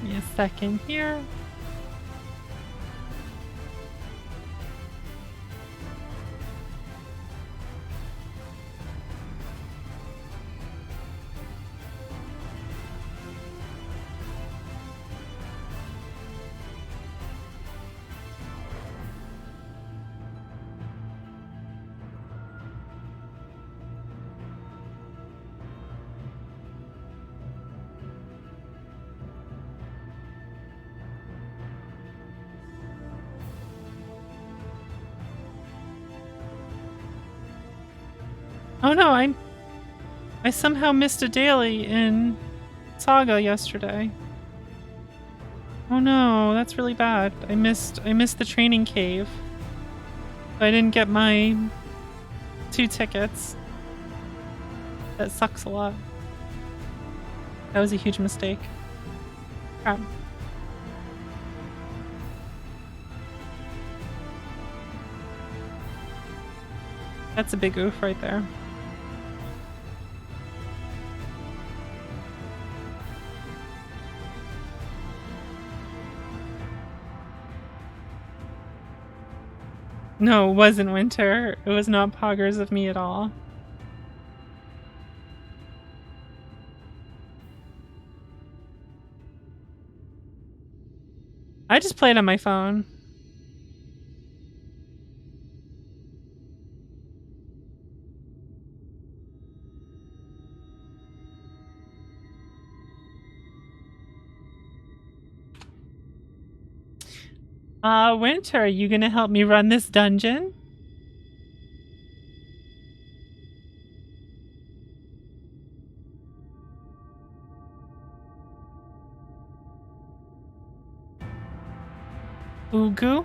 Give me a second here. Oh no, I somehow missed a daily in Saga yesterday. Oh no, that's really bad. I missed the training cave. I didn't get my 2 tickets. That sucks a lot. That was a huge mistake. Crap. That's a big oof right there. No, it wasn't winter. It was not poggers of me at all. I just played on my phone. Winter, are you gonna help me run this dungeon? Ugu?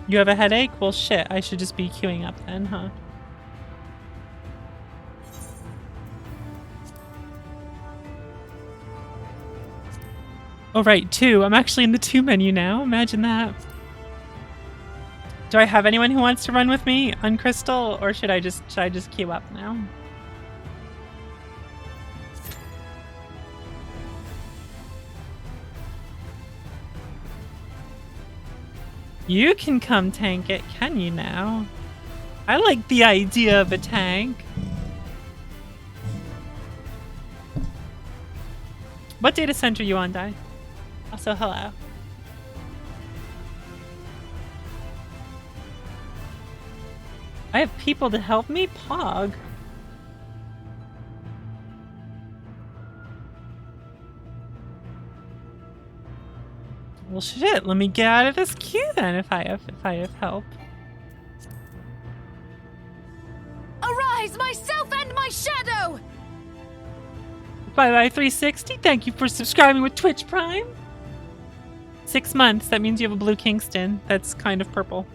You have a headache? Well, shit, I should just be queuing up then, huh? Oh, right, 2. I'm actually in the 2 menu now. Imagine that. Do I have anyone who wants to run with me on Crystal, or should I just queue up now? You can come tank it, can you now? I like the idea of a tank. What data center are you on, Dai? Also, hello. I have people to help me? Pog. Well, shit, let me get out of this queue then if I have help. Arise, myself and my shadow! Bye 360, thank you for subscribing with Twitch Prime. 6 months, that means you have a blue Kingston. That's kind of purple.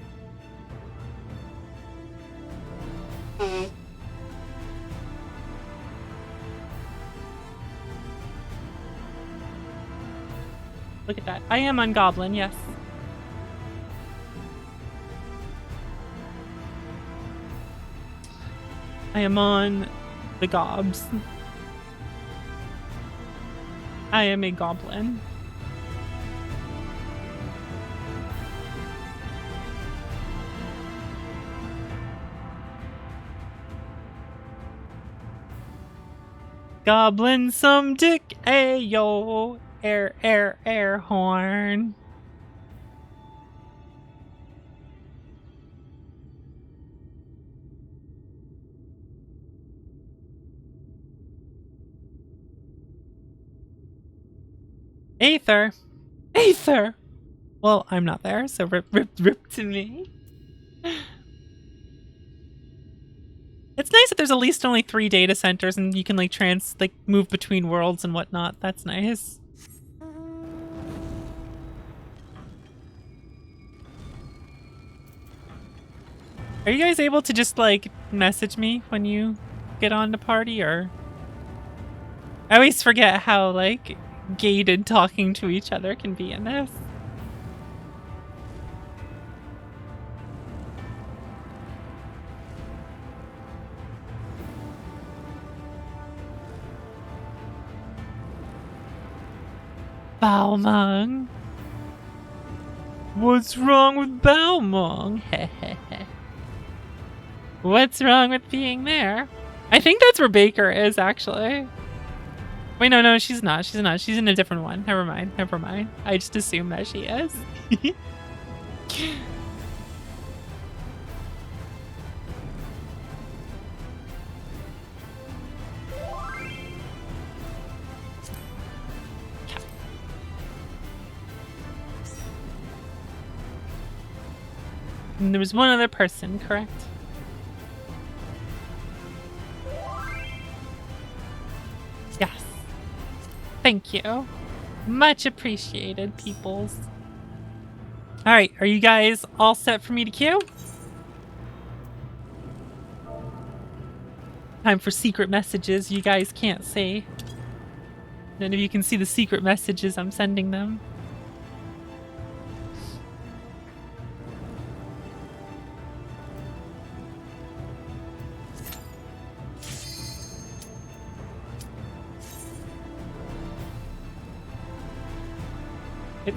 Look at that. I am on Goblin, yes. I am on the Gobs. I am a Goblin. Goblin some dick, ayo. Air horn. Aether. Well, I'm not there, so rip to me. It's nice that there's at least only 3 data centers and you can like move between worlds and whatnot. That's nice. Are you guys able to just like message me when you get on the party, or I always forget how like gated talking to each other can be in this. Baomeng. What's wrong with Baomeng? What's wrong with being there? I think that's where Baker is, actually. Wait, no, she's not. She's not. She's in a different one. Never mind. Never mind. I just assume that she is. And there was one other person, correct? Yes. Thank you. Much appreciated, peoples. Alright, are you guys all set for me to queue? Time for secret messages you guys can't see. None of you can see the secret messages I'm sending them.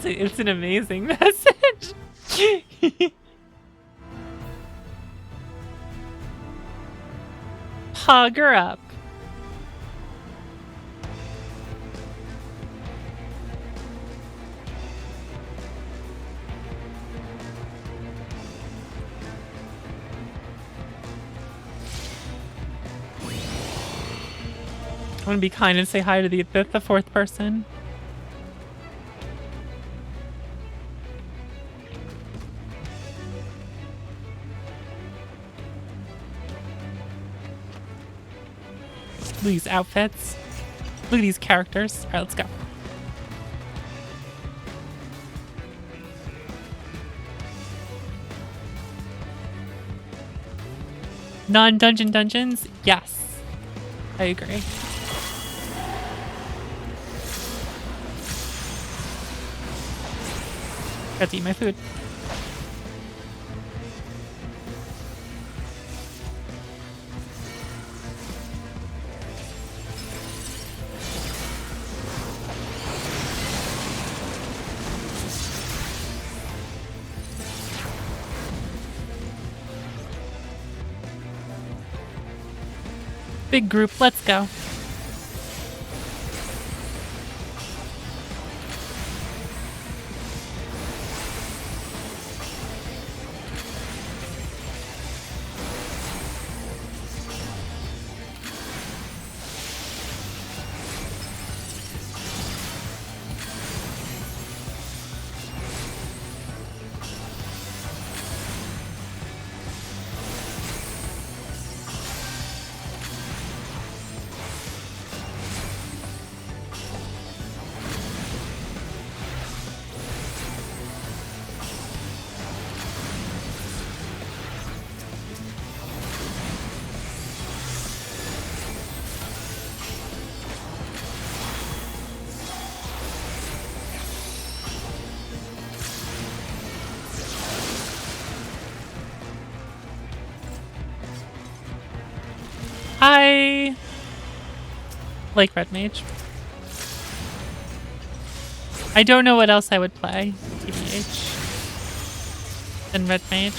It's an amazing message. Hug her up. I want to be kind and say hi to the fourth person. Look at these outfits. Look at these characters. Alright, let's go. Non-dungeon dungeons? Yes. I agree. Got to eat my food. Big group, let's go. I like Red Mage. I don't know what else I would play, TBH, than Red Mage.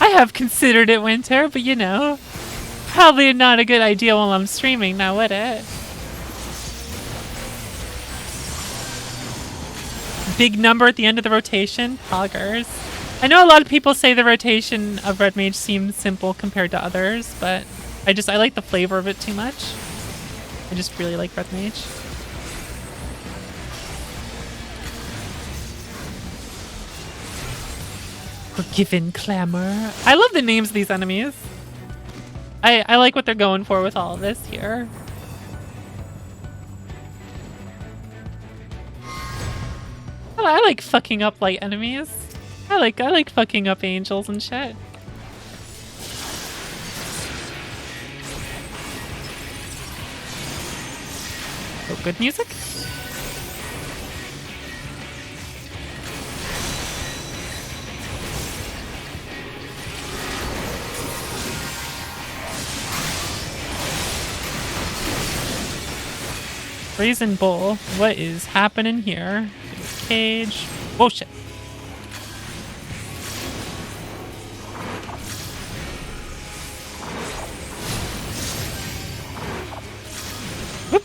I have considered it winter, but you know, probably not a good idea while I'm streaming now, would it? Big number at the end of the rotation? Poggers. I know a lot of people say the rotation of Red Mage seems simple compared to others, but I like the flavor of it too much. I just really like Red Mage. Forgiven Clamor. I love the names of these enemies. I like what they're going for with all of this here. I like fucking up light enemies. I like fucking up angels and shit. Oh, good music. Brazen Bull, what is happening here? Cage. Oh shit. Whoop.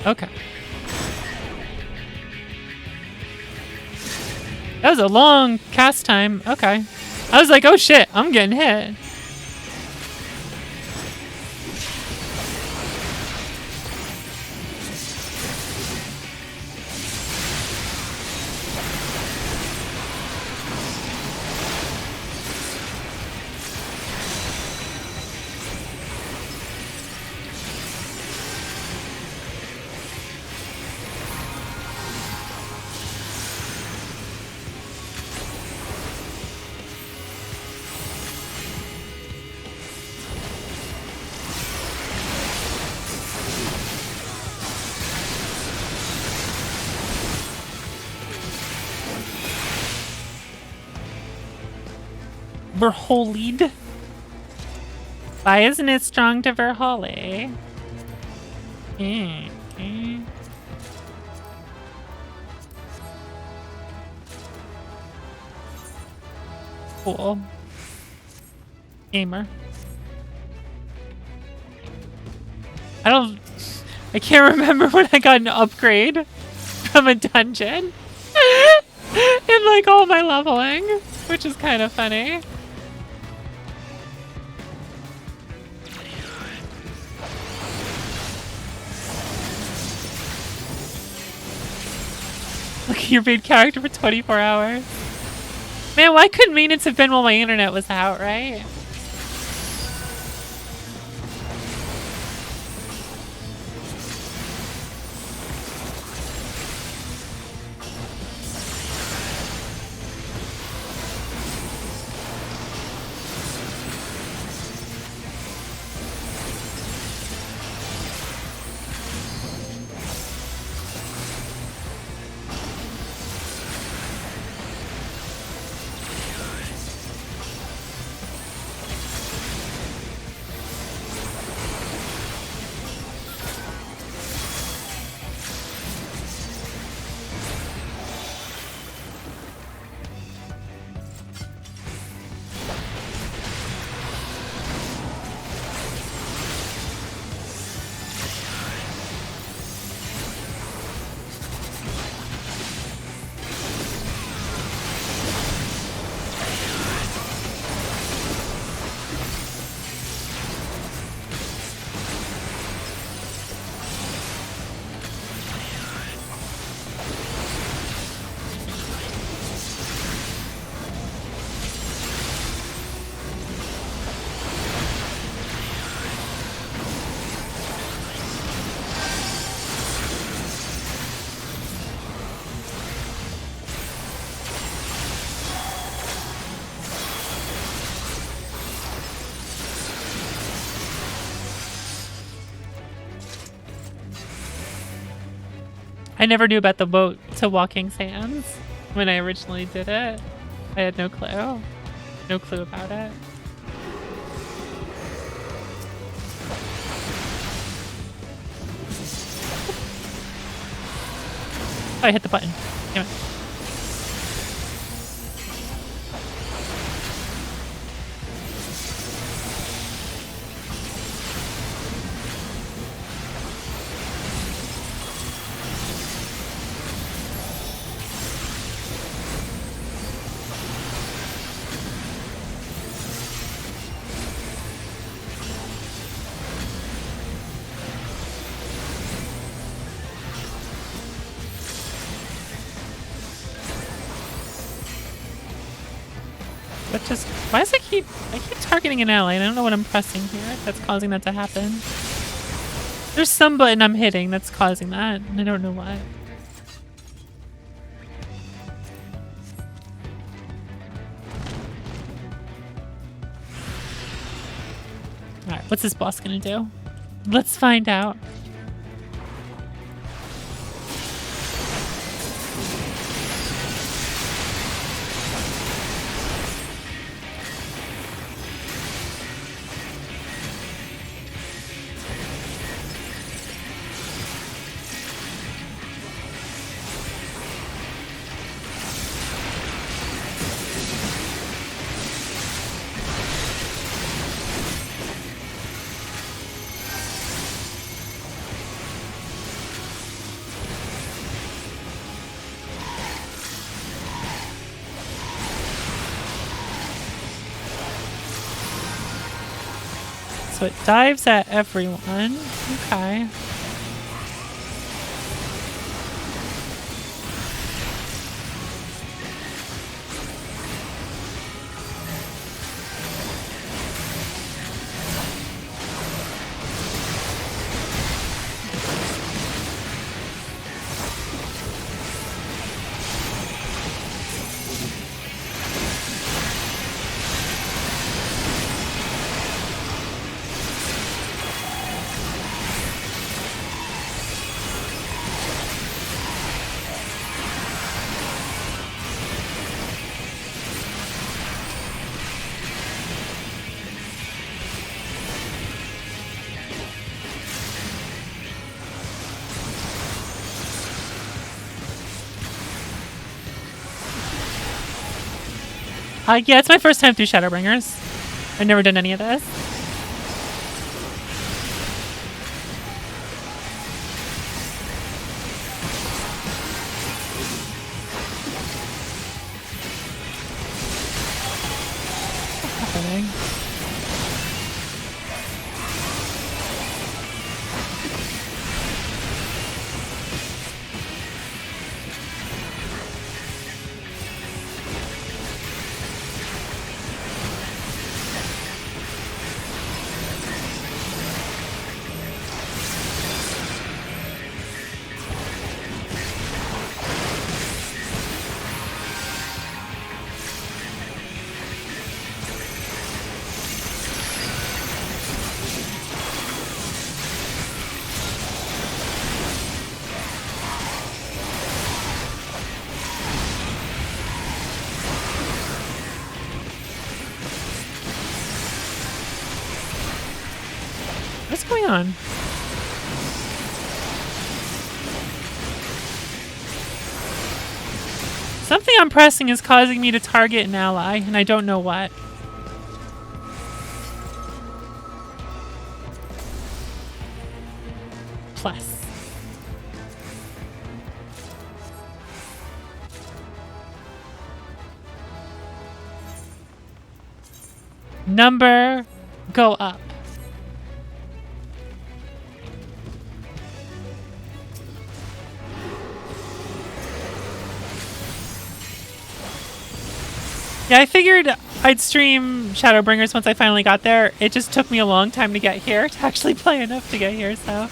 Okay. That was a long cast time. Okay. I was like, oh shit, I'm getting hit. Verholied. Why isn't it strong to Verhole? Cool. Gamer. I can't remember when I got an upgrade from a dungeon in like all my leveling, which is kind of funny. Look at your main character for 24 hours. Man, why couldn't maintenance have been while my internet was out, right? I never knew about the boat to walking sands when I originally did it. I had no clue. No clue about it. Oh, I hit the button. Damn it. Why does I keep targeting an ally? I don't know what I'm pressing here that's causing that to happen. There's some button I'm hitting that's causing that, and I don't know why. Alright, what's this boss gonna do? Let's find out. So it dives at everyone. Okay. Yeah, it's my first time through Shadowbringers. I've never done any of this. What's happening? What's going on? Something I'm pressing is causing me to target an ally, and I don't know what. Plus. Number, go up. Yeah, I figured I'd stream Shadowbringers once I finally got there. It just took me a long time to get here, to actually play enough to get here, so.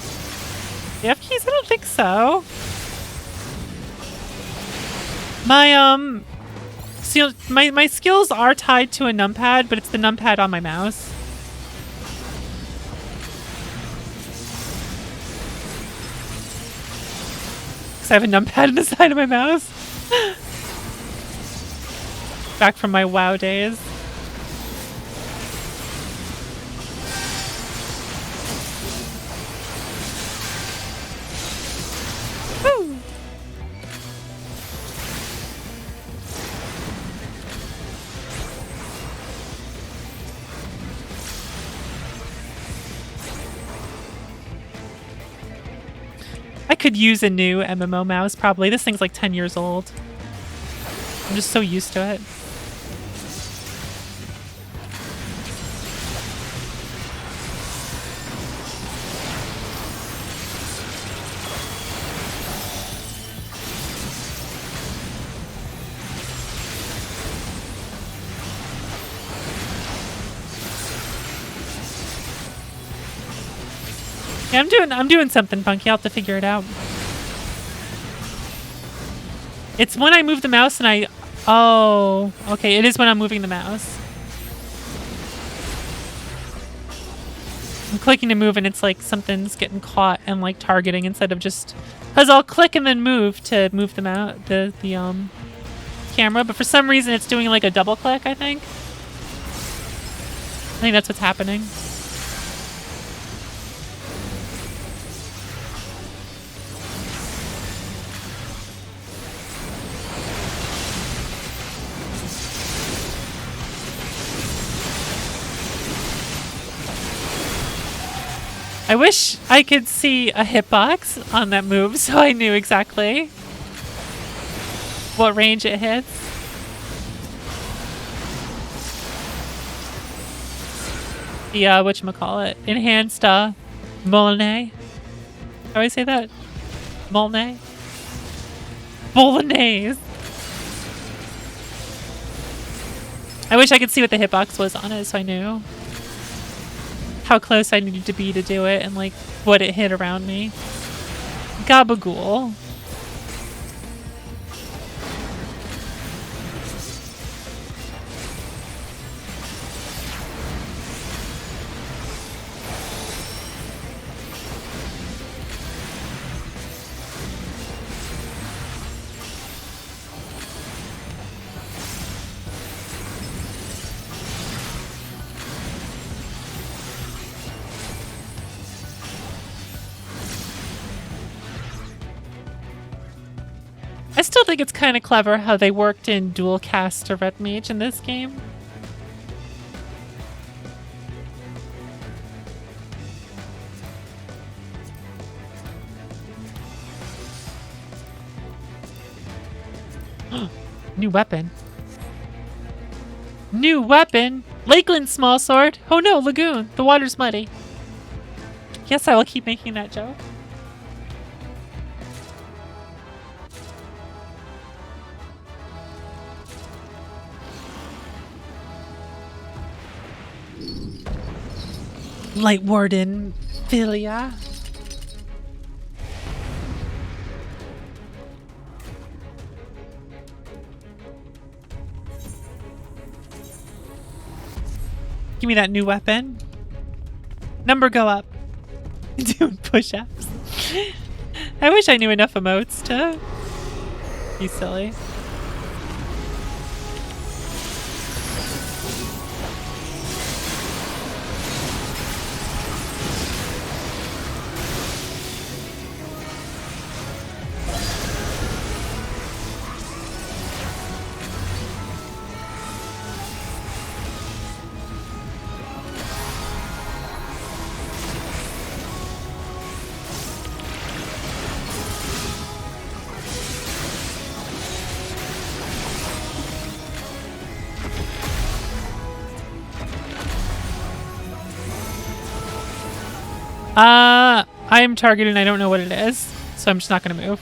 The F keys? I don't think so. My skills are tied to a numpad, but it's the numpad on my mouse. Because I have a numpad in the side of my mouse. Back from my WoW days. Woo! I could use a new MMO mouse, probably. This thing's like 10 years old. I'm just so used to it. Yeah, I'm doing something funky. I'll have to figure it out. It's when I move the mouse and I... Oh, okay. It is when I'm moving the mouse. I'm clicking to move and it's like something's getting caught and like targeting instead of just... Because I'll click and then move to move the camera, but for some reason it's doing like a double click, I think. I think that's what's happening. I wish I could see a hitbox on that move so I knew exactly what range it hits. The, whatchamacallit, enhanced, Molinet. How do I say that? Molinet? Bolognese. I wish I could see what the hitbox was on it so I knew how close I needed to be to do it and like what it hit around me. Gabagool. I still think it's kind of clever how they worked in dual cast to Red Mage in this game. New weapon. New weapon! Lakeland small sword! Oh no, lagoon! The water's muddy. Yes, I will keep making that joke. Light Warden Philia. Give me that new weapon. Number go up. Doing push-ups. I wish I knew enough emotes to be silly. I am targeted and I don't know what it is, so I'm just not gonna move.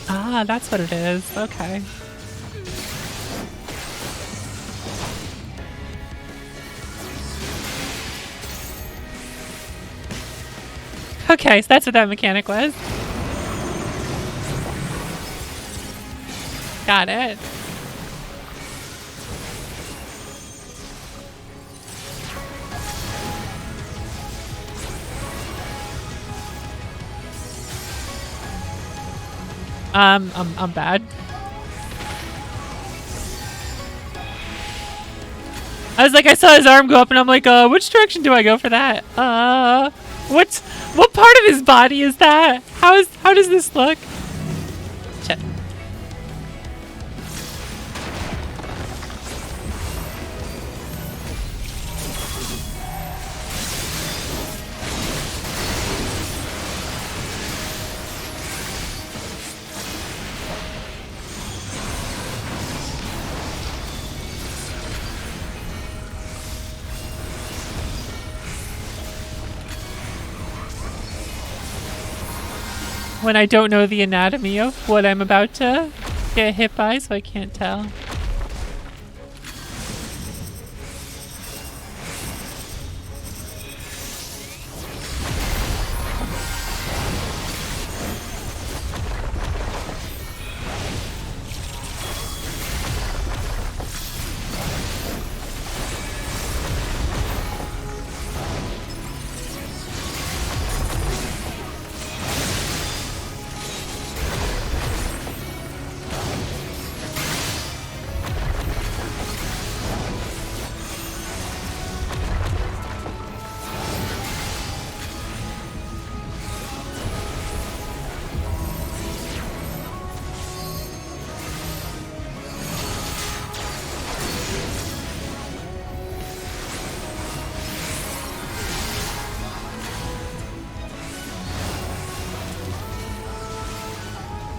Ah, that's what it is. Okay. Okay, so that's what that mechanic was. Got it. I'm bad. I was like, I saw his arm go up and I'm like, which direction do I go for that? What part of his body is that? How does this look? Shit. When I don't know the anatomy of what I'm about to get hit by, so I can't tell.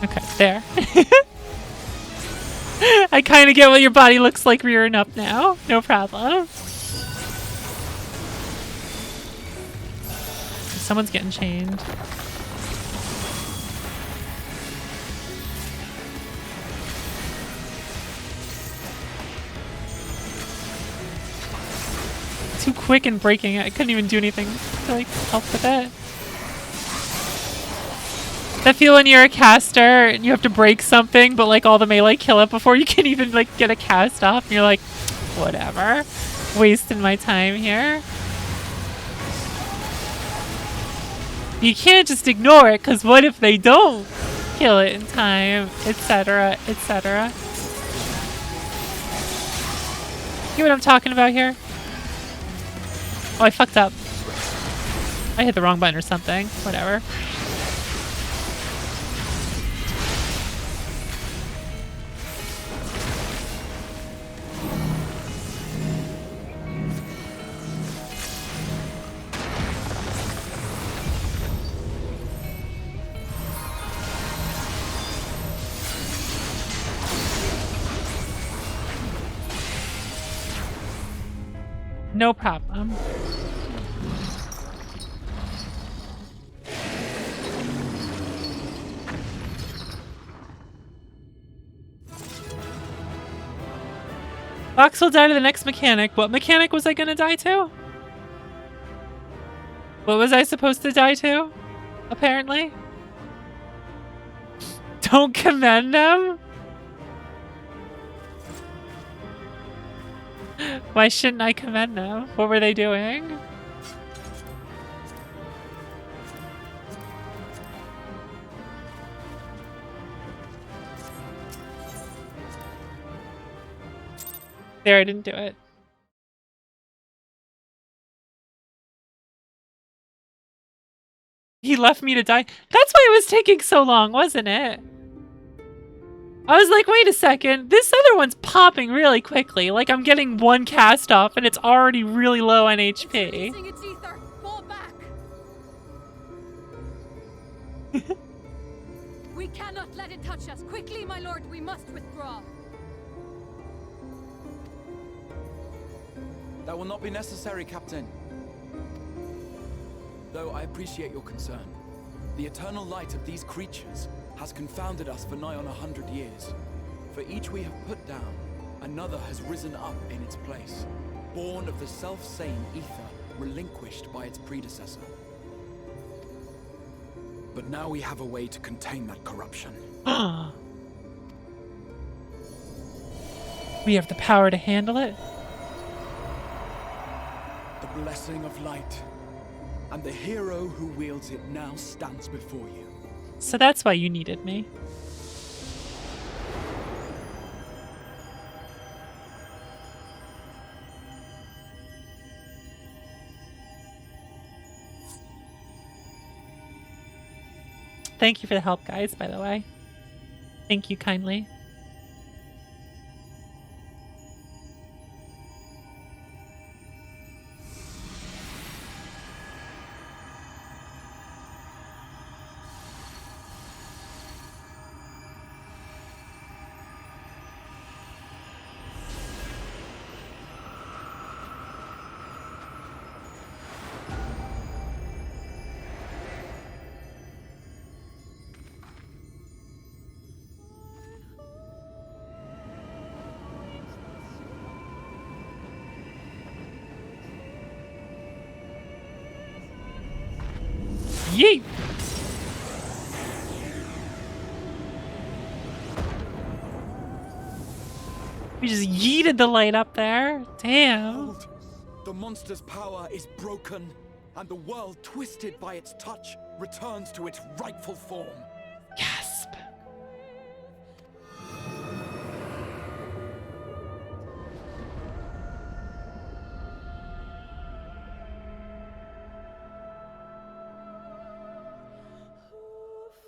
Okay, there. I kind of get what your body looks like rearing up now. No problem. Someone's getting chained. Too quick in breaking it. I couldn't even do anything to like help with it. That feel when you're a caster and you have to break something, but like all the melee kill it before you can even like get a cast off, and you're like, whatever, wasting my time here. You can't just ignore it, because what if they don't kill it in time, etc., etc. See what I'm talking about here? Oh, I fucked up. I hit the wrong button or something. Whatever. No problem. Fox will die to the next mechanic. What mechanic was I gonna die to? What was I supposed to die to? Apparently. Don't commend them? Why shouldn't I commend them? What were they doing? There, I didn't do it. He left me to die. That's why it was taking so long, wasn't it? I was like, wait a second, this other one's popping really quickly. Like, I'm getting one cast off and it's already really low on HP. Its ether. Fall back. We cannot let it touch us. Quickly, my lord, we must withdraw. That will not be necessary, Captain. Though I appreciate your concern. The eternal light of these creatures has confounded us for nigh on 100 years. For each we have put down, another has risen up in its place, born of the self-same ether relinquished by its predecessor. But now we have a way to contain that corruption. We have the power to handle it. The blessing of light, and the hero who wields it now stands before you. So that's why you needed me. Thank you for the help, guys, by the way. Thank you kindly. Yeet! We just yeeted the light up there. Damn. Behold, the monster's power is broken, and the world, twisted by its touch, returns to its rightful form. Gasp.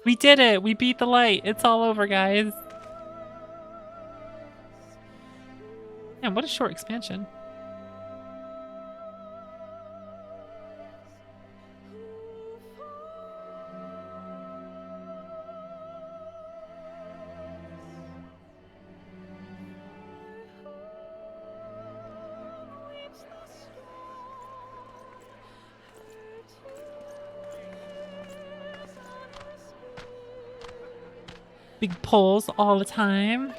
We did it. We beat the light. It's all over, guys. Man, what a short expansion. Big pulls all the time.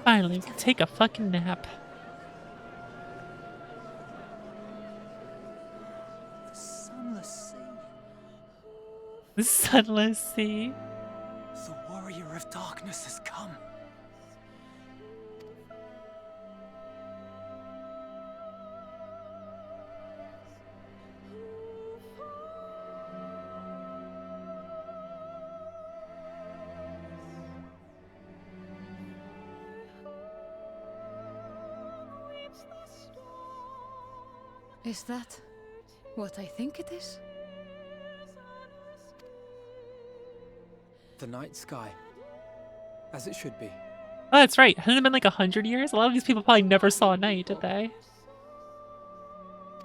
Finally, we can take a fucking nap. The sunless sea. The sunless sea. The warrior of darkness has come. Is that what I think it is? The night sky. As it should be. Oh, that's right. Hasn't it been like 100 years? A lot of these people probably never saw a night, did they?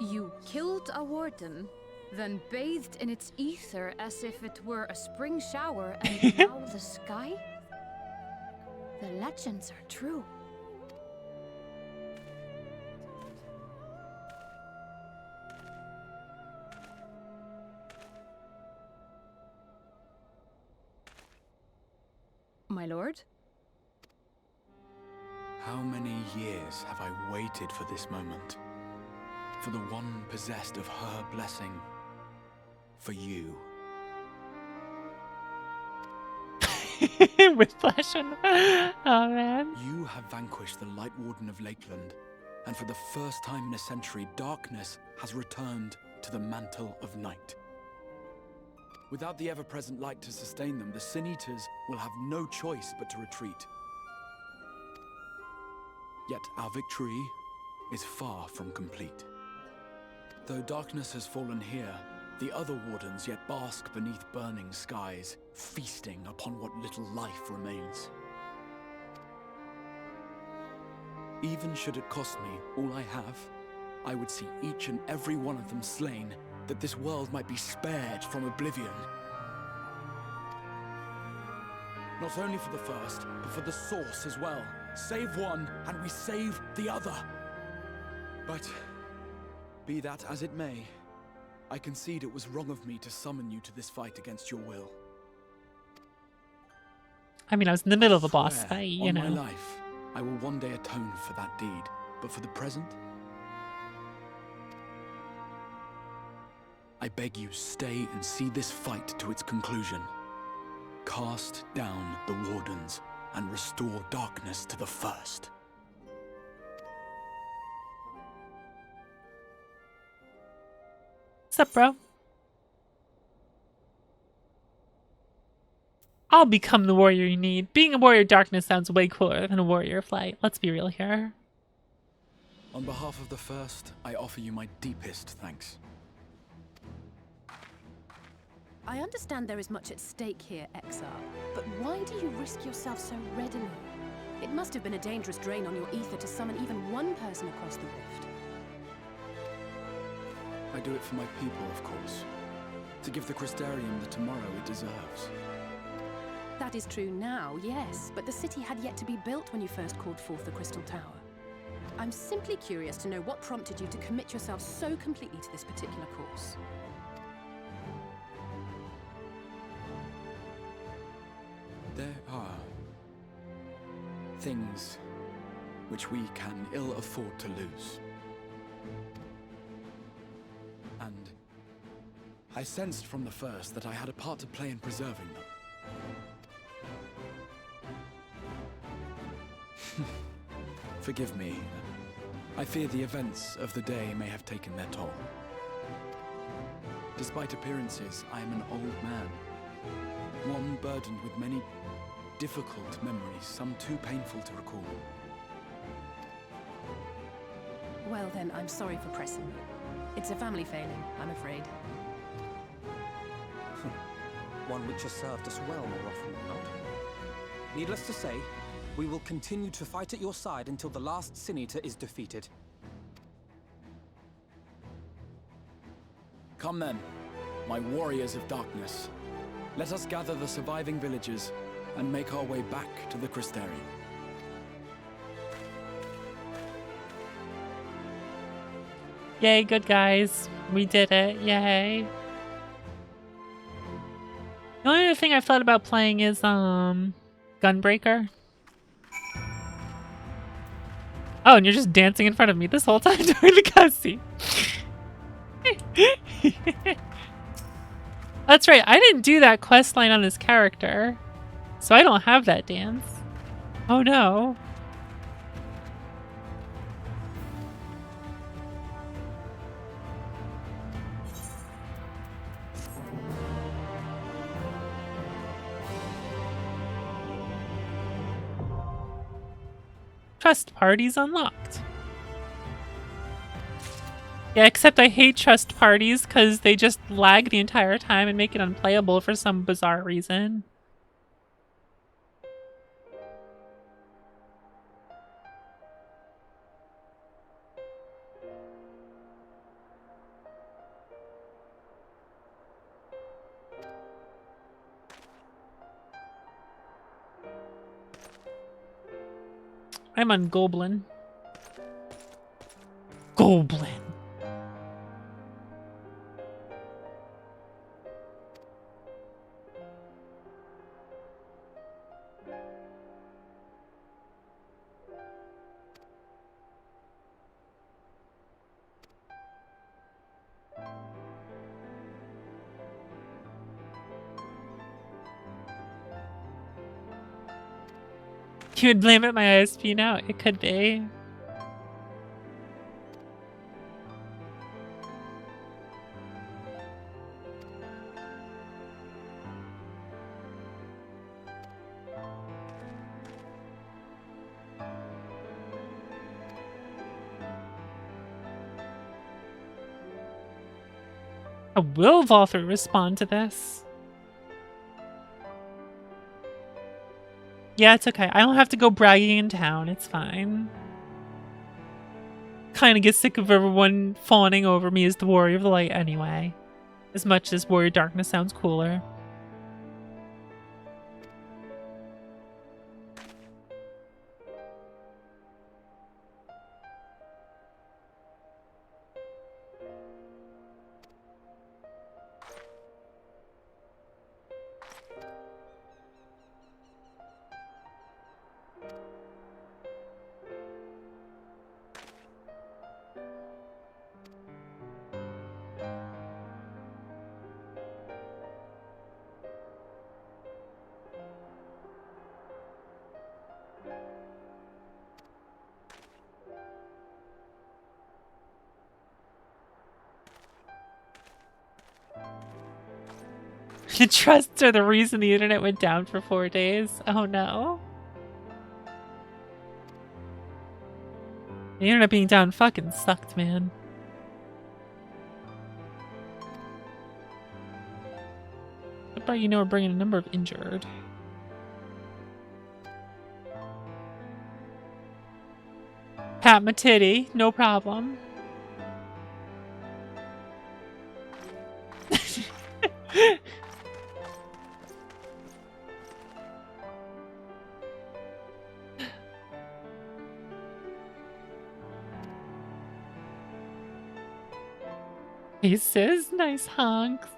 You killed a warden, then bathed in its ether as if it were a spring shower, and now the sky? The legends are true. My lord? How many years have I waited for this moment? For the one possessed of her blessing. For you. With flesh on. Oh man. You have vanquished the Light Warden of Lakeland, and for the first time in a century, darkness has returned to the mantle of night. Without the ever-present light to sustain them, the Sin Eaters will have no choice but to retreat. Yet our victory is far from complete. Though darkness has fallen here, the other wardens yet bask beneath burning skies, feasting upon what little life remains. Even should it cost me all I have, I would see each and every one of them slain, that this world might be spared from oblivion. Not only for the first, but for the source as well. Save one, and we save the other. But, be that as it may, I concede it was wrong of me to summon you to this fight against your will. I mean, I was in the middle of a boss Swear, fight, you on know. my life, I will one day atone for that deed. But for the present, I beg you, stay and see this fight to its conclusion. Cast down the wardens and restore darkness to the first. What's up, bro? I'll become the warrior you need. Being a warrior of darkness sounds way cooler than a warrior of light. Let's be real here. On behalf of the First, I offer you my deepest thanks. I understand there is much at stake here, Exarch, but why do you risk yourself so readily? It must have been a dangerous drain on your ether to summon even one person across the rift. I do it for my people, of course. To give the Crystarium the tomorrow it deserves. That is true now, yes, but the city had yet to be built when you first called forth the Crystal Tower. I'm simply curious to know what prompted you to commit yourself so completely to this particular course. There are things which we can ill afford to lose. And I sensed from the first that I had a part to play in preserving them. Forgive me. I fear the events of the day may have taken their toll. Despite appearances, I am an old man. One burdened with many difficult memories, some too painful to recall. Well then, I'm sorry for pressing you. It's a family failing, I'm afraid. One which has served us well more often than not. Needless to say, we will continue to fight at your side until the last Sin-Eater is defeated. Come then, my warriors of darkness. Let us gather the surviving villagers and make our way back to the Crystarium. Yay, good guys. We did it. Yay. The only other thing I've thought about playing is Gunbreaker. Oh, and you're just dancing in front of me this whole time during the cutscene. That's right, I didn't do that quest line on this character, so I don't have that dance. Oh no. Trust parties unlocked. Yeah, except I hate trust parties because they just lag the entire time and make it unplayable for some bizarre reason. I'm on Goblin. Goblin. You would blame it my ISP now? It could be. Will Volther respond to this? Yeah, it's okay. I don't have to go bragging in town. It's fine. Kind of get sick of everyone fawning over me as the Warrior of the Light anyway. As much as Warrior Darkness sounds cooler. The trusts are the reason the internet went down for 4 days. Oh no. The internet being down fucking sucked, man. But you know we're bringing a number of injured. Pat my titty, no problem. He says nice honks.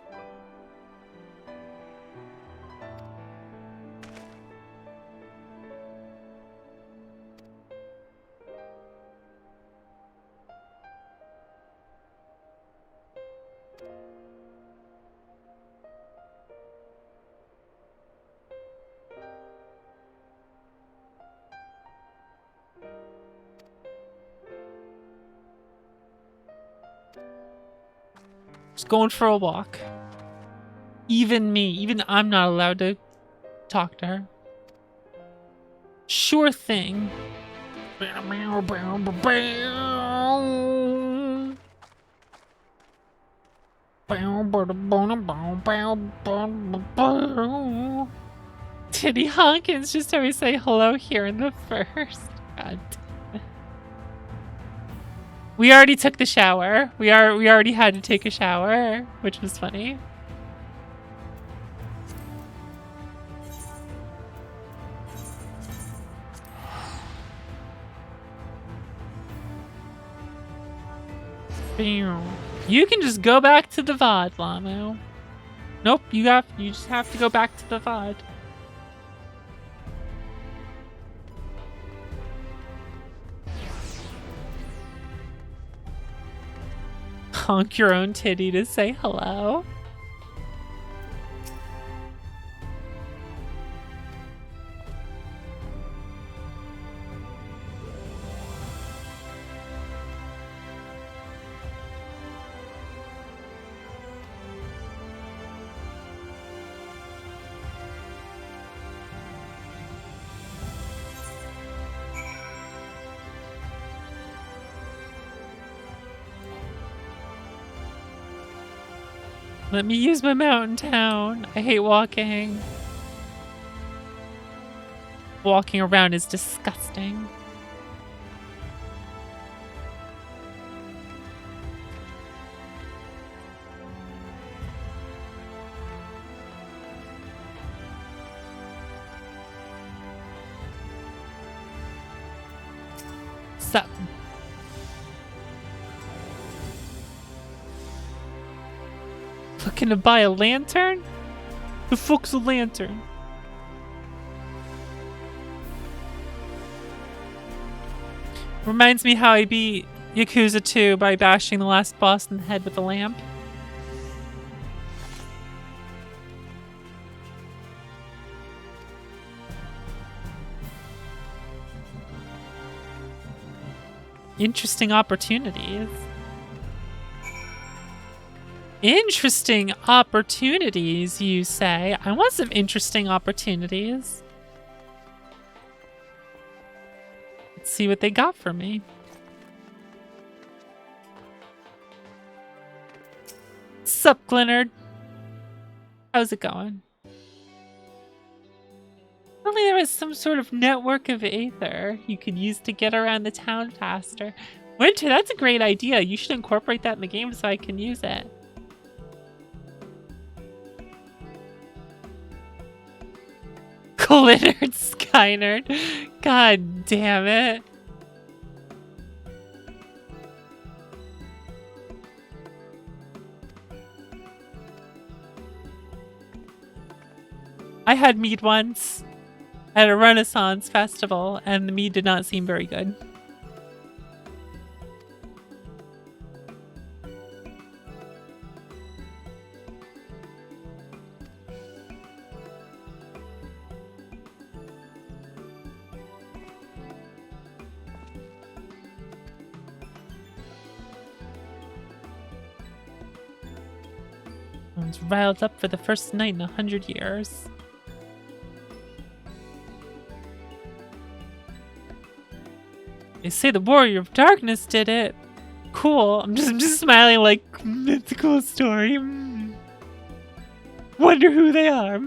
Just going for a walk. Even me, even I'm not allowed to talk to her. Sure thing. Titty Hawkins just how we say hello here in the first. God. We already took the shower. We already had to take a shower, which was funny. You can just go back to the VOD, Lamo. Nope, you just have to go back to the VOD. Honk your own titty to say hello. Let me use my mountain town. I hate walking. Walking around is disgusting. Sup? Looking to buy a lantern? The fuck's a lantern? Reminds me how I beat Yakuza 2 by bashing the last boss in the head with a lamp. Interesting opportunities. Interesting opportunities, you say? I want some interesting opportunities. Let's see what they got for me. Sup, Glennard? How's it going? If only there was some sort of network of aether you could use to get around the town faster. Winter, that's a great idea. You should incorporate that in the game so I can use it. Glennard Skynerd. God damn it. I had mead once at a Renaissance festival, and the mead did not seem very good. Everyone's riled up for the first night in 100 years. They say the Warrior of Darkness did it. Cool. I'm just smiling like, it's a cool story. Wonder who they are.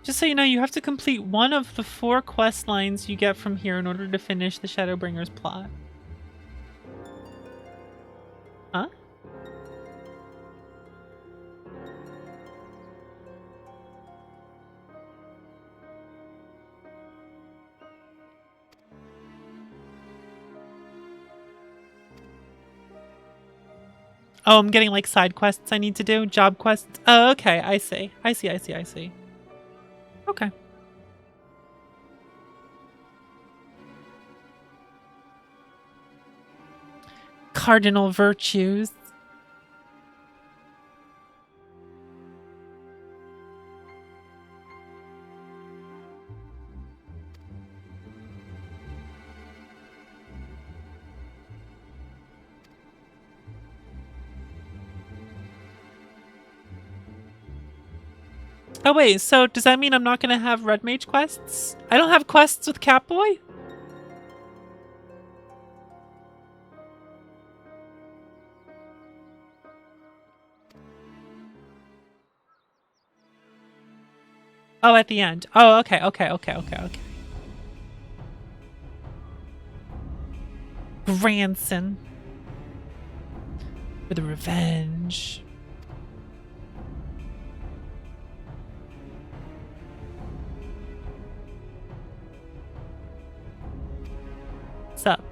Just so you know, you have to complete one of the 4 quest lines you get from here in order to finish the Shadowbringers plot. Huh? Oh, I'm getting like side quests I need to do? Job quests? Oh, okay, I see. I see. Okay. Cardinal virtues. Oh wait, so does that mean I'm not gonna have Red Mage quests? I don't have quests with Catboy? Oh, at the end. Oh, okay. Granson. For the revenge. What's up?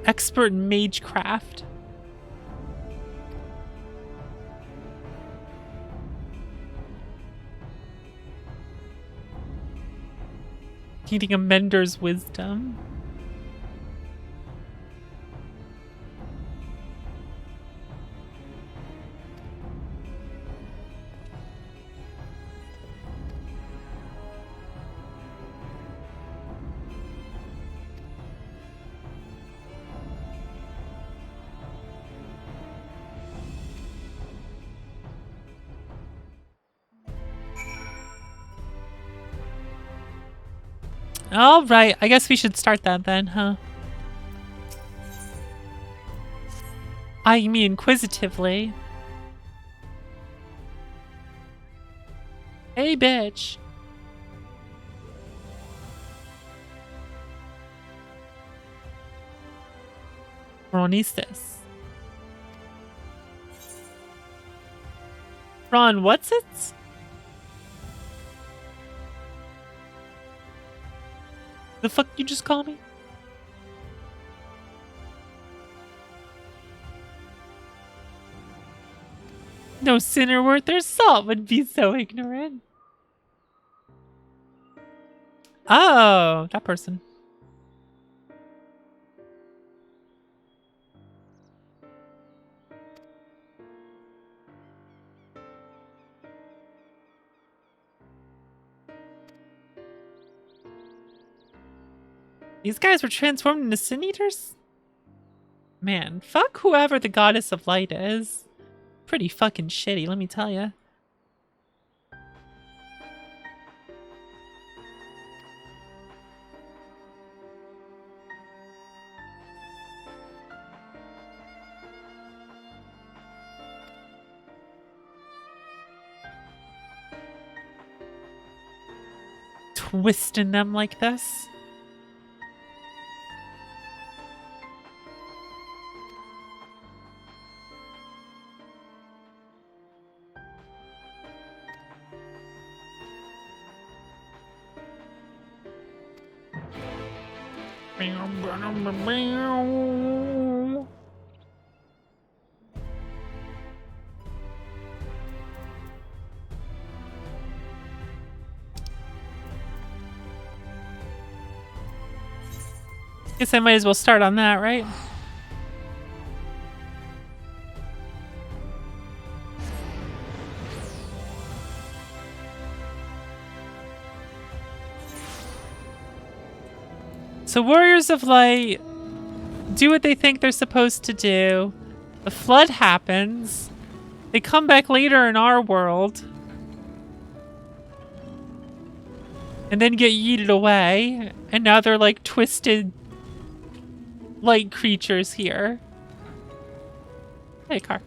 Expert in magecraft. Needing a mentor's wisdom. All right, I guess we should start that then, huh? Eyeing me inquisitively. Hey, bitch. Ronistis. Ron, what's it? The fuck you just call me? No sinner worth their salt would be so ignorant. Oh, that person. These guys were transformed into Sin Eaters? Man, fuck whoever the goddess of light is. Pretty fucking shitty, let me tell ya. Twisting them like this. Guess I might as well start on that, right? So Warriors of Light do what they think they're supposed to do. The flood happens. They come back later in our world. And then get yeeted away. And now they're like twisted light creatures here. Hey, car.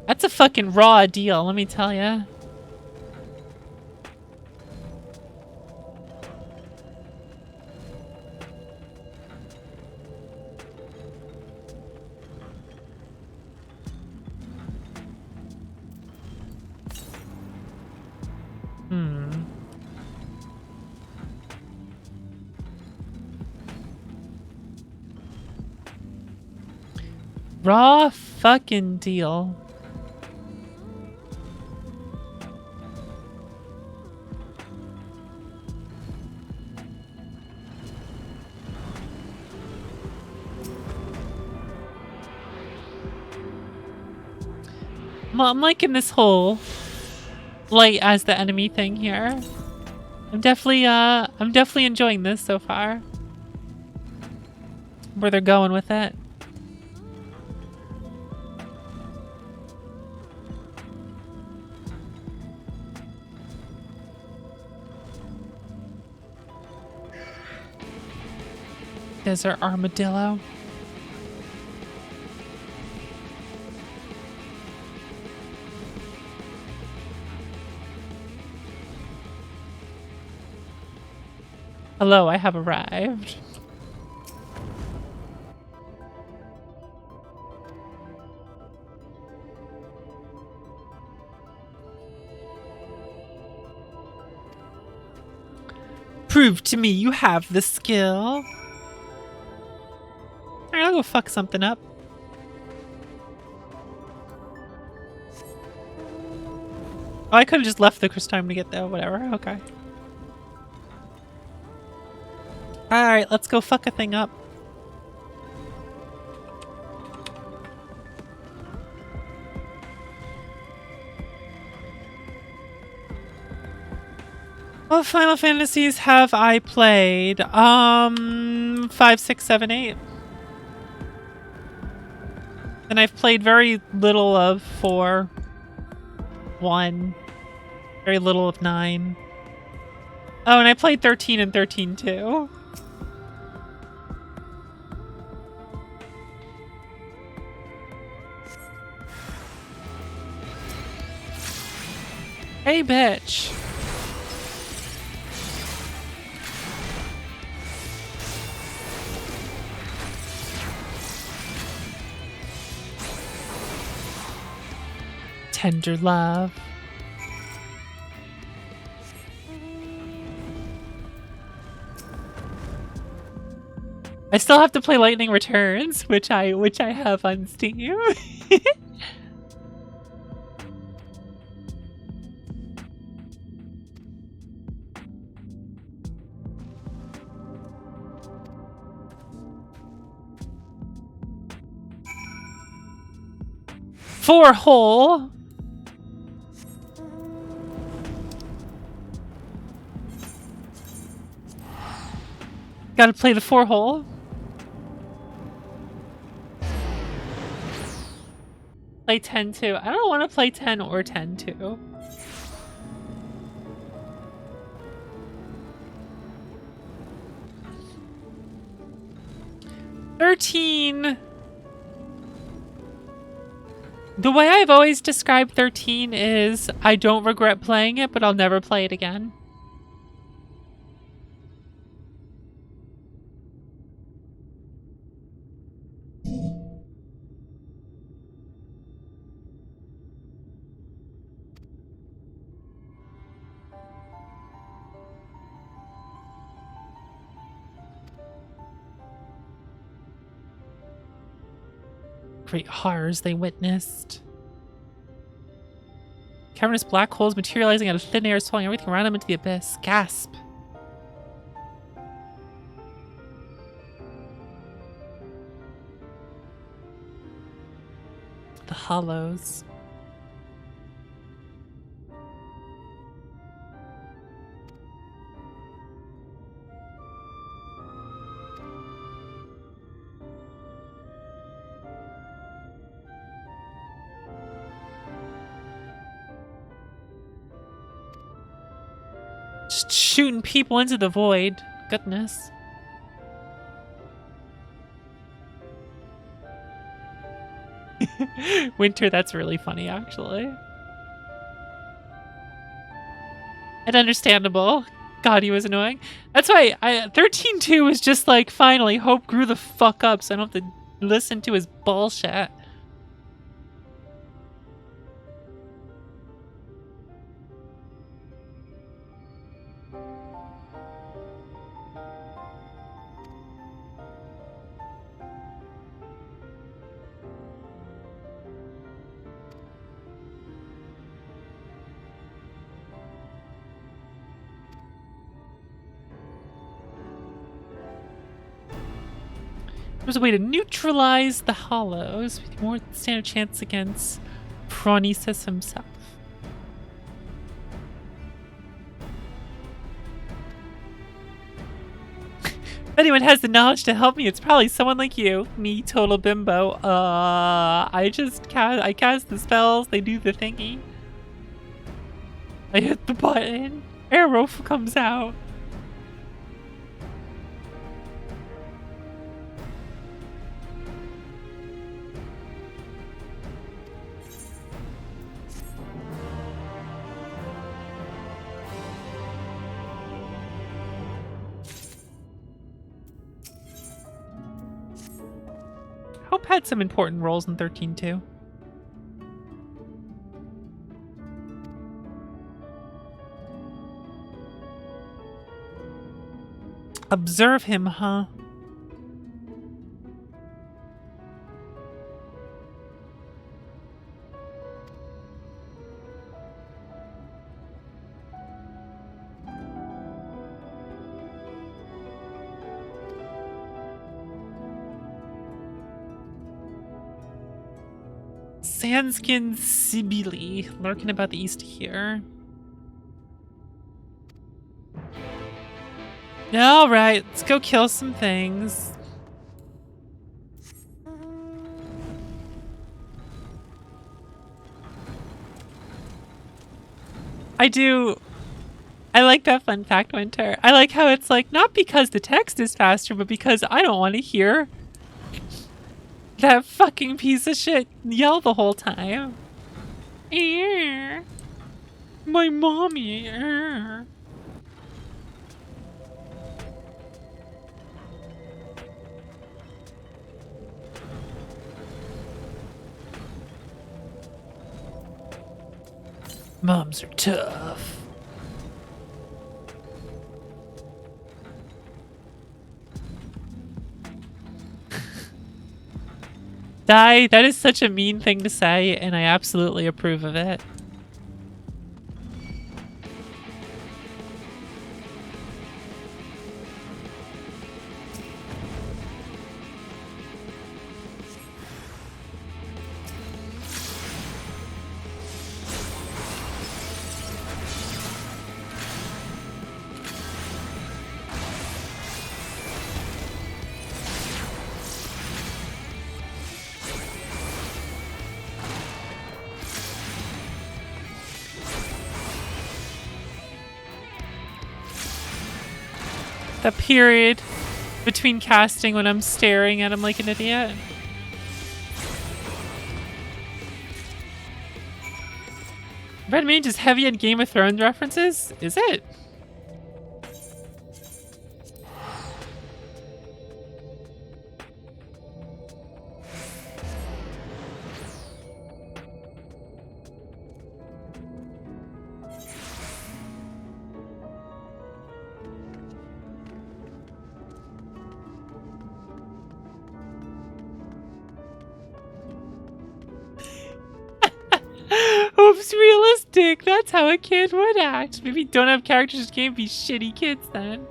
That's a fucking raw deal, let me tell ya. Raw fucking deal. I'm liking this whole light as the enemy thing here. I'm definitely enjoying this so far. Where they're going with it. Desert armadillo. Hello, I have arrived. Prove to me you have the skill. Alright, I'll go fuck something up. Oh, I could have just left the time to get there. Whatever. Okay. Alright, let's go fuck a thing up. What Final Fantasies have I played? 5, 6, 7, 8. And I've played very little of 4, 1, very little of 9. Oh, and I played 13 and 13 too. Hey, bitch. Tender love. I still have to play Lightning Returns, which I have on Steam. Four hole. Gotta play the 4 hole. Play 10 too. I don't want to play 10 or 10 too. "13." The way I've always described 13 is I don't regret playing it, but I'll never play it again. great horrors they witnessed. Cavernous black holes materializing out of thin air, swallowing everything around them into the abyss. Gasp. The hollows. Just shooting people into the void. Goodness. Winter, that's really funny, actually. And understandable. God, he was annoying. That's why 13-2 was just like, finally, Hope grew the fuck up so I don't have to listen to his bullshit. There's a way to neutralize the hollows with more standard chance against Phronesis himself. If anyone has the knowledge to help me, it's probably someone like you. Me, total bimbo. I cast the spells, they do the thingy. I hit the button, arrow comes out. Hope had some important roles in 13-2. Observe him, huh? Sandskin Sibili lurking about the east here. Alright, let's go kill some things. I like that fun fact, Winter. I like how it's like, not because the text is faster, but because I don't want to hear that fucking piece of shit yell the whole time. My mommy. Moms are tough. Die, that is such a mean thing to say, and I absolutely approve of it. That period between casting when I'm staring at him like an idiot. Red Mage is heavy on Game of Thrones references? Is it? realistic. That's how a kid would act. Maybe don't have characters just can't be shitty kids then.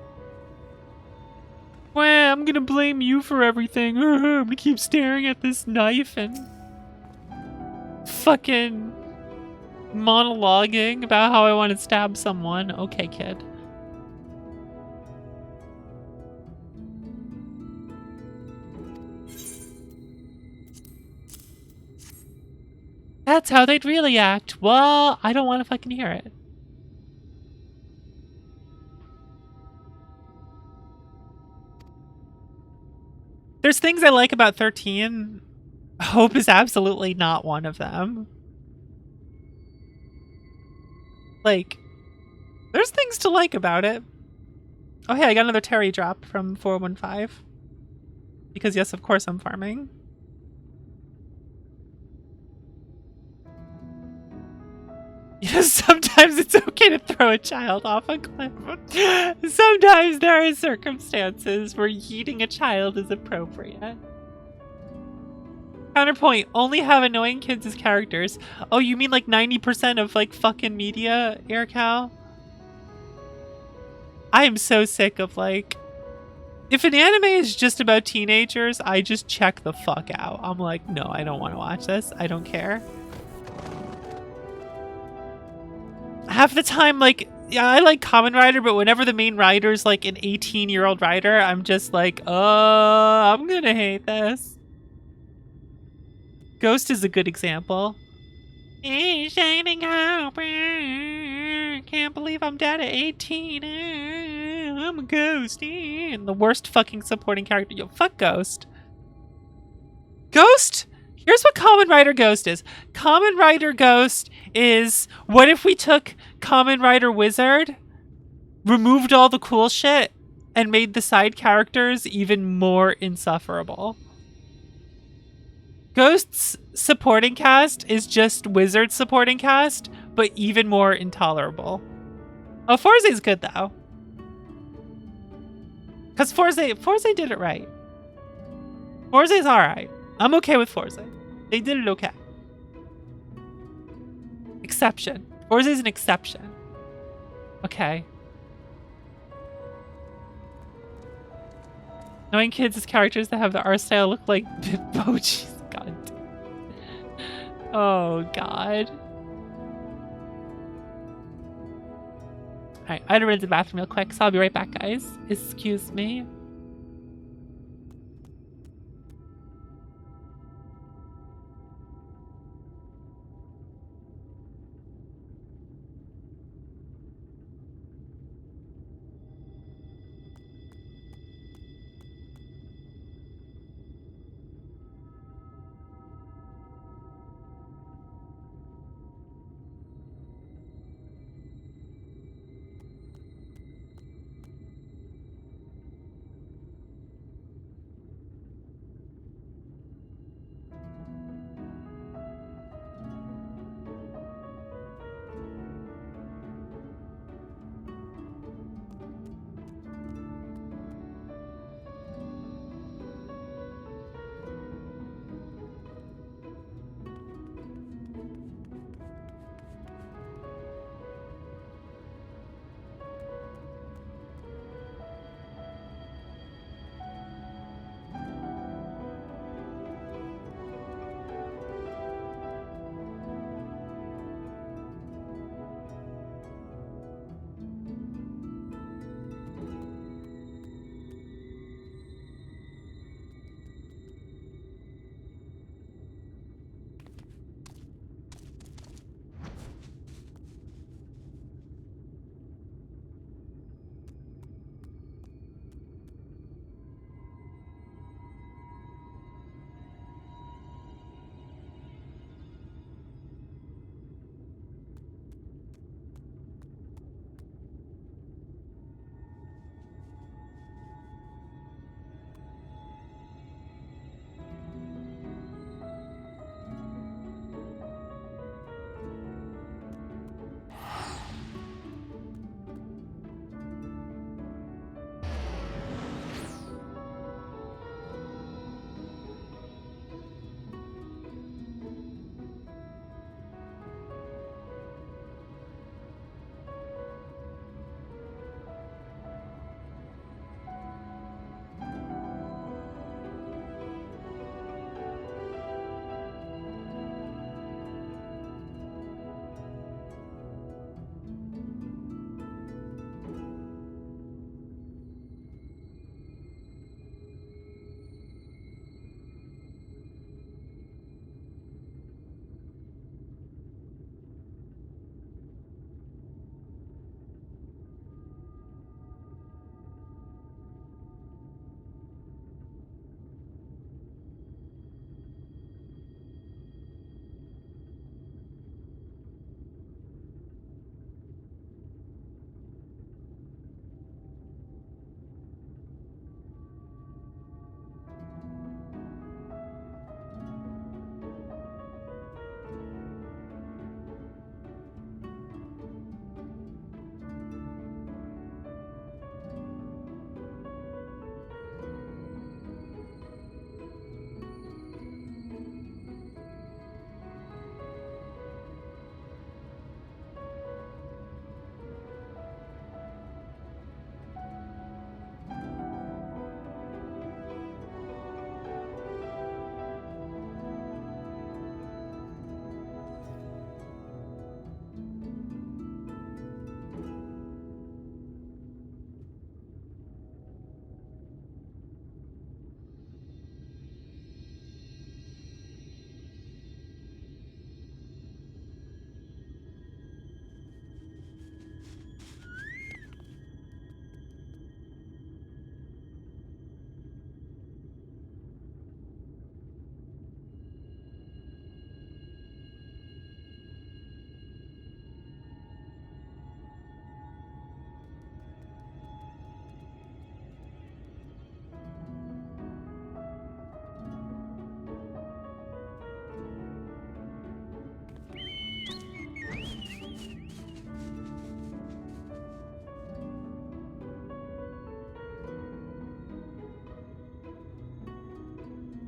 Well, I'm gonna blame you for everything. I'm gonna keep staring at this knife and fucking monologuing about how I want to stab someone. Okay, kid. That's how they'd really act. Well, I don't want to fucking hear it. There's things I like about 13. Hope is absolutely not one of them. Like, there's things to like about it. Oh, hey, I got another Terry drop from 415. Because, yes, of course I'm farming. You know, sometimes it's okay to throw a child off a cliff. Sometimes there are circumstances where yeeting a child is appropriate. Counterpoint, only have annoying kids as characters. Oh, you mean like 90% of like fucking media, Aircal? I am so sick of like... If an anime is just about teenagers, I just check the fuck out. I'm like, no, I don't want to watch this. I don't care. Half the time, like, yeah, I like Kamen Rider, but whenever the main rider's like an 18-year-old rider, I'm just like, I'm gonna hate this. Ghost is a good example. Shining hope. Can't believe I'm dead at 18. I'm a ghost. And the worst fucking supporting character. Yo, fuck Ghost. Ghost? Here's what Kamen Rider Ghost is. Kamen Rider Ghost is, what if we took Kamen Rider Wizard, removed all the cool shit, and made the side characters even more insufferable? Ghost's supporting cast is just Wizard's supporting cast, but even more intolerable. Oh, Forze's good though. Because Forze did it right. Forze's alright. I'm okay with Forze. They did it okay. Exception. Forze's an exception. Okay. Knowing kids as characters that have the art style look like Bitmoji's. God. Oh, God. Alright, I had to run to the bathroom real quick, so I'll be right back, guys. Excuse me.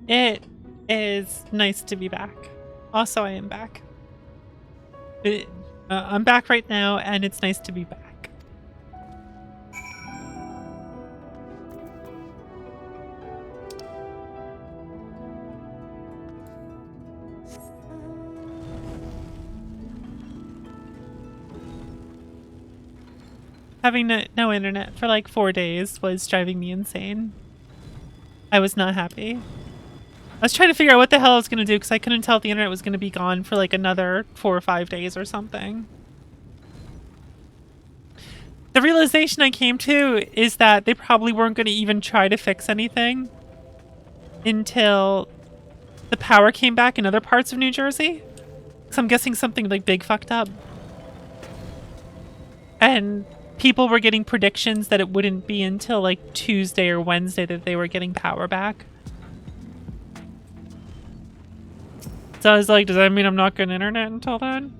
It is nice to be back. Also, I am back. I'm back right now, and it's nice to be back. Having no internet for like 4 days was driving me insane. I was not happy. I was trying to figure out what the hell I was going to do because I couldn't tell if the internet was going to be gone for like another 4 or 5 days or something. The realization I came to is that they probably weren't going to even try to fix anything until the power came back in other parts of New Jersey. So I'm guessing something like big fucked up. And people were getting predictions that it wouldn't be until like Tuesday or Wednesday that they were getting power back. So I was like, does that mean I'm not getting internet until then?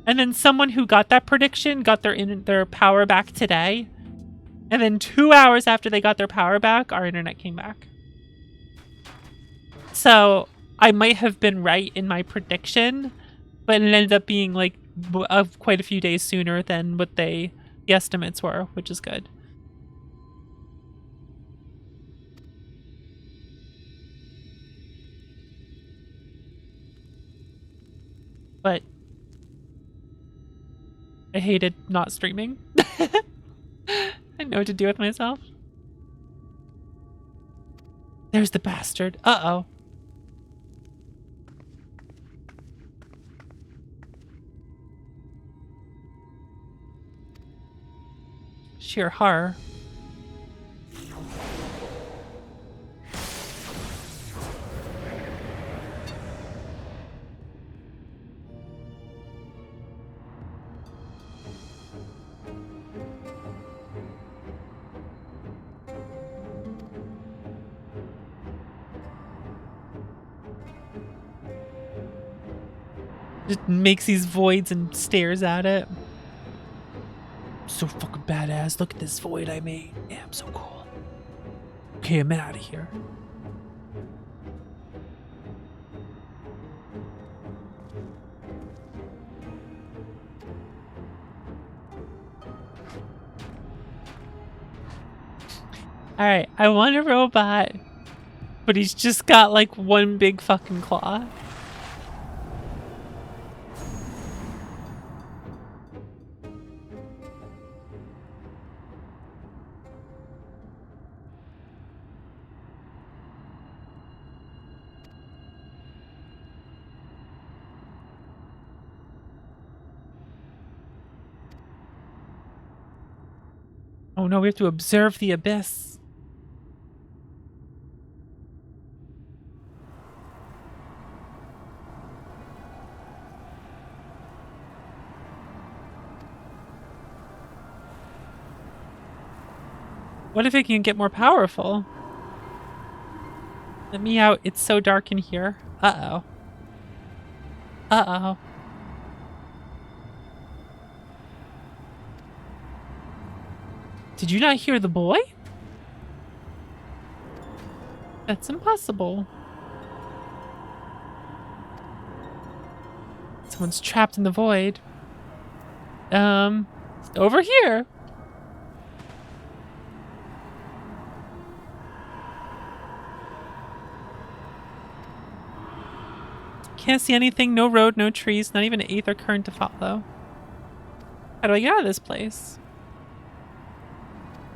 And then someone who got that prediction got their power back today. And then 2 hours after they got their power back, our internet came back. So I might have been right in my prediction, but it ended up being like quite a few days sooner than what the estimates were, which is good. But I hated not streaming. I didn't know what to do with myself. There's the bastard. Uh-oh. Sheer horror. Just makes these voids and stares at it. So fucking badass. Look at this void I made. Yeah, I'm so cool. Okay, I'm out of here. Alright, I want a robot, but he's just got like one big fucking claw. Oh no, we have to observe the abyss. What if it can get more powerful? Let me out. It's so dark in here. Uh-oh. Uh-oh. Did you not hear the boy? That's impossible. Someone's trapped in the void. Over here. Can't see anything, no road, no trees, not even an aether current to follow. How do I get out of this place?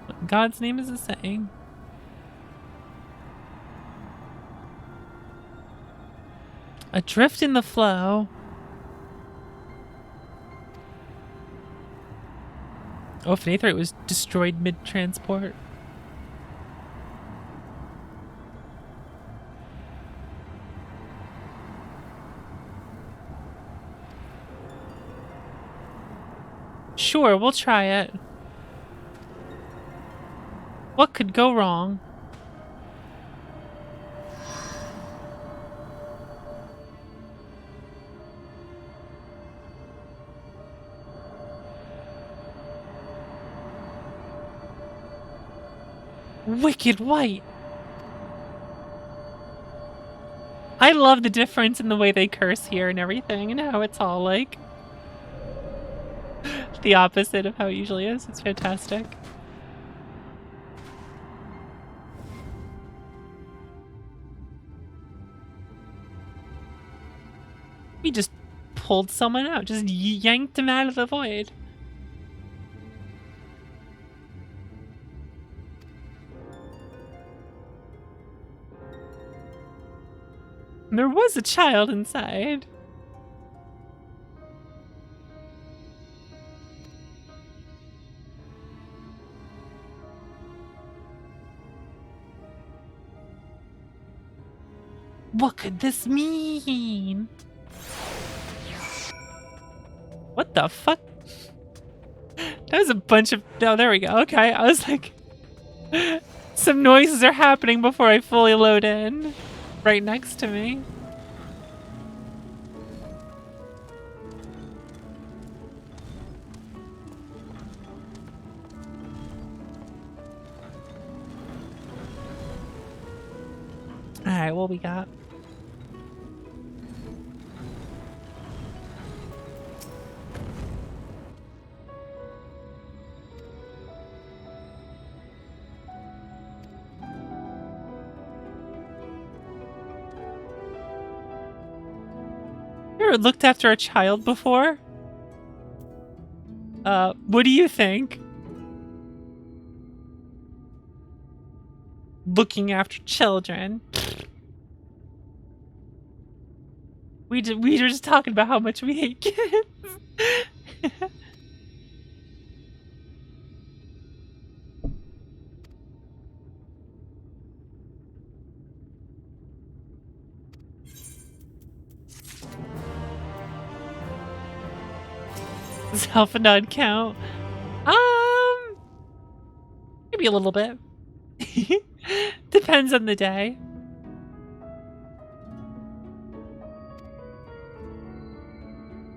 What in God's name is it saying? Adrift in the flow. Oh, if an aetherite was destroyed mid-transport. Sure, we'll try it. What could go wrong? Wicked white. I love the difference in the way they curse here and everything, and how it's all like the opposite of how it usually is. It's fantastic. We just pulled someone out, just yanked him out of the void. There was a child inside. What could this mean? What the fuck? That was a bunch of... Oh, there we go. Okay, I was like... Some noises are happening before I fully load in. Right next to me. Alright, what we got? You ever looked after a child before? What do you think? Looking after children. We were just talking about how much we hate kids. Does Alphanod count? Maybe a little bit. Depends on the day.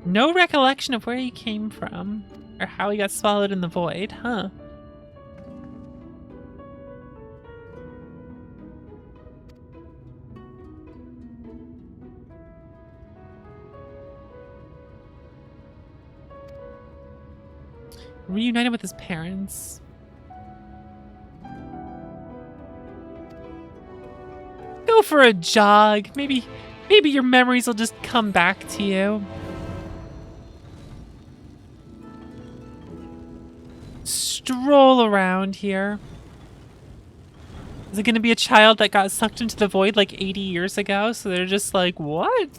No recollection of where he came from, or how he got swallowed in the void, huh? Reunited with his parents. Go for a jog. Maybe your memories will just come back to you. Stroll around here. Is it going to be a child that got sucked into the void like 80 years ago? So they're just like, what?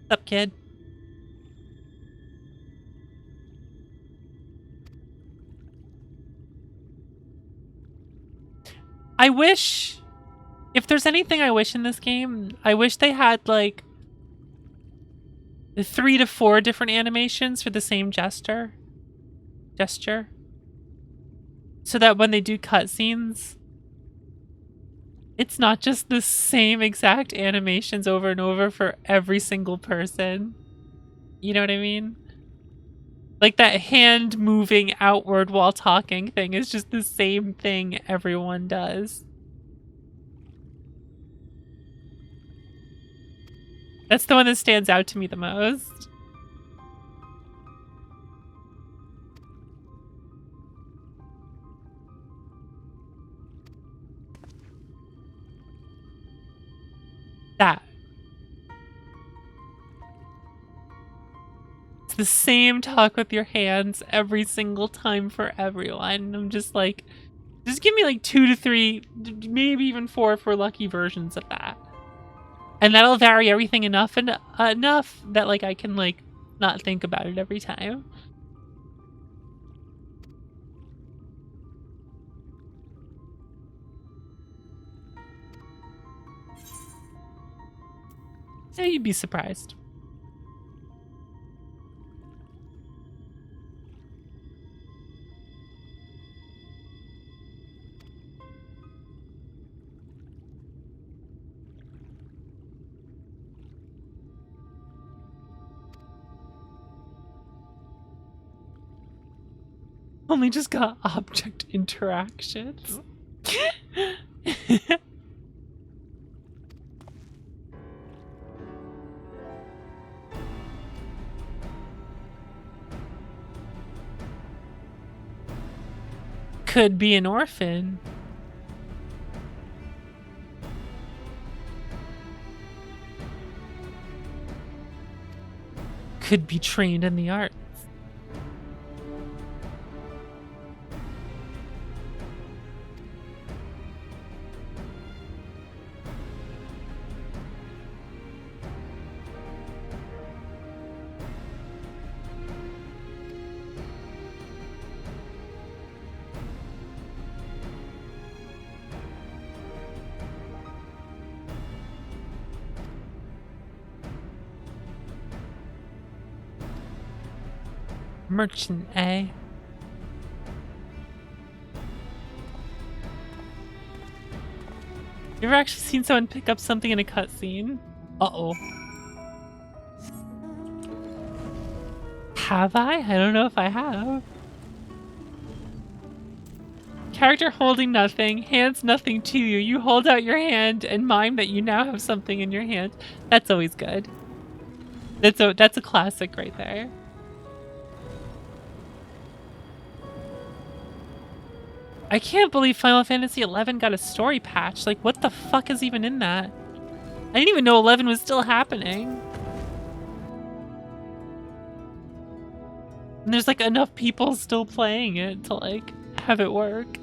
What's up, kid? I wish, if there's anything I wish in this game, I wish they had like 3 to 4 different animations for the same gesture. So that when they do cutscenes, it's not just the same exact animations over and over for every single person. You know what I mean? Like that hand moving outward while talking thing is just the same thing everyone does. That's the one that stands out to me the most. That. It's the same talk with your hands every single time for everyone. I'm just like, just give me like 2 to 3, maybe even 4 if we're lucky versions of that. And that'll vary everything enough that like I can like not think about it every time. So you'd be surprised. Only just got object interactions. Could be an orphan. Could be trained in the arts. Merchant, eh? You ever actually seen someone pick up something in a cutscene? Uh-oh. Have I? I don't know if I have. Character holding nothing, hands nothing to you. You hold out your hand and mime that you now have something in your hand. That's always good. That's a classic right there. I can't believe Final Fantasy XI got a story patch. Like, what the fuck is even in that? I didn't even know 11 was still happening. And there's like enough people still playing it to like have it work.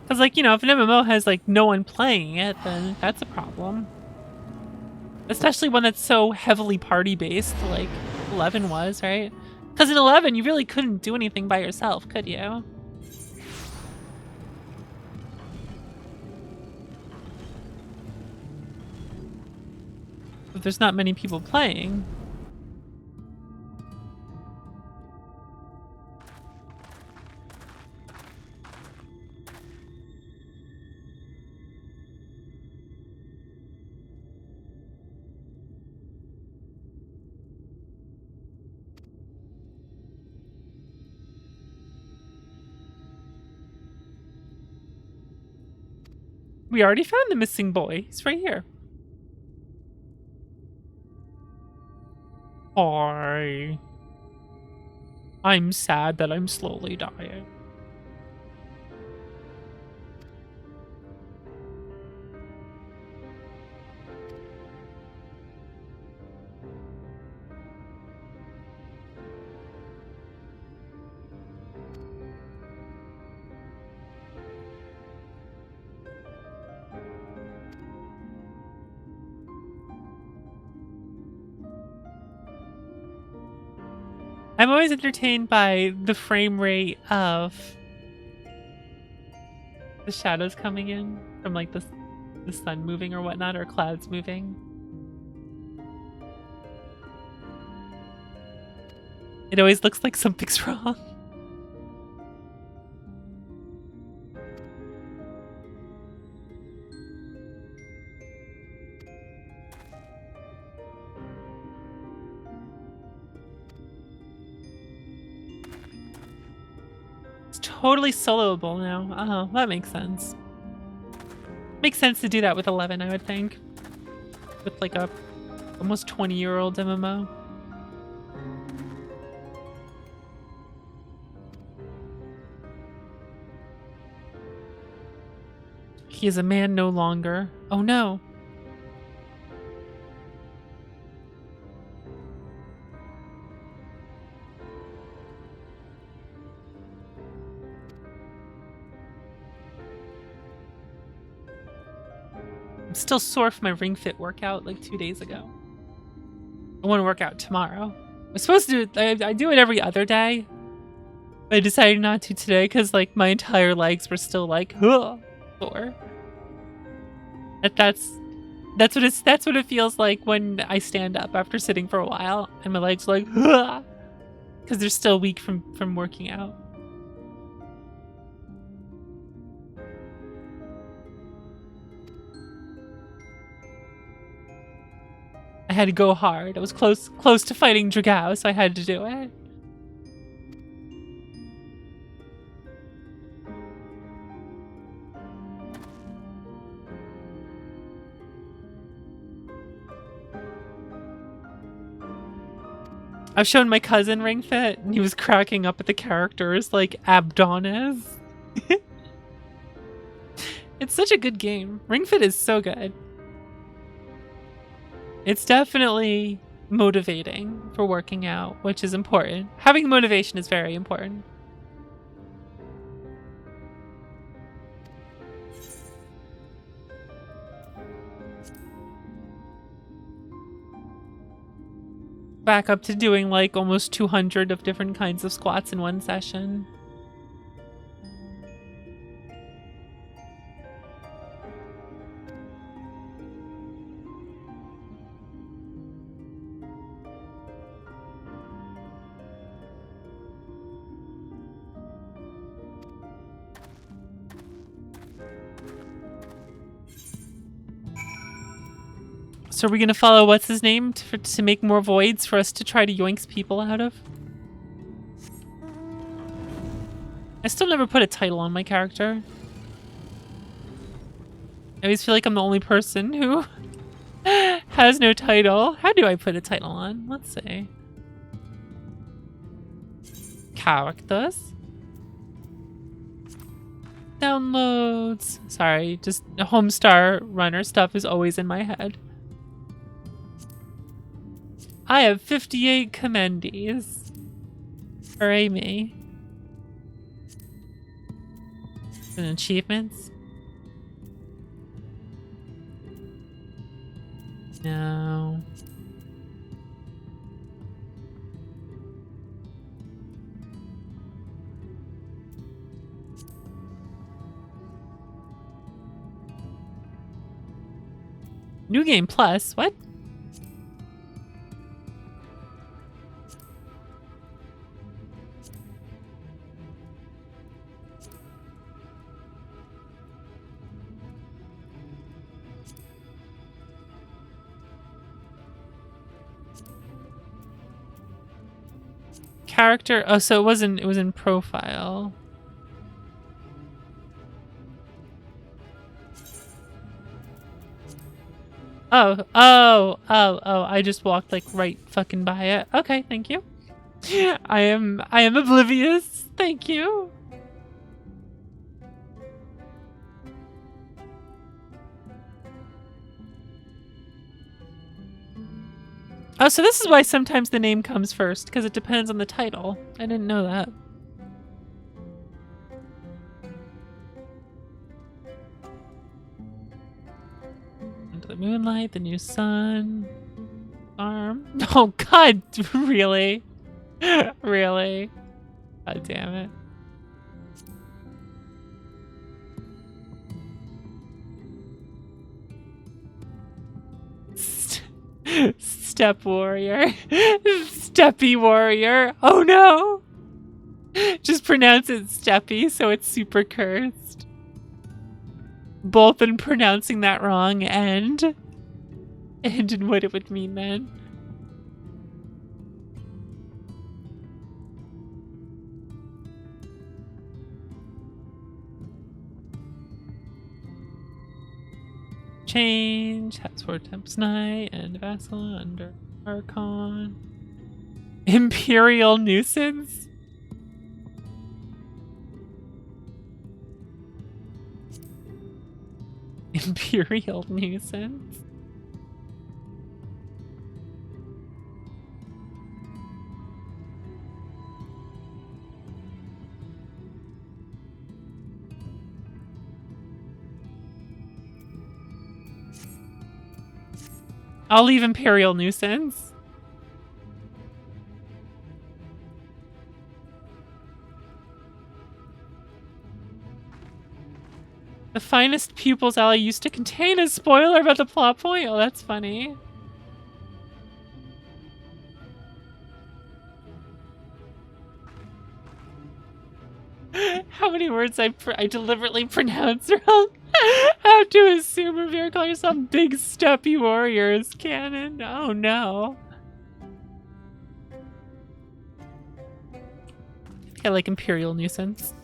Because, like, you know, if an MMO has, like, no one playing it, then that's a problem. Especially one that's so heavily party-based, like 11 was, right? Because in 11, you really couldn't do anything by yourself, could you? But there's not many people playing. We already found the missing boy. He's right here. Hi. I'm sad that I'm slowly dying. I'm always entertained by the frame rate of the shadows coming in from like the sun moving or whatnot, or clouds moving. It always looks like something's wrong. Totally soloable now. Oh, that makes sense. Makes sense to do that with 11, I would think. With like a almost 20-year-old MMO. He is a man no longer. Oh no. I'm still sore from my Ring Fit workout like 2 days ago. I want to work out tomorrow. I'm supposed to do it. I do it every other day. I decided not to today because like my entire legs were still like sore. That's what it feels like when I stand up after sitting for a while and my legs are like because they're still weak from working out. I had to go hard. I was close to fighting Dragao, so I had to do it. I've shown my cousin Ring Fit, and he was cracking up at the characters like Abdonis. It's such a good game. Ring Fit is so good. It's definitely motivating for working out, which is important. Having motivation is very important. Back up to doing like almost 200 of different kinds of squats in one session. So are we gonna follow what's his name to make more voids for us to try to yoinks people out of? I still never put a title on my character. I always feel like I'm the only person who has no title. How do I put a title on? Let's see. Characters. Downloads. Sorry, just Homestar Runner stuff is always in my head. I have 58 commendees. Hooray me. And achievements? No. New Game Plus? What? Character. Oh, so it was in profile. Oh, I just walked like right fucking by it. Okay, thank you. I am oblivious. Thank you. Oh, so this is why sometimes the name comes first, because it depends on the title. I didn't know that. Into the moonlight, the new sun. Arm. Oh, God, really? Really? God damn it. Step warrior. Steppy warrior. Oh no! Just pronounce it steppy so it's super cursed. Both in pronouncing that wrong and in what it would mean then. Change, has for Tempest Knight and Vassal under Archon. Imperial Nuisance? Imperial Nuisance? I'll leave Imperial Nuisance. finest pupils alley used to contain a spoiler about the plot point. Oh, that's funny. How many words I deliberately pronounce wrong? I have to assume Revere call yourself big steppy warriors canon. Oh no. I like Imperial Nuisance.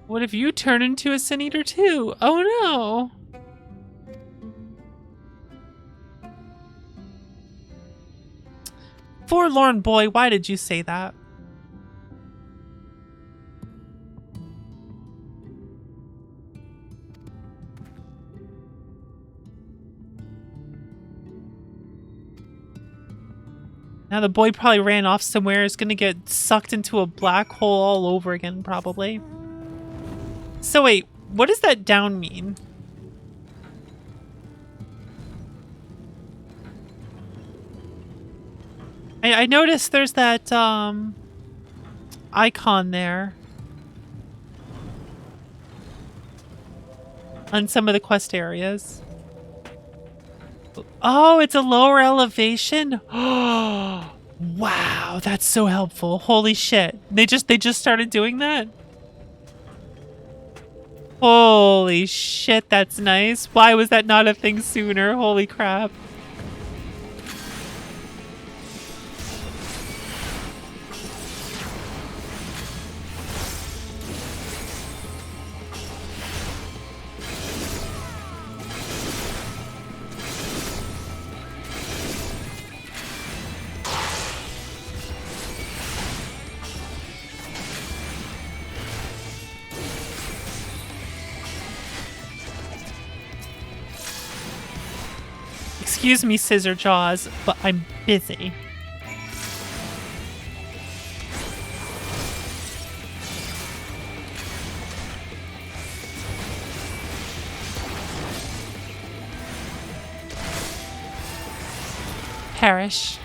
What if you turn into a Sin Eater too? Oh no! Forlorn boy, why did you say that? Now the boy probably ran off somewhere, is gonna get sucked into a black hole all over again, probably. So wait, what does that down mean? I noticed there's that, icon there. On some of the quest areas. Oh, it's a lower elevation? Oh, wow, that's so helpful. Holy shit. They just started doing that? Holy shit, that's nice. Why was that not a thing sooner? Holy crap. Excuse me, Scissor Jaws, but I'm busy. Perish.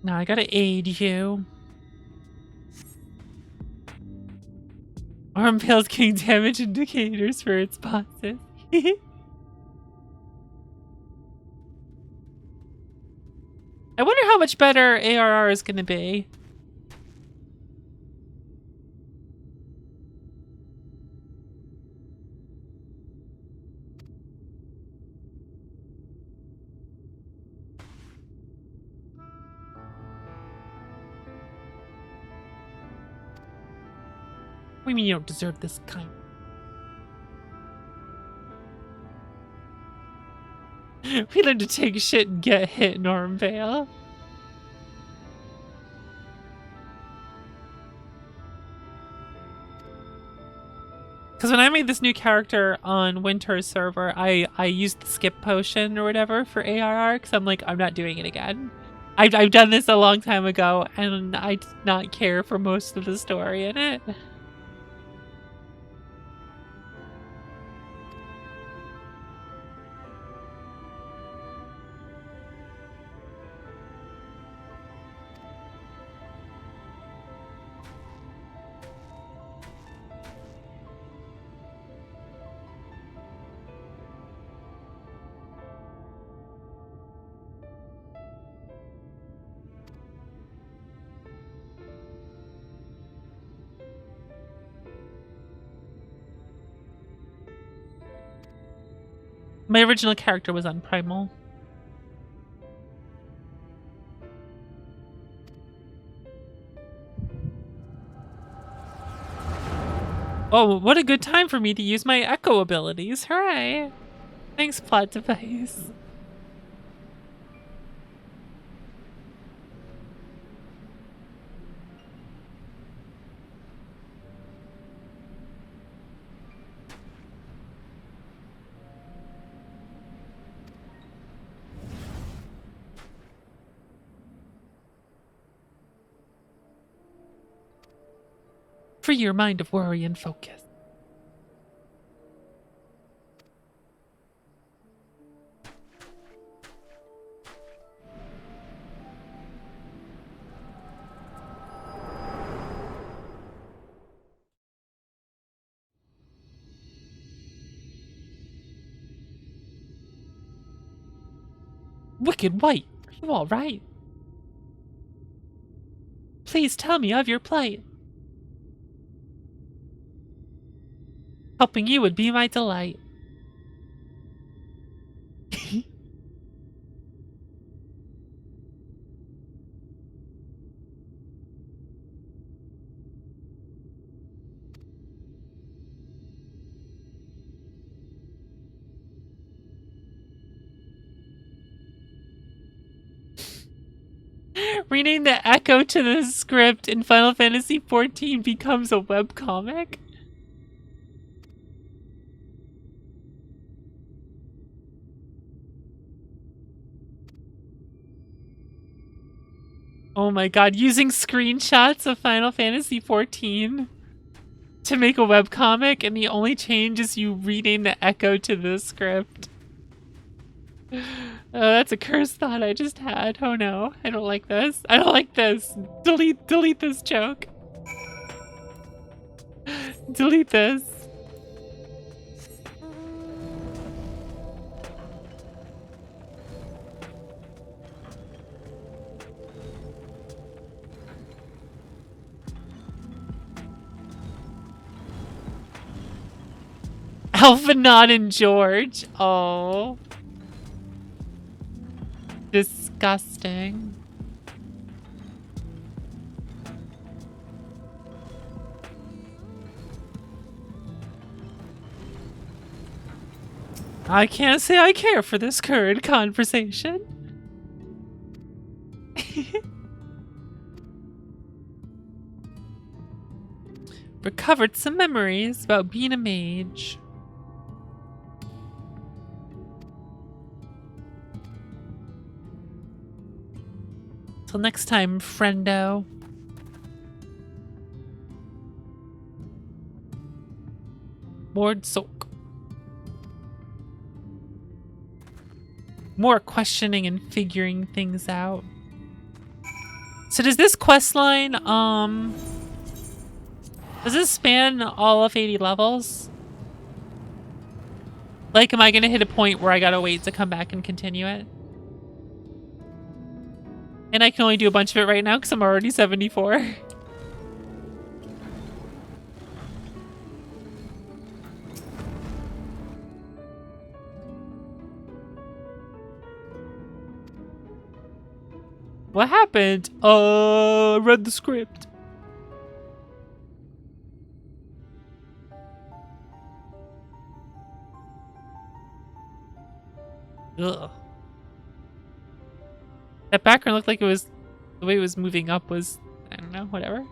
Now I gotta aid you. Arm Pale's getting damage indicators for its bosses. I wonder how much better ARR is going to be. What do you mean you don't deserve this kind? We learned to take shit and get hit, Normvale. Because when I made this new character on Winter's server, I used the skip potion or whatever for ARR, because I'm like, I'm not doing it again. I've done this a long time ago, and I did not care for most of the story in it. My original character was on Primal. Oh, what a good time for me to use my echo abilities. Hooray! Thanks, plot device. Free your mind of worry and focus. Wicked White, are you all right? Please tell me of your plight. Helping you would be my delight. Reading the echo to the script in Final Fantasy XIV becomes a webcomic? Oh my god, using screenshots of Final Fantasy XIV to make a webcomic, and the only change is you reading the echo to the script. Oh, that's a cursed thought I just had. Oh no, I don't like this. I don't like this. Delete this joke. Delete this. Alphanot and George. Oh. Disgusting. I can't say I care for this current conversation. Recovered some memories about being a mage. Till next time, friendo. Lord Sulk. More questioning and figuring things out. So does this quest line, does this span all of 80 levels? Like, am I gonna hit a point where I gotta wait to come back and continue it? And I can only do a bunch of it right now because I'm already 74. What happened? Read the script. Ugh. That background looked like it was, the way it was moving up was, I don't know, whatever.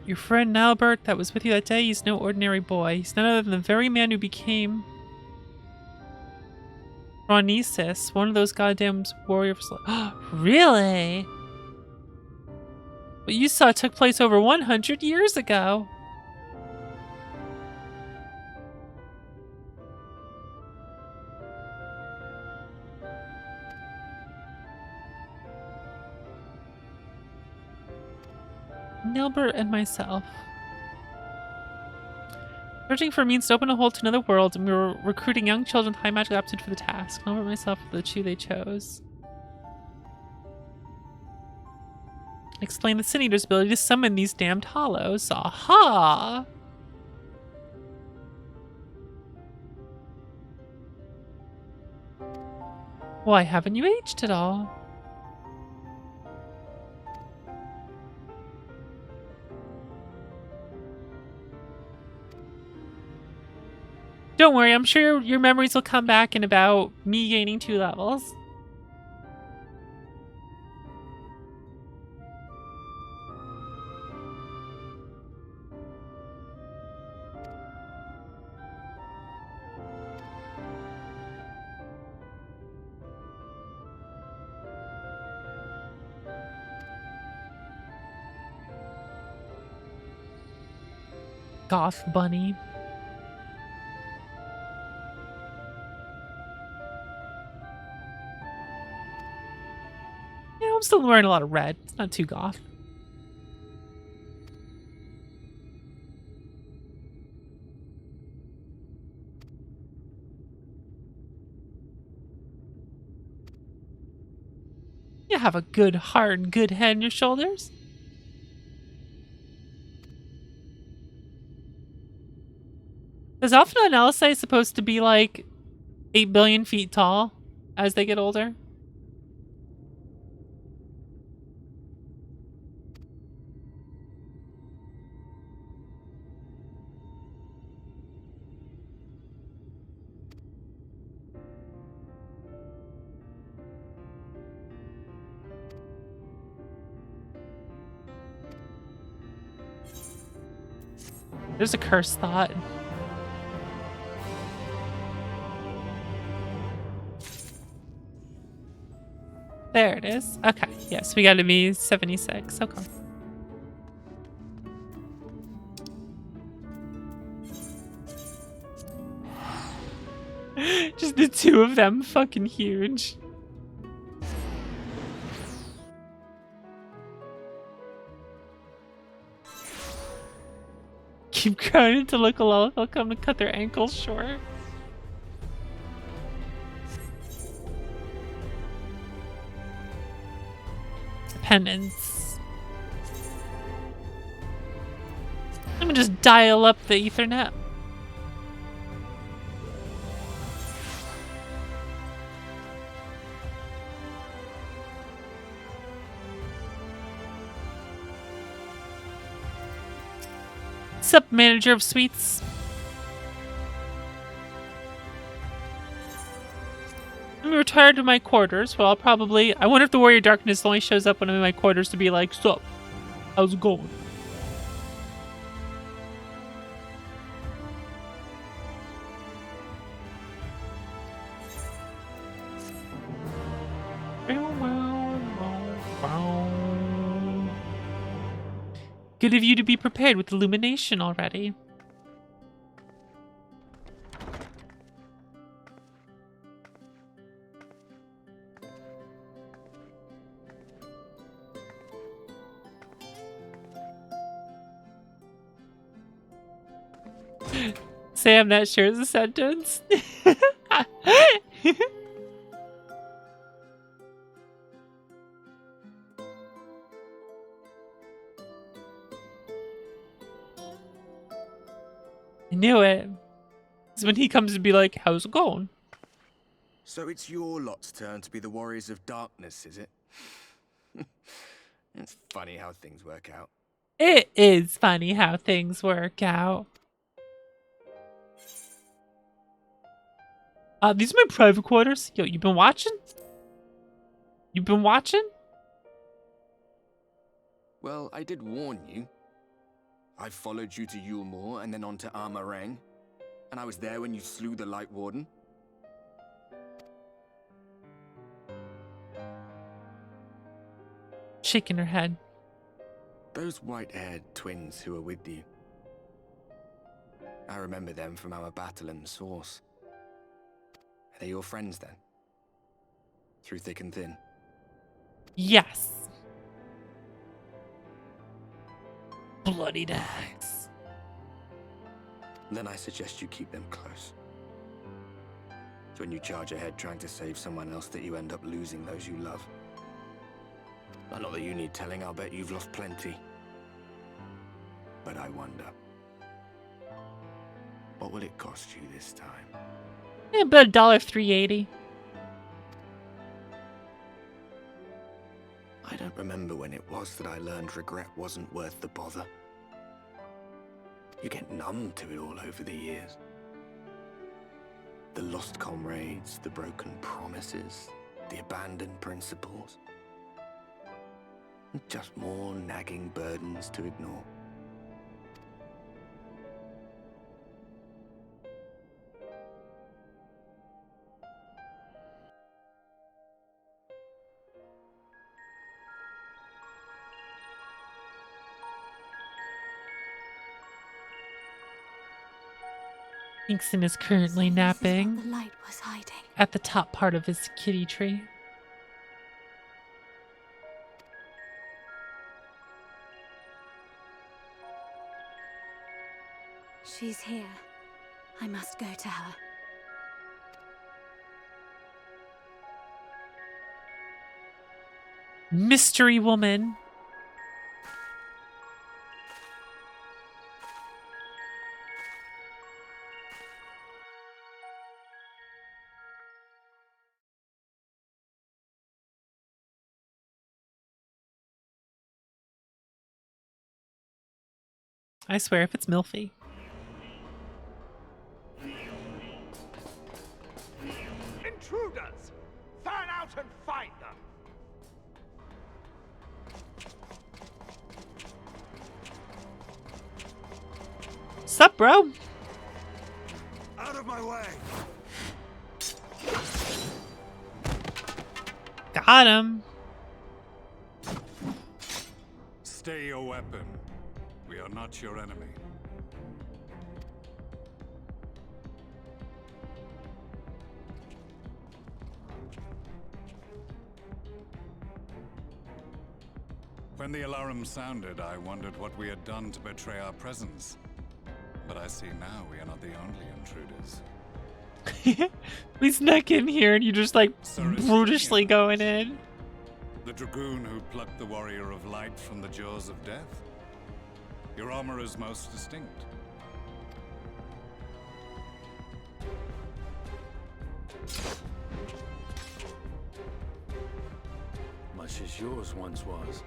Your friend Albert that was with you that day, he's no ordinary boy. He's none other than the very man who became Phronesis, one of those goddamn warriors. Really? What you saw took place over 100 years ago. Nilbert and myself. Searching for means to open a hole to another world, and we were recruiting young children with high magical aptitude for the task. Nilbert and myself were the two they chose. Explain the Sin Eater's ability to summon these damned hollows. Aha! Why haven't you aged at all? Don't worry, I'm sure your memories will come back in about me gaining 2 levels. Goth bunny. Yeah, I'm still wearing a lot of red. It's not too goth. You have a good heart and good head on your shoulders. Is Alpha and Elsa supposed to be like 8 billion feet tall as they get older? There's a cursed thought. There it is. Okay, yes, we gotta be 76. Okay. Just the two of them, fucking huge. Keep growing to look low, they'll come to cut their ankles short. Penance. I'm gonna just dial up the Ethernet. Sup, manager of suites? I'm retired to my quarters. Well, I wonder if the Warrior Darkness only shows up when I'm in my quarters to be like, sup, how's it going? Good of you to be prepared with illumination already. Sam, that shares a sentence. I knew it. It's when he comes to be like, how's it going? So it's your lot's turn to be the Warriors of Darkness, is it? It's funny how things work out. It is funny how things work out. These are my private quarters. Yo, you been watching? You been watching? Well, I did warn you. I followed you to Yulmore and then on to Armarang. And I was there when you slew the Light Warden. Shaking her head. Those white-haired twins who were with you. I remember them from our battle in the Source. Are they your friends then? Through thick and thin? Yes. Bloodied axe. Then I suggest you keep them close. It's when you charge ahead trying to save someone else that you end up losing those you love. Not that you need telling, I'll bet you've lost plenty. But I wonder, what will it cost you this time? Yeah, about $1.380. I don't remember when it was that I learned regret wasn't worth the bother. You get numb to it all over the years. The lost comrades, the broken promises, the abandoned principles. Just more nagging burdens to ignore. Inkson is currently napping The light was hiding. at the top part of his kitty tree. She's here. I must go to her. Mystery woman. I swear, if it's Milfy. Intruders! Fan out and find them! Sup, bro? Out of my way! Got him. Stay your weapon. We are not your enemy. When the alarm sounded, I wondered what we had done to betray our presence. But I see now we are not the only intruders. We snuck in here and you just like Sir brutishly going in. The dragoon who plucked the warrior of light from the jaws of death? Your armor is most distinct. Much as yours once was.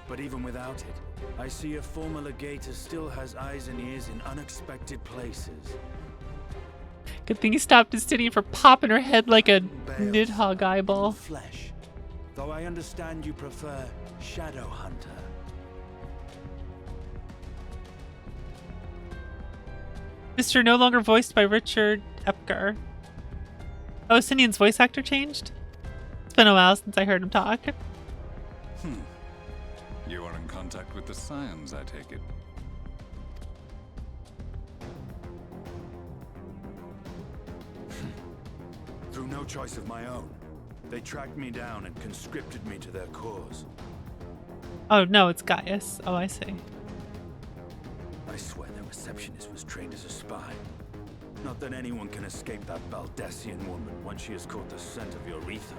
But even without it, I see a former legator still has eyes and ears in unexpected places. Good thing he stopped his titty for popping her head like a Nidhogg eyeball. Flesh. Though I understand you prefer Shadow Hunter. Mr. no longer voiced by Richard Epgar. Oh, Sinian's voice actor changed? It's been a while since I heard him talk. You are in contact with the Scions, I take it. Through no choice of my own, they tracked me down and conscripted me to their cause. Oh, no, it's Gaius. Oh, I see. I swear their receptionist was trained as a spy. Not that anyone can escape that Baldessian woman once she has caught the scent of your ether.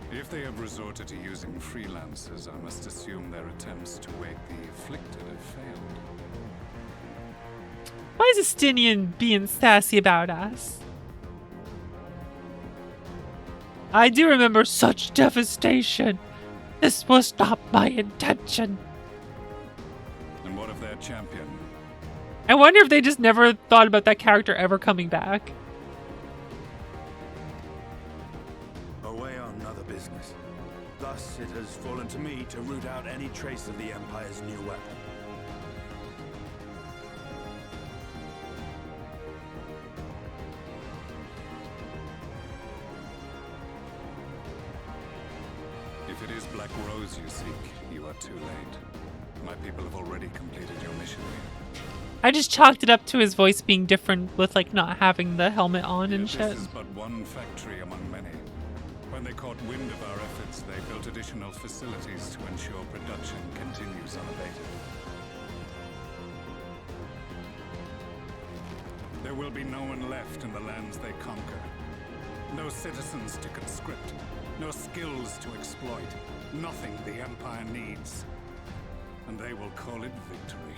If they have resorted to using freelancers, I must assume their attempts to wake the afflicted have failed. Why is Estinian being sassy about us? I do remember such devastation. This was not my intention. And what of their champion? I wonder if they just never thought about that character ever coming back. Away on other business. Thus, it has fallen to me to root out any trace of the Empire's new weapon. If it is Black Rose you seek, you are too late. My people have already completed your mission here. I just chalked it up to his voice being different with like not having the helmet on and shit. This is but one factory among many. When they caught wind of our efforts, they built additional facilities to ensure production continues unabated. There will be no one left in the lands they conquer. No citizens to conscript. No skills to exploit. Nothing the Empire needs. And they will call it victory.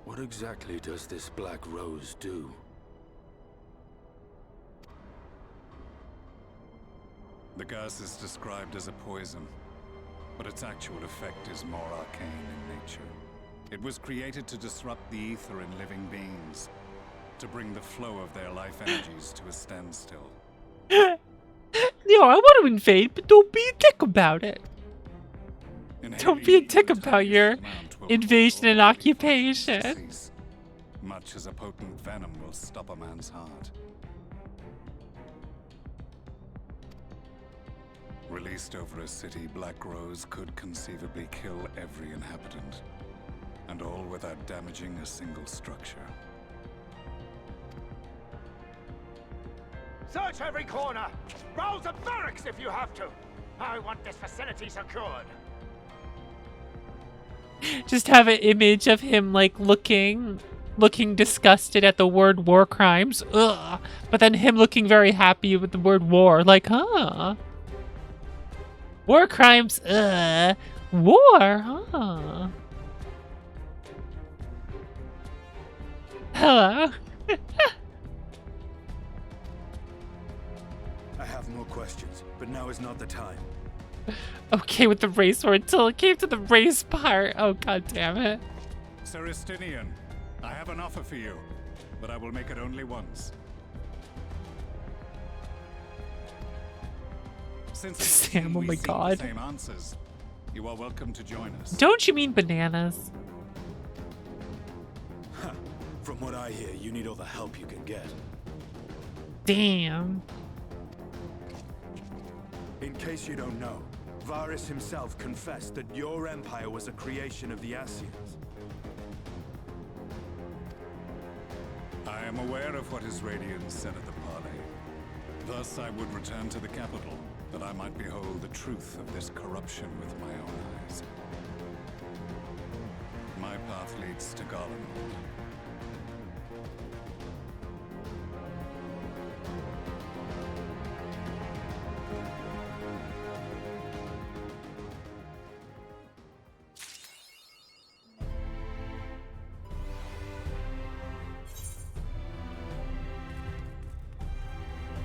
What exactly does this Black Rose do? The gas is described as a poison, but its actual effect is more arcane in nature. It was created to disrupt the ether in living beings, to bring the flow of their life energies to a standstill. Yo, I want to invade, but don't be a dick about it. Don't be a dick about your invasion and occupation. Much as a potent venom will stop a man's heart. Released over a city, Black Rose could conceivably kill every inhabitant. And all without damaging a single structure. Search every corner! Rouse the barracks if you have to! I want this facility secured! Just have an image of him, like, looking disgusted at the word war crimes. Ugh. But then him looking very happy with the word war. Like, huh? War crimes, war, huh? Hello. I have more questions, but now is not the time. Okay with the race war until it came to the race part. Oh, god damn it. Sir Estinian, I have an offer for you, but I will make it only once. Since Sam, oh we my seek god. the same answers, you are welcome to join us. Don't you mean bananas? From what I hear, you need all the help you can get. Damn. In case you don't know, Varys himself confessed that your empire was a creation of the Ascians. I am aware of what his Radiance said at the parley. Thus, I would return to the capital, that I might behold the truth of this corruption with my own eyes. My path leads to Garlemald.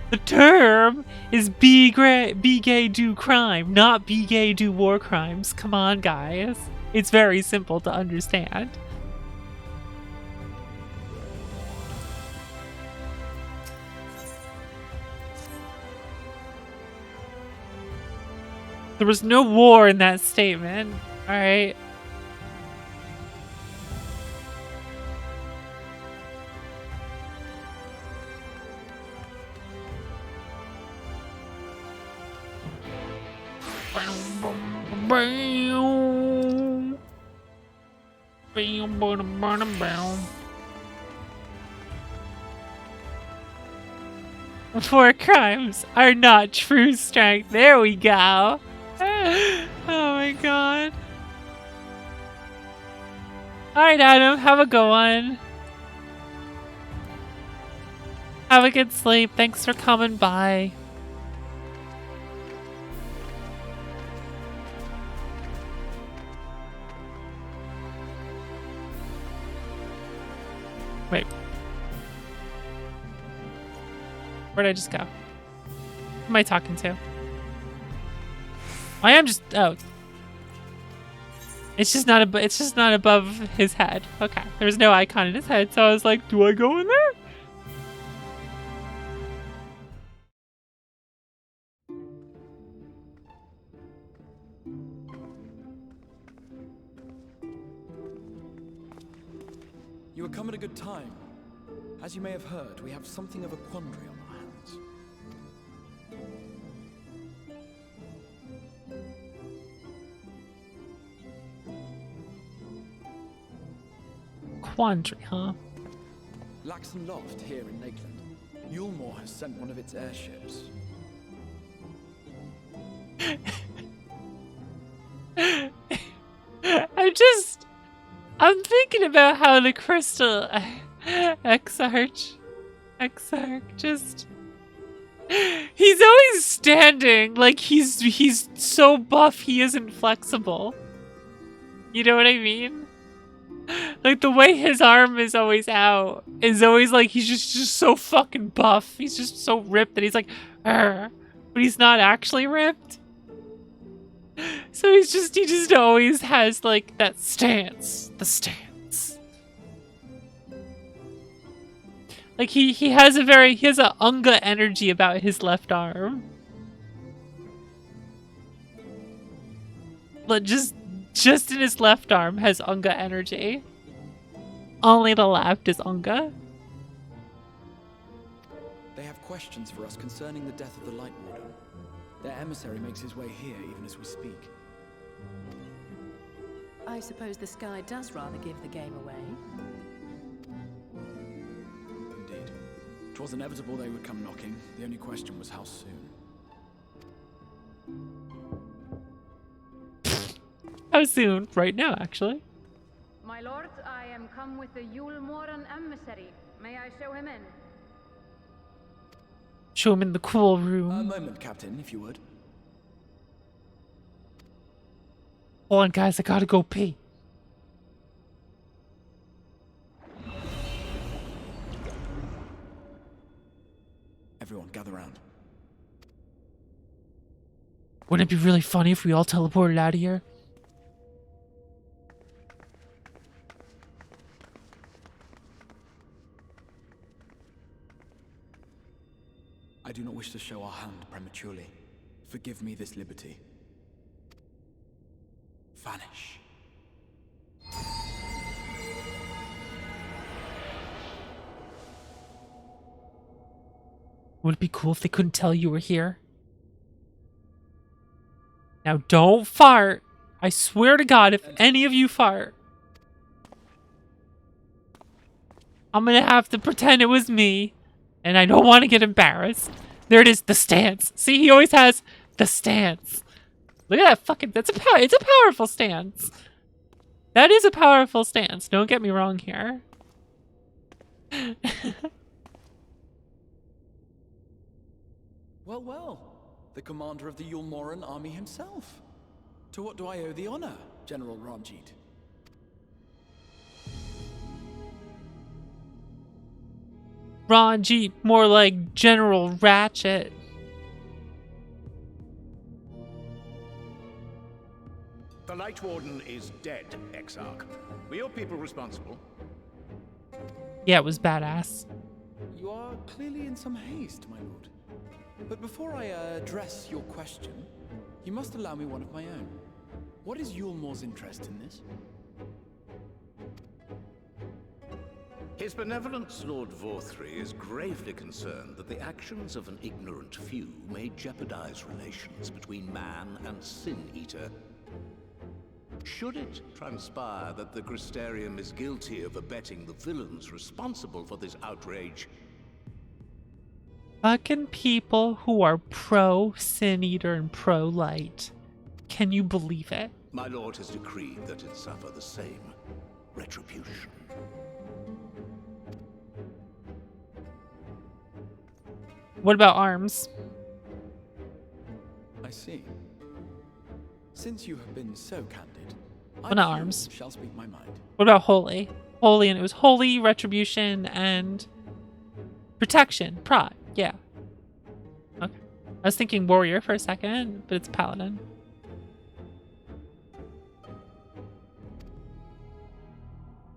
The term is be gay, do crime, not be gay, do war crimes. Come on, guys. It's very simple to understand. There was no war in that statement. All right. Bam. Bam, bam, bam, bam. War crimes are not true strength. There we go. Oh my god. Alright, Adam, have a good one. Have a good sleep. Thanks for coming by. Wait. Where'd I just go? Who am I talking to? I am just... Oh. It's just not above his head. Okay. There's no icon in his head, so I was like, do I go in there? You have come at a good time. As you may have heard, we have something of a quandary on our hands. Quandary, huh? Laxon Loft here in Lakeland. Yulmore has sent one of its airships. I'm thinking about how the crystal Exarch just... He's always standing like he's so buff he isn't flexible. You know what I mean? Like the way his arm is always out is always like he's just so fucking buff. He's just so ripped that he's like, "Arr," but he's not actually ripped. So he just always has like that stance, the stance. Like he has a Unga energy about his left arm. But just in his left arm has Unga energy. Only the left is Unga. They have questions for us concerning the death of the Light Warden. Their emissary makes his way here even as we speak. I suppose the sky does rather give the game away. Indeed. It was inevitable they would come knocking. The only question was how soon. How soon? Right now, actually. My lord, I am come with the Yulmoran emissary. May I show him in? Show him in the cool room. A moment, Captain, if you would. Hold on, guys. I gotta go pee. Everyone, gather round. Wouldn't it be really funny if we all teleported out of here? I do not wish to show our hand prematurely. Forgive me this liberty. Vanish. Would it be cool if they couldn't tell you were here? Now don't fart. I swear to God, if any of you fart, I'm gonna have to pretend it was me. And I don't want to get embarrassed. There it is, the stance. See, he always has the stance. Look at that fucking, it's a powerful stance. That is a powerful stance. Don't get me wrong here. Well, well. The commander of the Yulmoran army himself. To what do I owe the honor, General Ranjit? Ranjit, more like General Ratchet. The Light Warden is dead, Exarch. Were your people responsible? Yeah, it was badass. You are clearly in some haste, my lord. But before I address your question, you must allow me one of my own. What is Yulmor's interest in this? His Benevolence, Lord Vorthry, is gravely concerned that the actions of an ignorant few may jeopardize relations between man and Sin Eater. Should it transpire that the Crystarium is guilty of abetting the villains responsible for this outrage, Fucking people who are pro-Sin Eater and pro-Light. Can you believe it? my lord has decreed that it suffer the same retribution. What about arms? I see. Since you have been so candid, Well, not arms. shall speak my mind. What about holy? Holy, and it was holy, retribution, and protection. Prod. Yeah. Okay. I was thinking warrior for a second, but it's paladin.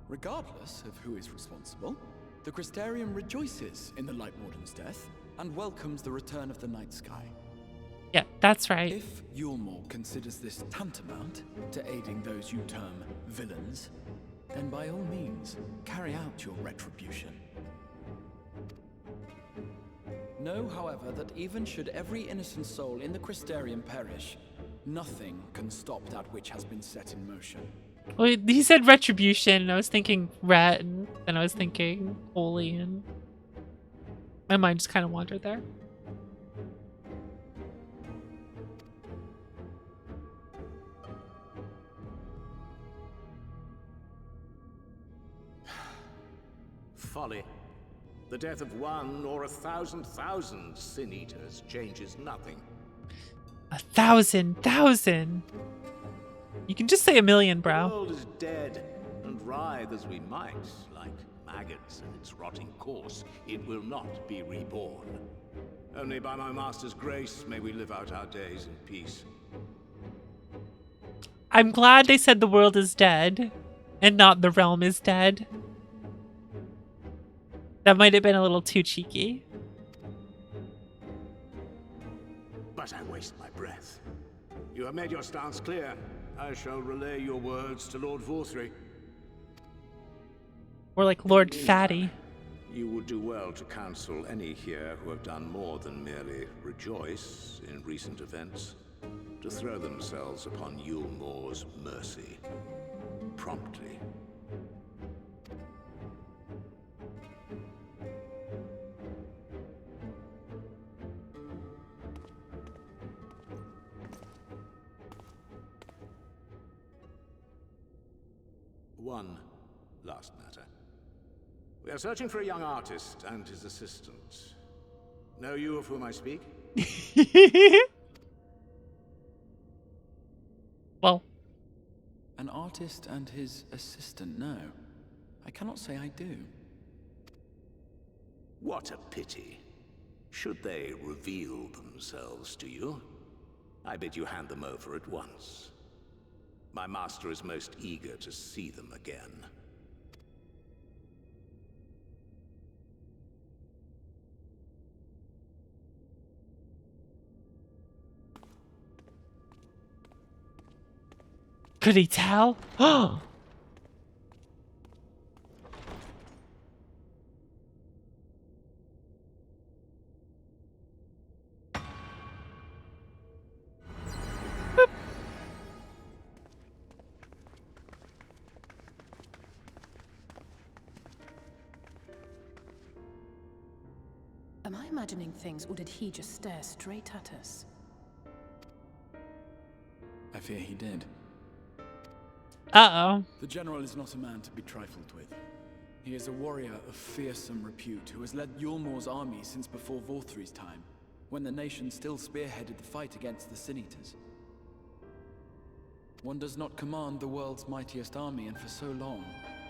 Regardless of who is responsible, the Crystarium rejoices in the Light Warden's death and welcomes the return of the night sky. Yeah, that's right. If Yulmor considers this tantamount to aiding those you term villains, then by all means, carry out your retribution. Know, however, that even should every innocent soul in the Crystarium perish, nothing can stop that which has been set in motion. Well, he said retribution, and I was thinking rat, and then I was thinking holy, and my mind just kind of wandered there. Folly. The death of one or 1,000,000 Sin Eaters changes nothing. 1,000,000. You can just say 1,000,000, The bro. world is dead, and writhe as we might, like maggots in its rotting course, it will not be reborn. Only by my master's grace may we live out our days in peace. I'm glad they said the world is dead, and not the realm is dead. That might have been a little too cheeky. But I waste my breath. You have made your stance clear. I shall relay your words to Lord Vorthry. Or like Lord Fatty. You would do well to counsel any here who have done more than merely rejoice in recent events, to throw themselves upon Yulmore's mercy. Promptly. One last matter. We are searching for a young artist and his assistant. Know you of whom I speak? Well. An artist and his assistant, no. I cannot say I do. What a pity. Should they reveal themselves to you, I bid you hand them over at once. My master is most eager to see them again. Could he tell? Oh. Am I imagining things, or did he just stare straight at us? I fear he did. Uh-oh. The General is not a man to be trifled with. He is a warrior of fearsome repute who has led Yulmore's army since before Vorthry's time, when the nation still spearheaded the fight against the Sin-Eaters. One does not command the world's mightiest army, and for so long,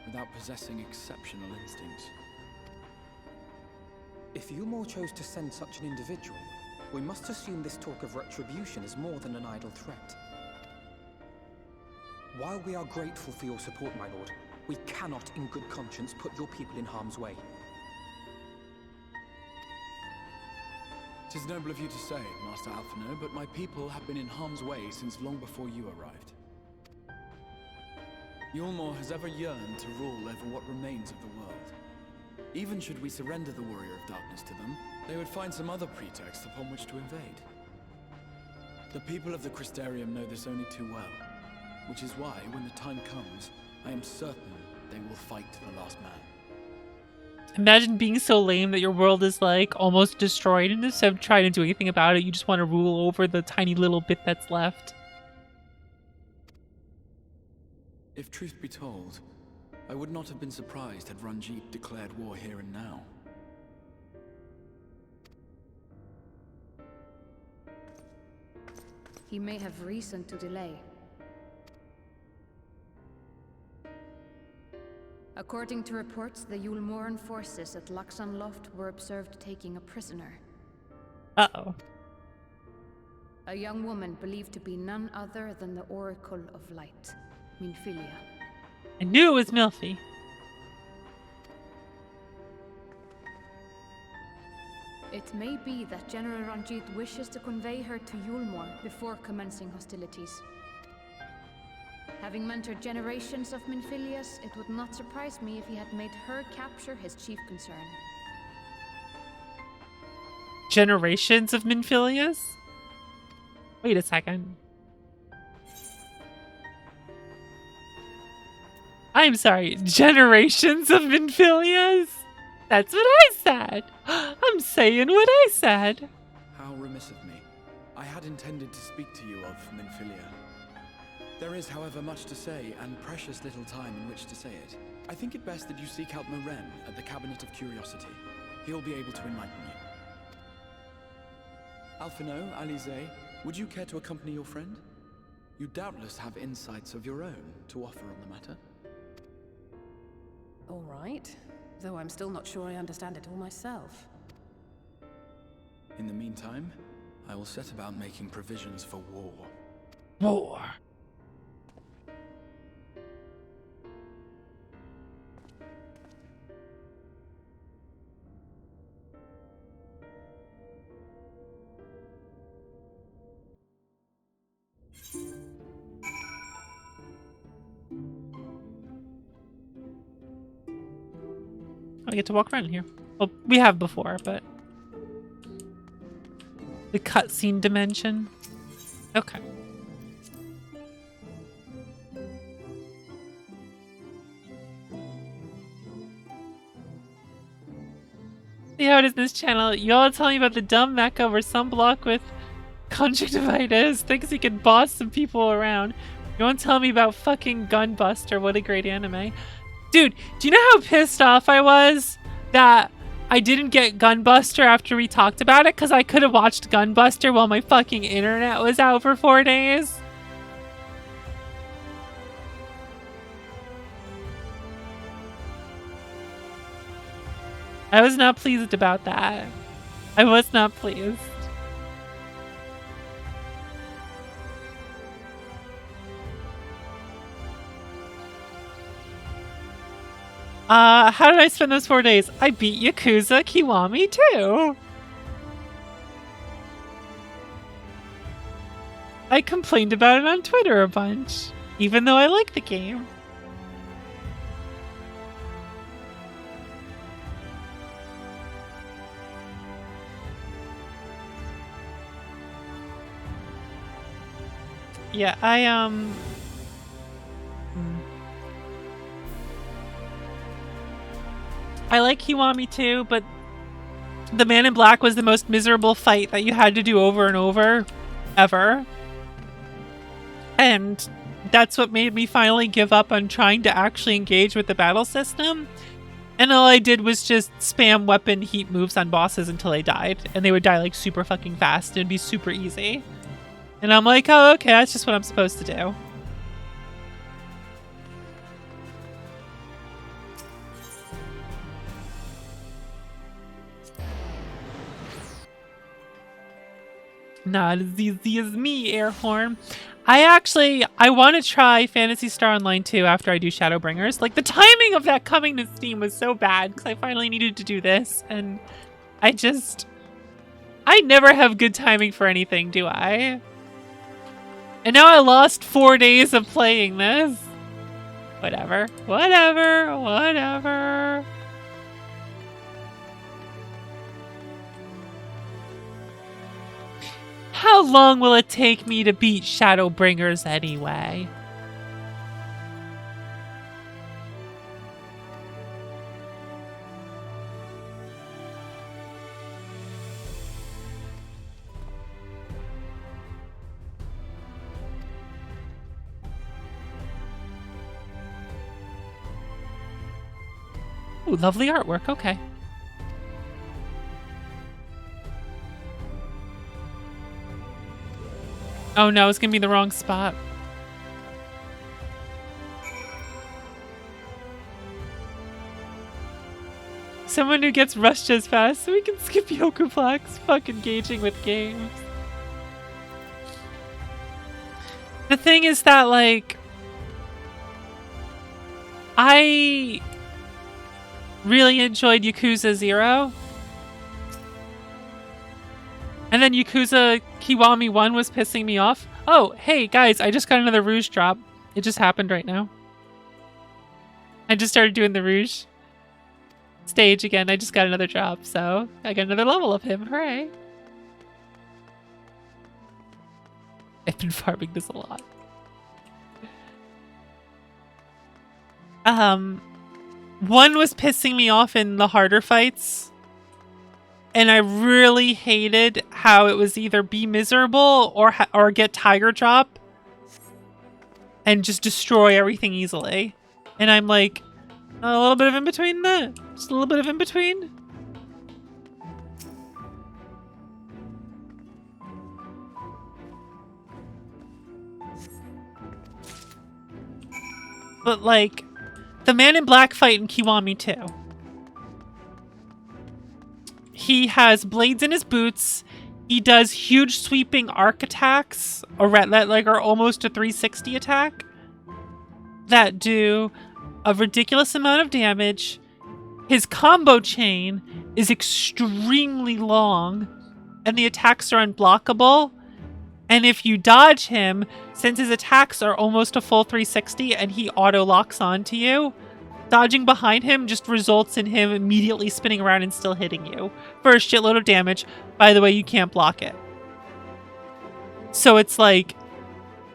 without possessing exceptional instincts. If Yulmore chose to send such an individual, we must assume this talk of retribution is more than an idle threat. While we are grateful for your support, my lord, we cannot in good conscience put your people in harm's way. 'Tis noble of you to say, Master Alphino, but my people have been in harm's way since long before you arrived. Yulmore has ever yearned to rule over what remains of the world. Even should we surrender the Warrior of Darkness to them, they would find some other pretext upon which to invade. The people of the Crystarium know this only too well, which is why, when the time comes, I am certain they will fight to the last man. Imagine being so lame that your world is like almost destroyed and instead of trying to do anything about it, you just want to rule over the tiny little bit that's left. If truth be told, I would not have been surprised had Ranjit declared war here and now. He may have reason to delay. According to reports, the Yulmoran forces at Laxan Loft were observed taking a prisoner. Uh-oh. A young woman believed to be none other than the Oracle of Light, Minfilia. I knew it was Milfy. It may be that General Ranjit wishes to convey her to Yulmore before commencing hostilities. Having mentored generations of Minfilias, it would not surprise me if he had made her capture his chief concern. Generations of Minfilias? Wait a second. I'm sorry, generations of Minfilias? That's what I said. I'm saying what I said. How remiss of me. I had intended to speak to you of Minfilia. There is, however, much to say, and precious little time in which to say it. I think it best that you seek out Moren at the Cabinet of Curiosity. He'll be able to enlighten you. Alphino, Alize, would you care to accompany your friend? You doubtless have insights of your own to offer on the matter. All right, though I'm still not sure I understand it all myself. In the meantime, I will set about making provisions for war. War. I get to walk around here. Well, we have before, but the cutscene dimension. Okay. See how it is in this channel. Y'all tell me about the dumb mecha over some block with conjunctivitis thinks he can boss some people around. You won't tell me about fucking Gunbuster. What a great anime. Dude, do you know how pissed off I was that I didn't get Gunbuster after we talked about it? Because I could have watched Gunbuster while my fucking internet was out for 4 days. I was not pleased about that. I was not pleased. How did I spend those 4 days? I beat Yakuza Kiwami too. I complained about it on Twitter a bunch, even though I like the game. Yeah, I like Kiwami too, but the Man in Black was the most miserable fight that you had to do over and over, ever. And that's what made me finally give up on trying to actually engage with the battle system. And all I did was just spam weapon heat moves on bosses until they died. And they would die like super fucking fast. It'd be super easy. And I'm like, oh, okay, that's just what I'm supposed to do. Not as easy as me, air horn. I want to try Phantasy Star Online 2 after I do Shadowbringers. Like, the timing of that coming to Steam was so bad because I finally needed to do this. And I never have good timing for anything, do I? And now I lost 4 days of playing this. Whatever. Whatever. Whatever. How long will it take me to beat Shadowbringers anyway? Ooh, lovely artwork, okay. Oh no, it's gonna be the wrong spot. Someone who gets rushed as fast so we can skip Yokuplex. Fuck engaging with games. The thing is that, like, I really enjoyed Yakuza 0. And then Yakuza Kiwami 1 was pissing me off. Oh, hey guys, I just got another Rouge drop. It just happened right now. I just started doing the Rouge stage again. I just got another drop, so I got another level of him. Hooray. I've been farming this a lot. One was pissing me off in the harder fights. And I really hated how it was either be miserable or get Tiger Drop and just destroy everything easily. And I'm like, a little bit of in between that. Just a little bit of in between. But like, the Man in Black fight in Kiwami 2. He has blades in his boots. He does huge sweeping arc attacks, or that like are almost a 360 attack, that do a ridiculous amount of damage. His combo chain is extremely long, and the attacks are unblockable. And if you dodge him, since his attacks are almost a full 360 and he auto locks onto you, dodging behind him just results in him immediately spinning around and still hitting you for a shitload of damage. By the way, you can't block it. So it's like,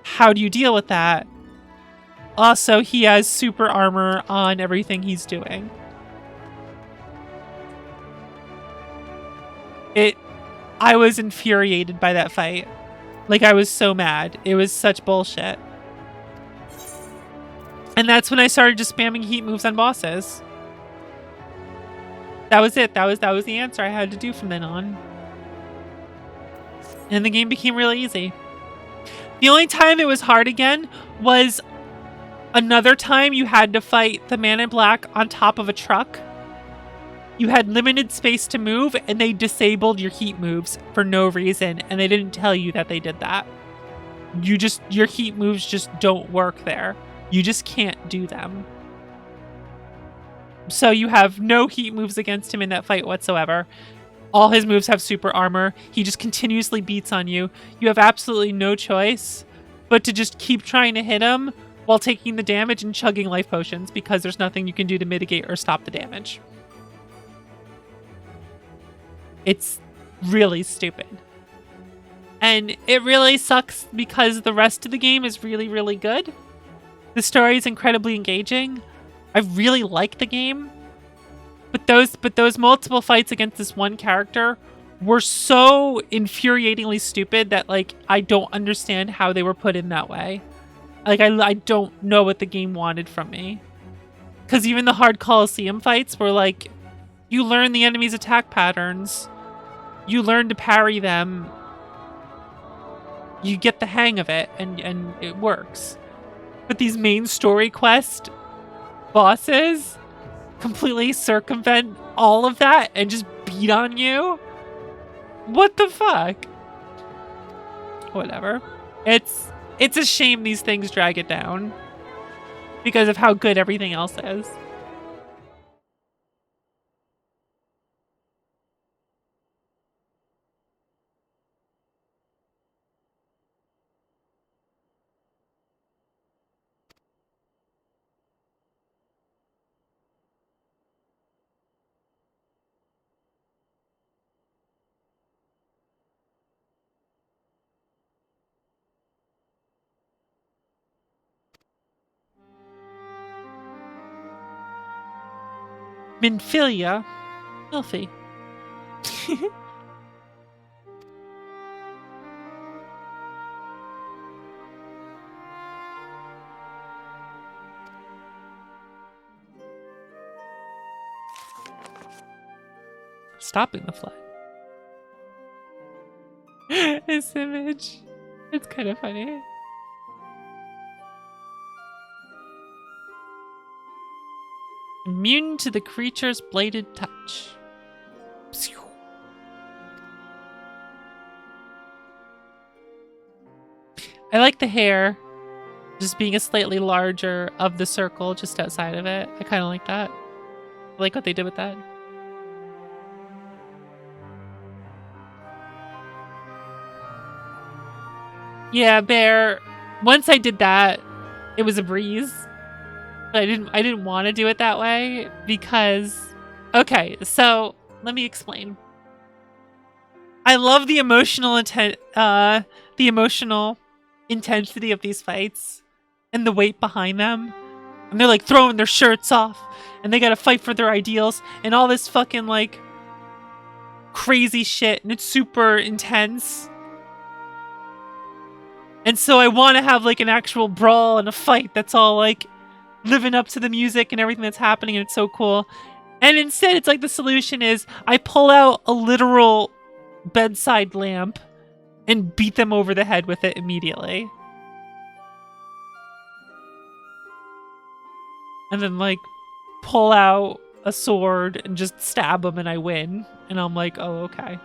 how do you deal with that? Also, he has super armor on everything he's doing. I was infuriated by that fight. Like, I was so mad. It was such bullshit. And that's when I started just spamming heat moves on bosses. That was it. That was the answer I had to do from then on. And the game became really easy. The only time it was hard again was another time you had to fight the man in black on top of a truck. You had limited space to move, and they disabled your heat moves for no reason, and they didn't tell you that they did that. Your heat moves just don't work there. You just can't do them. So you have no heat moves against him in that fight whatsoever. All his moves have super armor. He just continuously beats on you. You have absolutely no choice but to just keep trying to hit him while taking the damage and chugging life potions, because there's nothing you can do to mitigate or stop the damage. It's really stupid. And it really sucks because the rest of the game is really, really good. The story is incredibly engaging. I really like the game. But those multiple fights against this one character were so infuriatingly stupid that, like, I don't understand how they were put in that way. Like, I don't know what the game wanted from me. Because even the hard Coliseum fights were like, you learn the enemy's attack patterns. You learn to parry them. You get the hang of it, and it works. But these main story quest bosses completely circumvent all of that and just beat on you? What the fuck? Whatever. It's a shame these things drag it down because of how good everything else is. Minfilia. Filthy. Stopping the fly. This image. It's kind of funny. Immune to the creature's bladed touch. I like the hair just being a slightly larger of the circle just outside of it. I kind of like that. I like what they did with that. Yeah, Bear. Once I did that, it was a breeze. But I didn't want to do it that way because, okay, so let me explain. I love the emotional intensity of these fights and the weight behind them. And they're like throwing their shirts off and they gotta fight for their ideals and all this fucking like crazy shit, and it's super intense. And so I want to have like an actual brawl and a fight that's all like living up to the music and everything that's happening, and it's so cool. And instead, it's like the solution is I pull out a literal bedside lamp and beat them over the head with it immediately. And then like pull out a sword and just stab them and I win. And I'm like, oh, okay.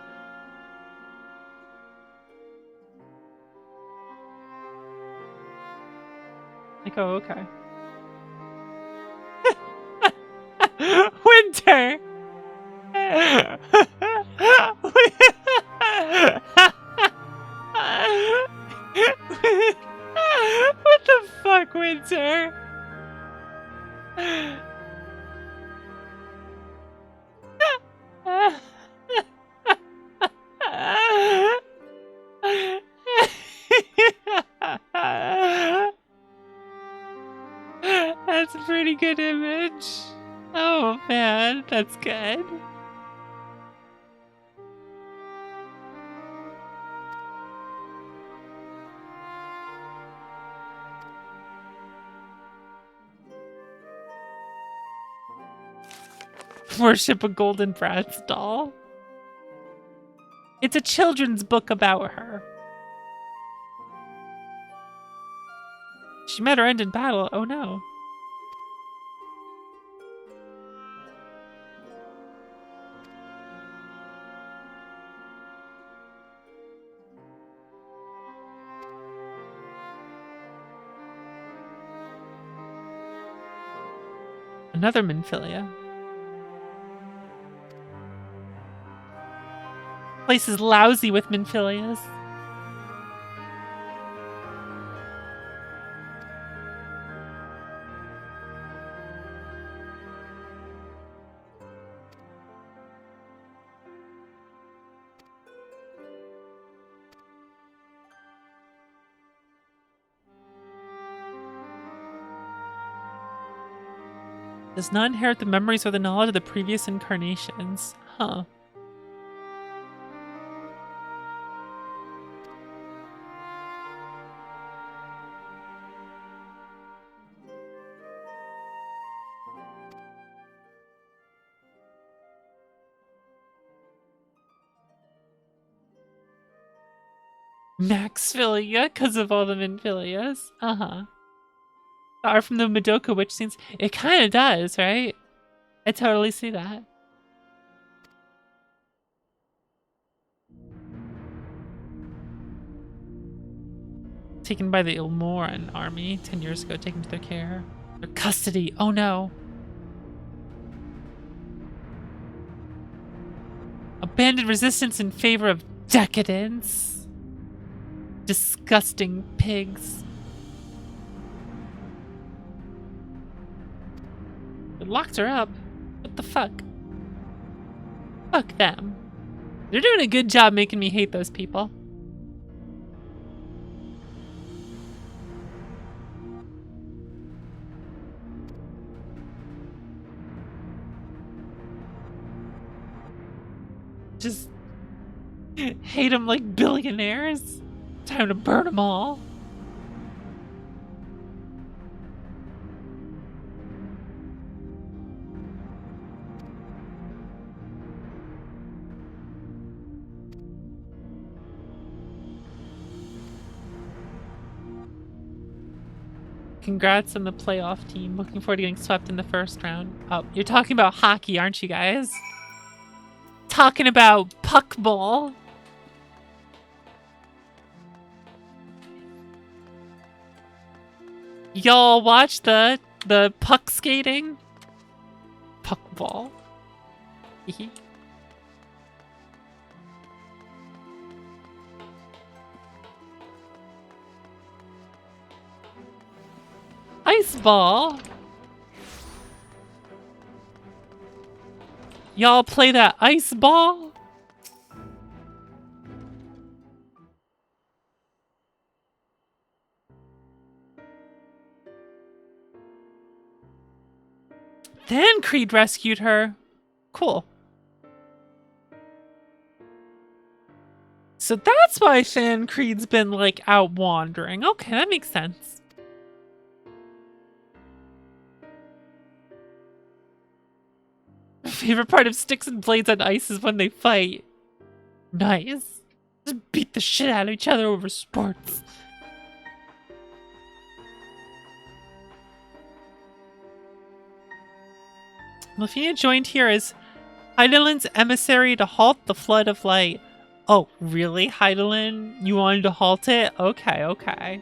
Like, oh, okay. Winter! What the fuck, Winter? That's a pretty good image. Oh man, that's good. Worship a golden Bratz doll. It's a children's book about her. She met her end in battle. Oh no. Another Minfilia. Place is lousy with Minfilias. Does not inherit the memories or the knowledge of the previous incarnations. Huh. Maxfilia, because of all the Minfilias. Uh-huh. Are from the Madoka witch scenes. It kind of does, right? I totally see that. Taken by the Ilmoran army 10 years ago, taken to their care. Their custody. Oh no. Abandoned resistance in favor of decadence. Disgusting pigs. They locked her up. What the fuck? Fuck them. They're doing a good job making me hate those people. Just hate them like billionaires. Time to burn them all. Congrats on the playoff team. Looking forward to getting swept in the first round. Oh, you're talking about hockey, aren't you guys? Talking about puck ball. Y'all watch the puck skating? Puck ball. Ice ball. Y'all play that ice ball? Then Creed rescued her. Cool. So that's why Fan Creed's been like out wandering. Okay, that makes sense. My favorite part of Sticks and Blades on Ice is when they fight. Nice. Just beat the shit out of each other over sports. Lafina joined here as Heidelin's emissary to halt the flood of light. Oh, really, Heidelin? You wanted to halt it? Okay, okay.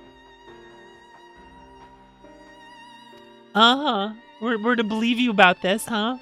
Uh-huh. We're to believe you about this, huh?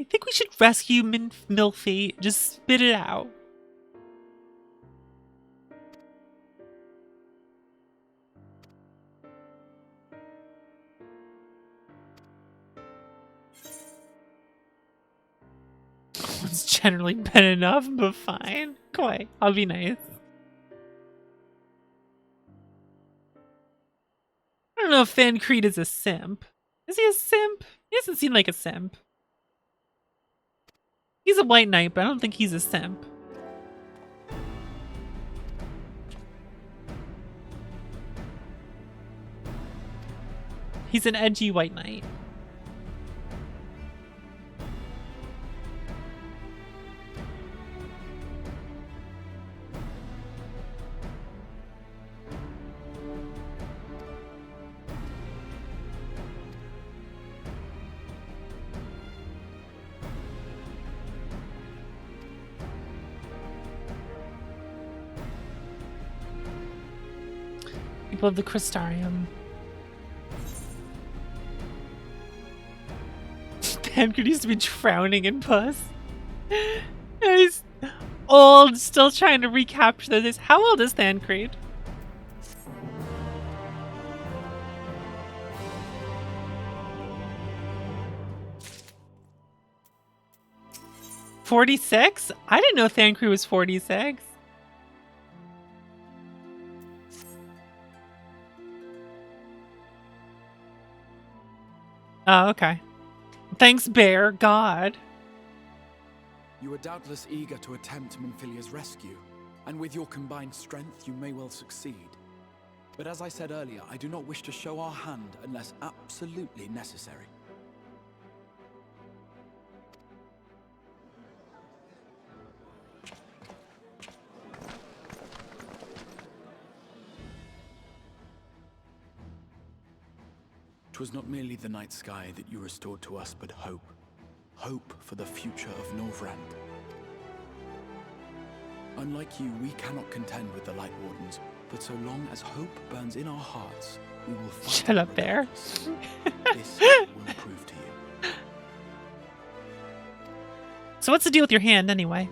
I think we should rescue Milfy. Just spit it out. It's generally been enough, but fine. Quite. I'll be nice. I don't know if Thancred is a simp. Is he a simp? He doesn't seem like a simp. He's a white knight, but I don't think he's a simp. He's an edgy white knight. People of the Crystarium. Thancred used to be drowning in puss. He's old, still trying to recapture this. How old is Thancred? "46? I didn't know Thancred was 46. Oh, okay. Thanks, Bear. God. You are doubtless eager to attempt Minfilia's rescue, and with your combined strength, you may well succeed. But as I said earlier, I do not wish to show our hand unless absolutely necessary. It was not merely the night sky that you restored to us, but hope. Hope for the future of Norvrand. Unlike you, we cannot contend with the Light Wardens, but so long as hope burns in our hearts, we will fight. Shut up, Bear. This will prove to you. So what's the deal with your hand, anyway?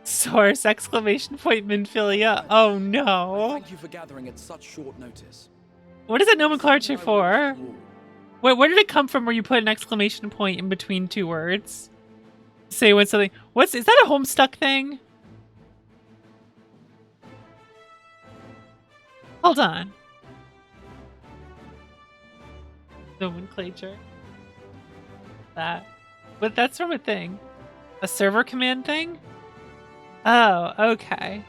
Source! Exclamation point, Minfilia. Oh no. Thank you for gathering at such short notice. What is that nomenclature for? Where did it come from where you put an exclamation point in between two words? Say when something... is that a Homestuck thing? Hold on. Nomenclature. But that's from a thing. A server command thing? Oh, okay.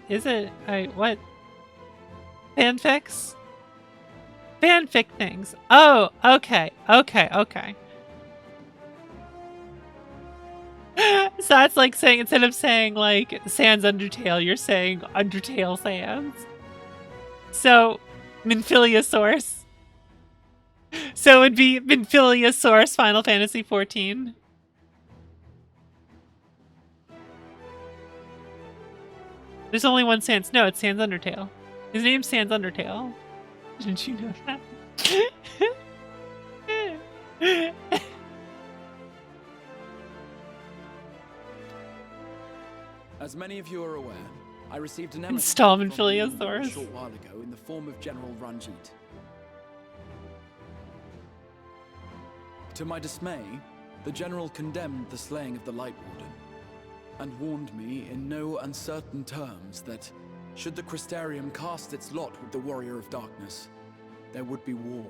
Is it... what? Fanfics? Fanfic things. Oh, okay. Okay. So that's like saying, instead of saying like Sans Undertale, you're saying Undertale Sans. So, Minfilia Source. So it'd be Minfilia Source Final Fantasy XIV. There's only one Sans. No, it's Sans Undertale. His name's Sans Undertale. Didn't you know that? As many of you are aware, I received an Installment from you Philiosaurus. a short while ago in the form of General Ranjit. To my dismay, the General condemned the slaying of the Light Warden, and warned me in no uncertain terms that, should the Crystarium cast its lot with the Warrior of Darkness, there would be war.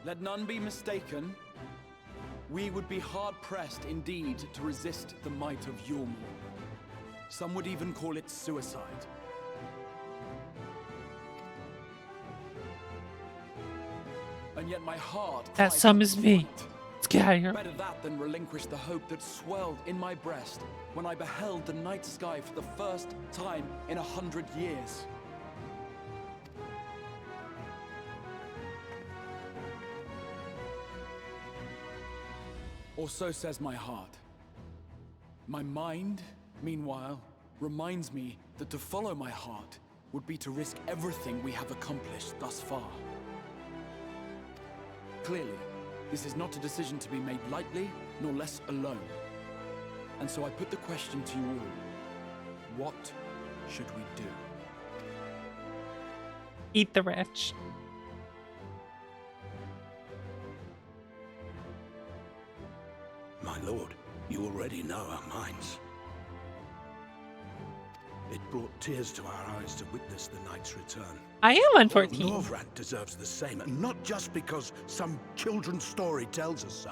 Let none be mistaken. We would be hard-pressed indeed to resist the might of Yulmur. Some would even call it suicide. And yet my heart... That some is me. Let's get out of here. Better that than relinquish the hope that swelled in my breast when I beheld the night sky for the first time in 100 years. Or so says my heart. My mind, meanwhile, reminds me that to follow my heart would be to risk everything we have accomplished thus far. Clearly, this is not a decision to be made lightly, nor less alone. And so I put the question to you all. What should we do? Eat the rich. My lord, you already know our minds. It brought tears to our eyes to witness the knight's return. I am on 14. Norvrad deserves the same, and not just because some children's story tells us so.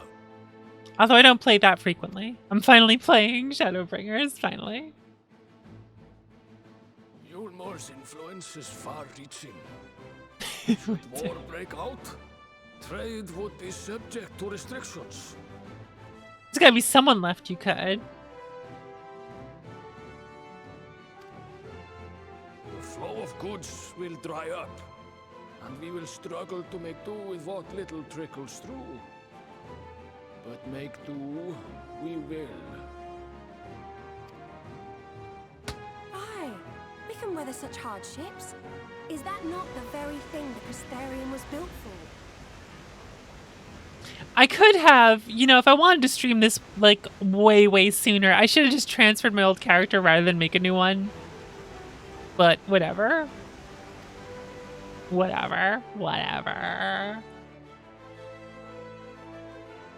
Although I don't play that frequently. I'm finally playing Shadowbringers, finally. Yulmor's influence is far-reaching. Should war break out, trade would be subject to restrictions. There's gotta be someone left you could. The flow of goods will dry up, and we will struggle to make do with what little trickles through. But make do, we will. Aye, we can weather such hardships. Is that not the very thing the Crystarium was built for? I could have, you know, if I wanted to stream this like way sooner, I should have just transferred my old character rather than make a new one. But whatever. Whatever.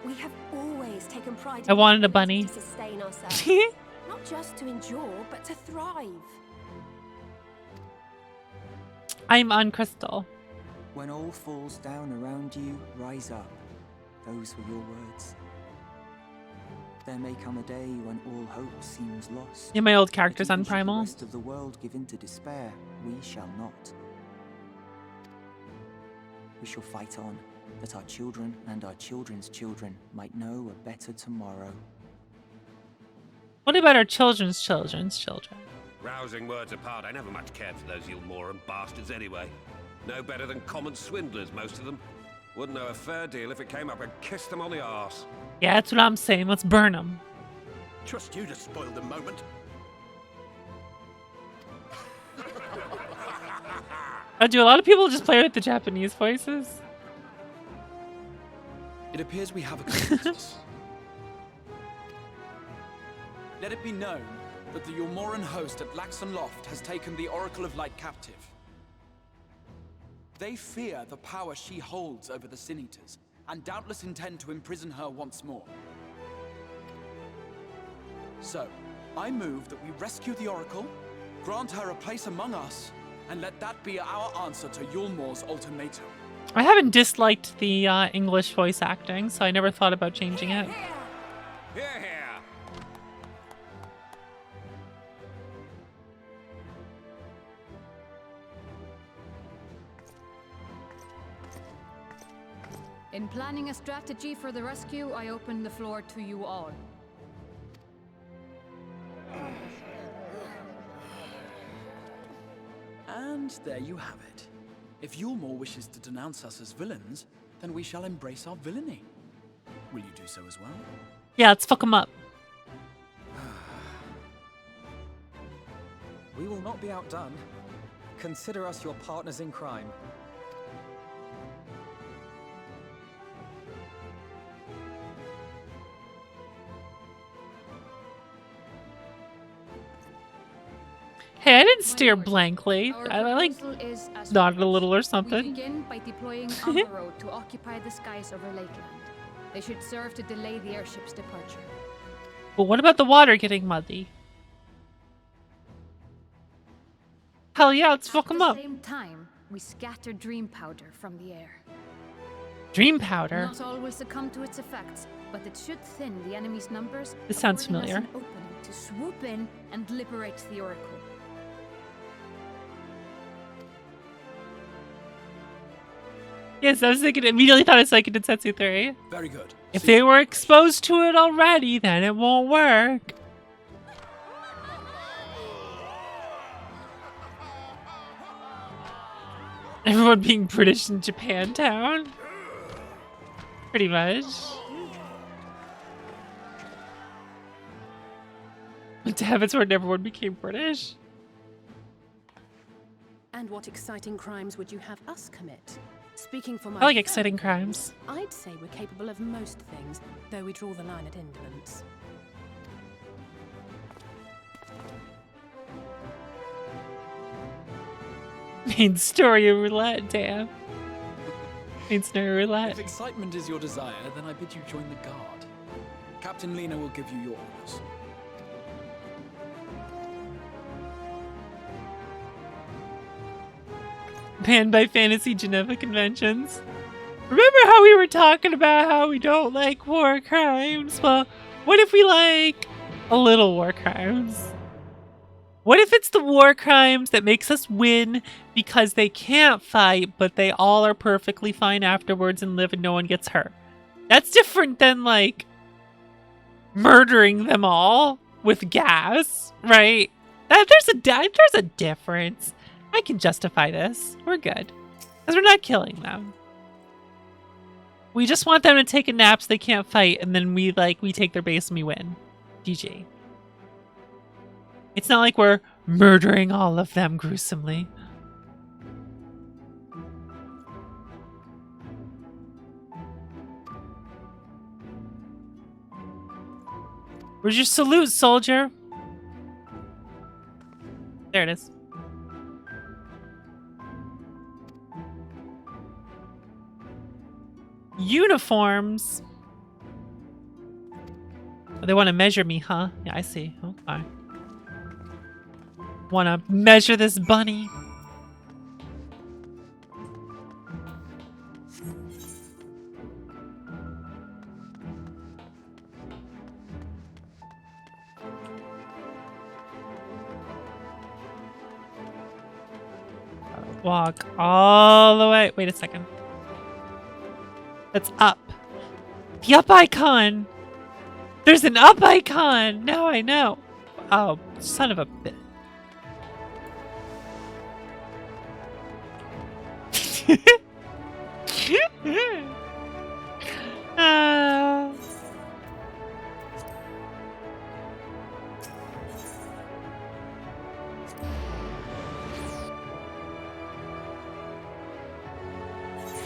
We have always taken pride. I wanted a bunny. To sustain ourselves, not just to endure, but to thrive. I'm on Crystal. When all falls down around you, rise up. Those were your words. There may come a day when all hope seems lost. Yeah, my old character's on Primal. The rest of the world give in to despair, we shall not. We shall fight on, that our children and our children's children might know a better tomorrow. What about our children's children? Rousing words apart, I never much cared for those Yulmoran bastards anyway. No better than common swindlers, most of them. Wouldn't know a fair deal if it came up and kissed them on the arse. Yeah, that's what I'm saying. Let's burn them. Trust you to spoil the moment. Do a lot of people just play with the Japanese voices? It appears we have a consensus. Let it be known that the Yulmoran host at Laxon Loft has taken the Oracle of Light captive. They fear the power she holds over the Sin Eaters, and doubtless intend to imprison her once more. So, I move that we rescue the Oracle, grant her a place among us, and let that be our answer to Yulmor's ultimatum. I haven't disliked the English voice acting, so I never thought about changing it. Here. In planning a strategy for the rescue, I open the floor to you all. And there you have it. If Yulmor wishes to denounce us as villains, then we shall embrace our villainy. Will you do so as well? Yeah, let's fuck them up. We will not be outdone. Consider us your partners in crime. Hey, I didn't stare blankly. I like nodded a little or We something. begin by deploying Amaro to occupy the skies over Lakeland. They should serve to delay the airship's departure. But what about the water getting muddy? Hell yeah, let's fuck them At up. the same time, we scatter dream powder from the air. Dream powder? Not all will succumb to its effects, but it should thin the enemy's numbers. This sounds affording us familiar. an opening to swoop in and liberate the Oracle. Yes, I was thinking, immediately thought of Seiken Densetsu 3. Very good. If they were exposed to it already, then it won't work. Everyone being British in Japantown. Pretty much. To heaven's word, everyone became British. And what exciting crimes would you have us commit? Speaking for my I like exciting crimes. I'd say we're capable of most things, though we draw the line at indolence. Main story of roulette, damn. Main story of roulette. If excitement is your desire, then I bid you join the guard. Captain Lena will give you your orders. Banned by fantasy Geneva conventions. Remember how we were talking about how we don't like war crimes? Well, what if we like a little war crimes? What if it's the war crimes that makes us win because they can't fight, but they all are perfectly fine afterwards and live and no one gets hurt? That's different than, like, murdering them all with gas, right? There's a difference. I can justify this. We're good. Because we're not killing them. We just want them to take a nap so they can't fight, and then we take their base and we win. GG. It's not like we're murdering all of them gruesomely. Where's your salute, soldier? There it is. Uniforms. Oh, they want to measure me, huh? Yeah, I see. Okay. Want to measure this bunny? Walk all the way. Wait a second. That's up. The up icon. There's an up icon. Now I know. Oh, son of a bitch.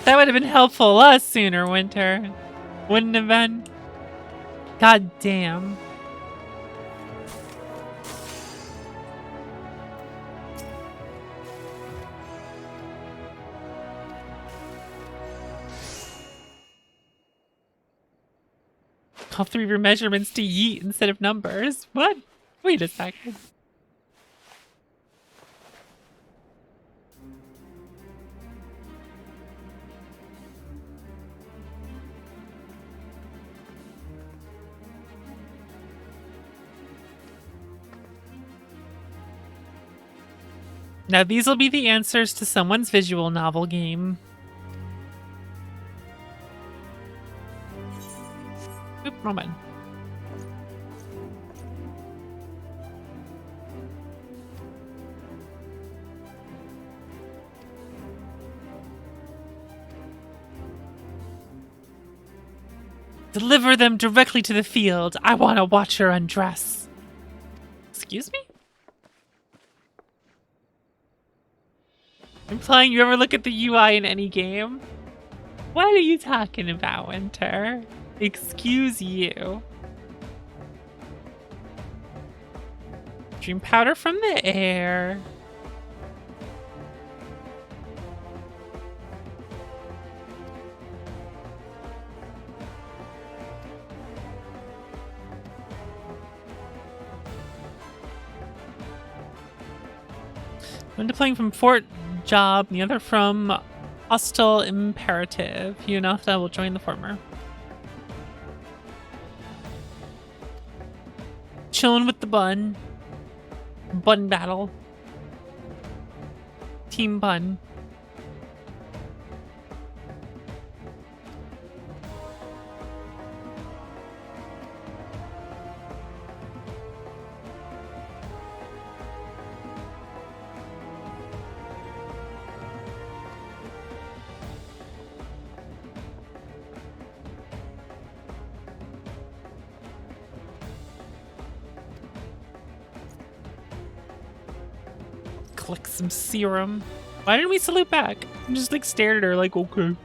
That would have been helpful a lot sooner, Winter. Wouldn't have been? God damn. All three of your measurements to yeet instead of numbers. What? Wait a second. Now these will be the answers to someone's visual novel game. Oop, wrong button. Deliver them directly to the field. I want to watch her undress. Excuse me? Implying you ever look at the UI in any game? What are you talking about, Winter? Excuse you. Dream powder from the air. One deploying from Fort Job, the other from Hostile Imperative. You know that will join the former. Chilling with the bun. Bun battle. Team bun. Collect some serum. Why didn't we salute back? I just like stared at her like, okay.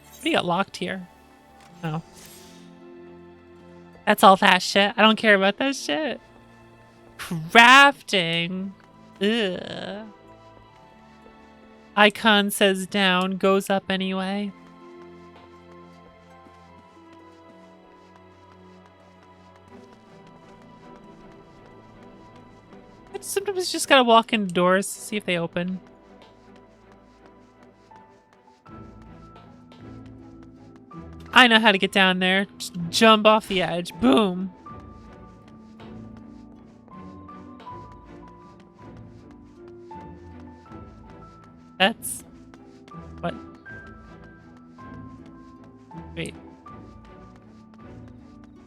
What do you got locked here? Oh. That's all that shit. I don't care about that shit. Crafting. Ugh. Icon says down, goes up anyway. Sometimes you just gotta walk into doors, see if they open. I know how to get down there. Just jump off the edge. Boom. That's... What? Wait.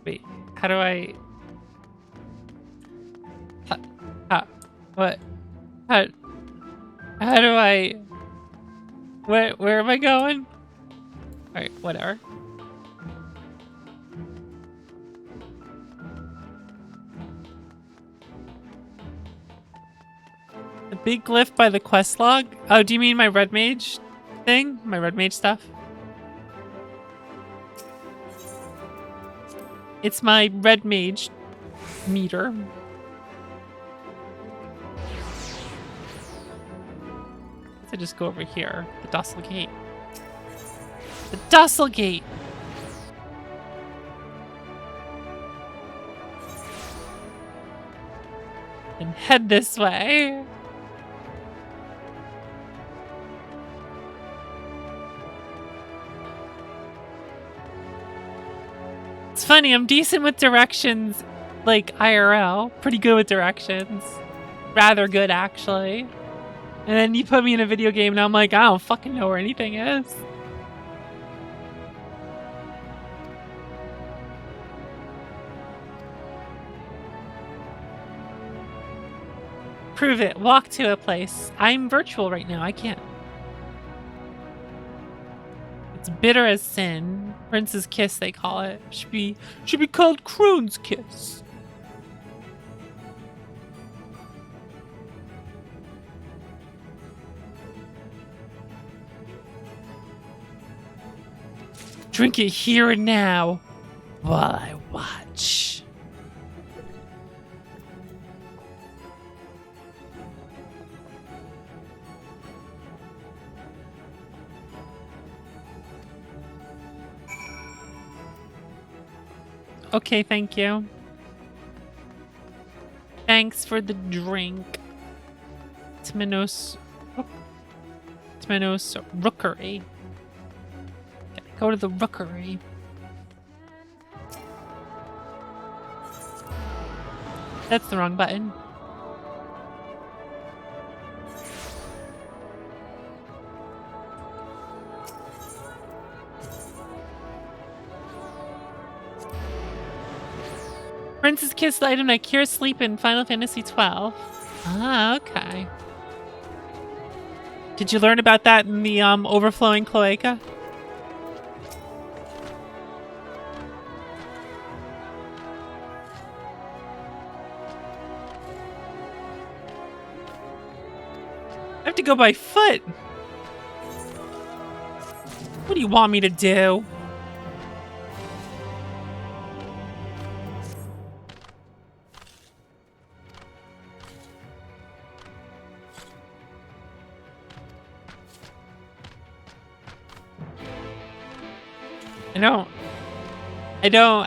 Wait. How do I... What? How do I... Where am I going? Alright, whatever. The big glyph by the quest log? Oh, do you mean my red mage thing? My red mage stuff? It's my red mage meter. I just go over here. The Docile Gate. The Docile Gate! And head this way. It's funny, I'm decent with directions, like IRL. Pretty good with directions. Rather good, actually. And then you put me in a video game and I'm like, I don't fucking know where anything is. Prove it. Walk to a place. I'm virtual right now. I can't. It's bitter as sin. Prince's kiss, they call it. Should be called Crone's kiss. Drink it here and now while I watch. Okay, thank you. Thanks for the drink. Tmenos Rookery. Go to the Rookery. That's the wrong button. Prince's Kiss item that cures sleep in Final Fantasy XII. Ah, okay. Did you learn about that in the overflowing cloaca? I have to go by foot. What do you want me to do?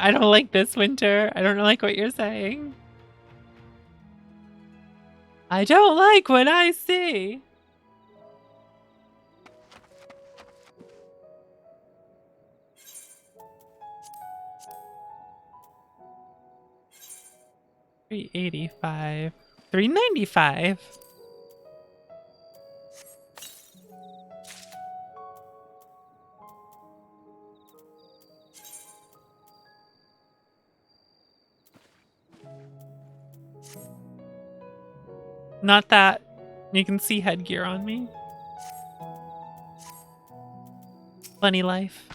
I don't like this winter. I don't like what you're saying. I don't like what I see. $385. $395. Not that. You can see headgear on me. Funny life.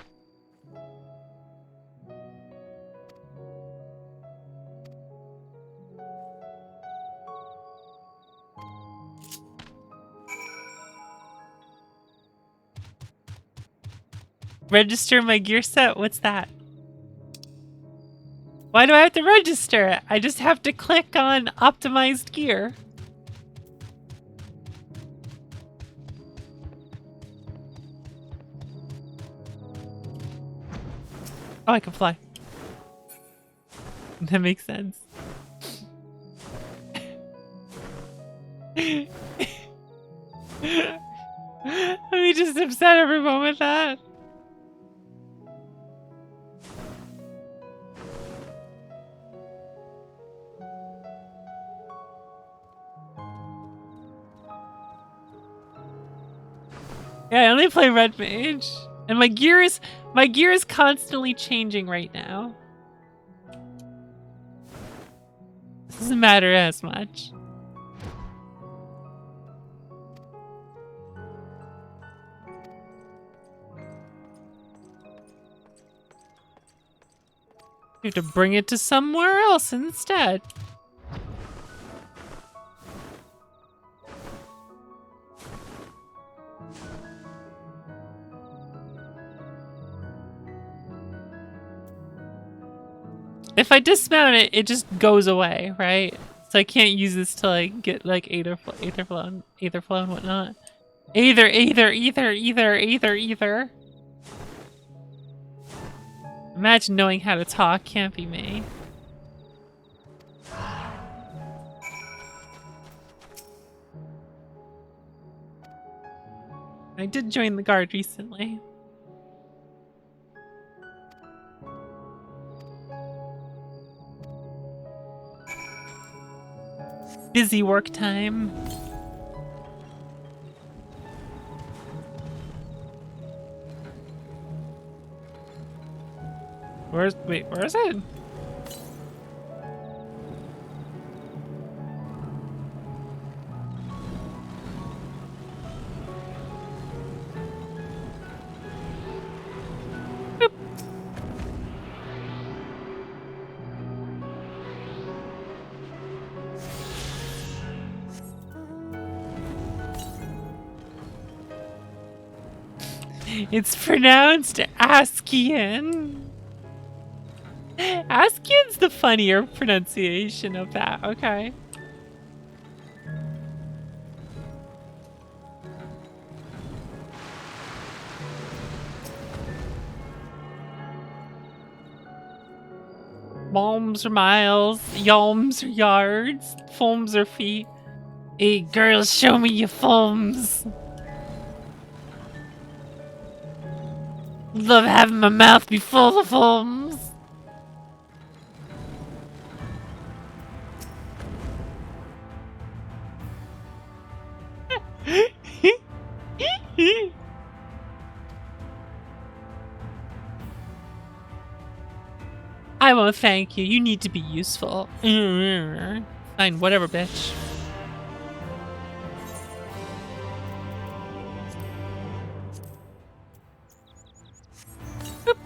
Register my gear set? What's that? Why do I have to register it? I just have to click on optimized gear. Oh, I can fly. That makes sense. Let me just upset everyone with that. Yeah, I only play Red Mage. And my gear is constantly changing right now. This doesn't matter as much. You have to bring it to somewhere else instead. If I dismount it, it just goes away, right? So I can't use this to like get like Aether flow and whatnot. Either. Imagine knowing how to talk, can't be me. I did join the guard recently. Busy work time. Where is it? It's pronounced Askian. Askian's the funnier pronunciation of that. Okay. Bombs are miles, yalms are yards, foams are feet. Hey girls, show me your foams. Love having my mouth be full of foams. I won't thank you. You need to be useful. Fine, whatever, bitch. Boop.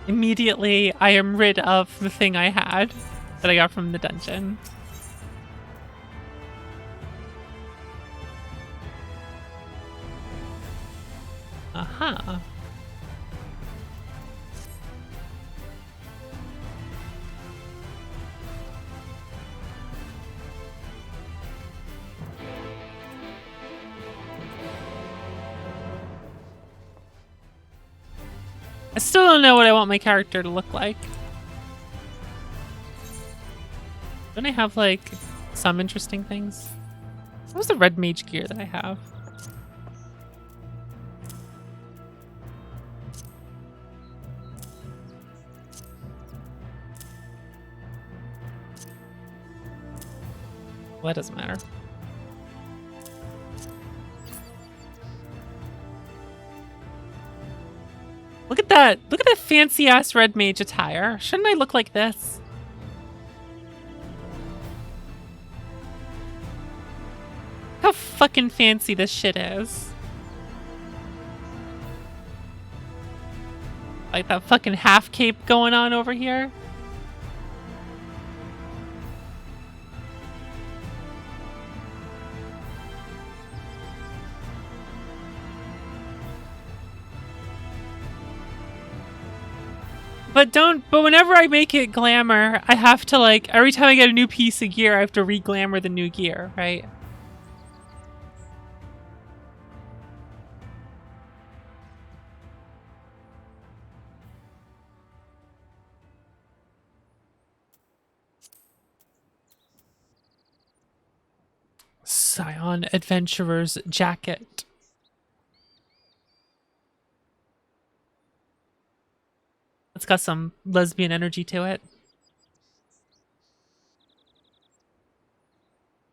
Immediately, I am rid of the thing I had that I got from the dungeon. Aha. I still don't know what I want my character to look like. Don't I have, like, some interesting things? What was the red mage gear that I have? Well, that doesn't matter. Look at that! Look at that fancy-ass red mage attire. Shouldn't I look like this? How fucking fancy this shit is. Like that fucking half cape going on over here. But whenever I make it glamour, I have to like, every time I get a new piece of gear, I have to re-glamour the new gear, right? Scion Adventurer's jacket. It's got some lesbian energy to it.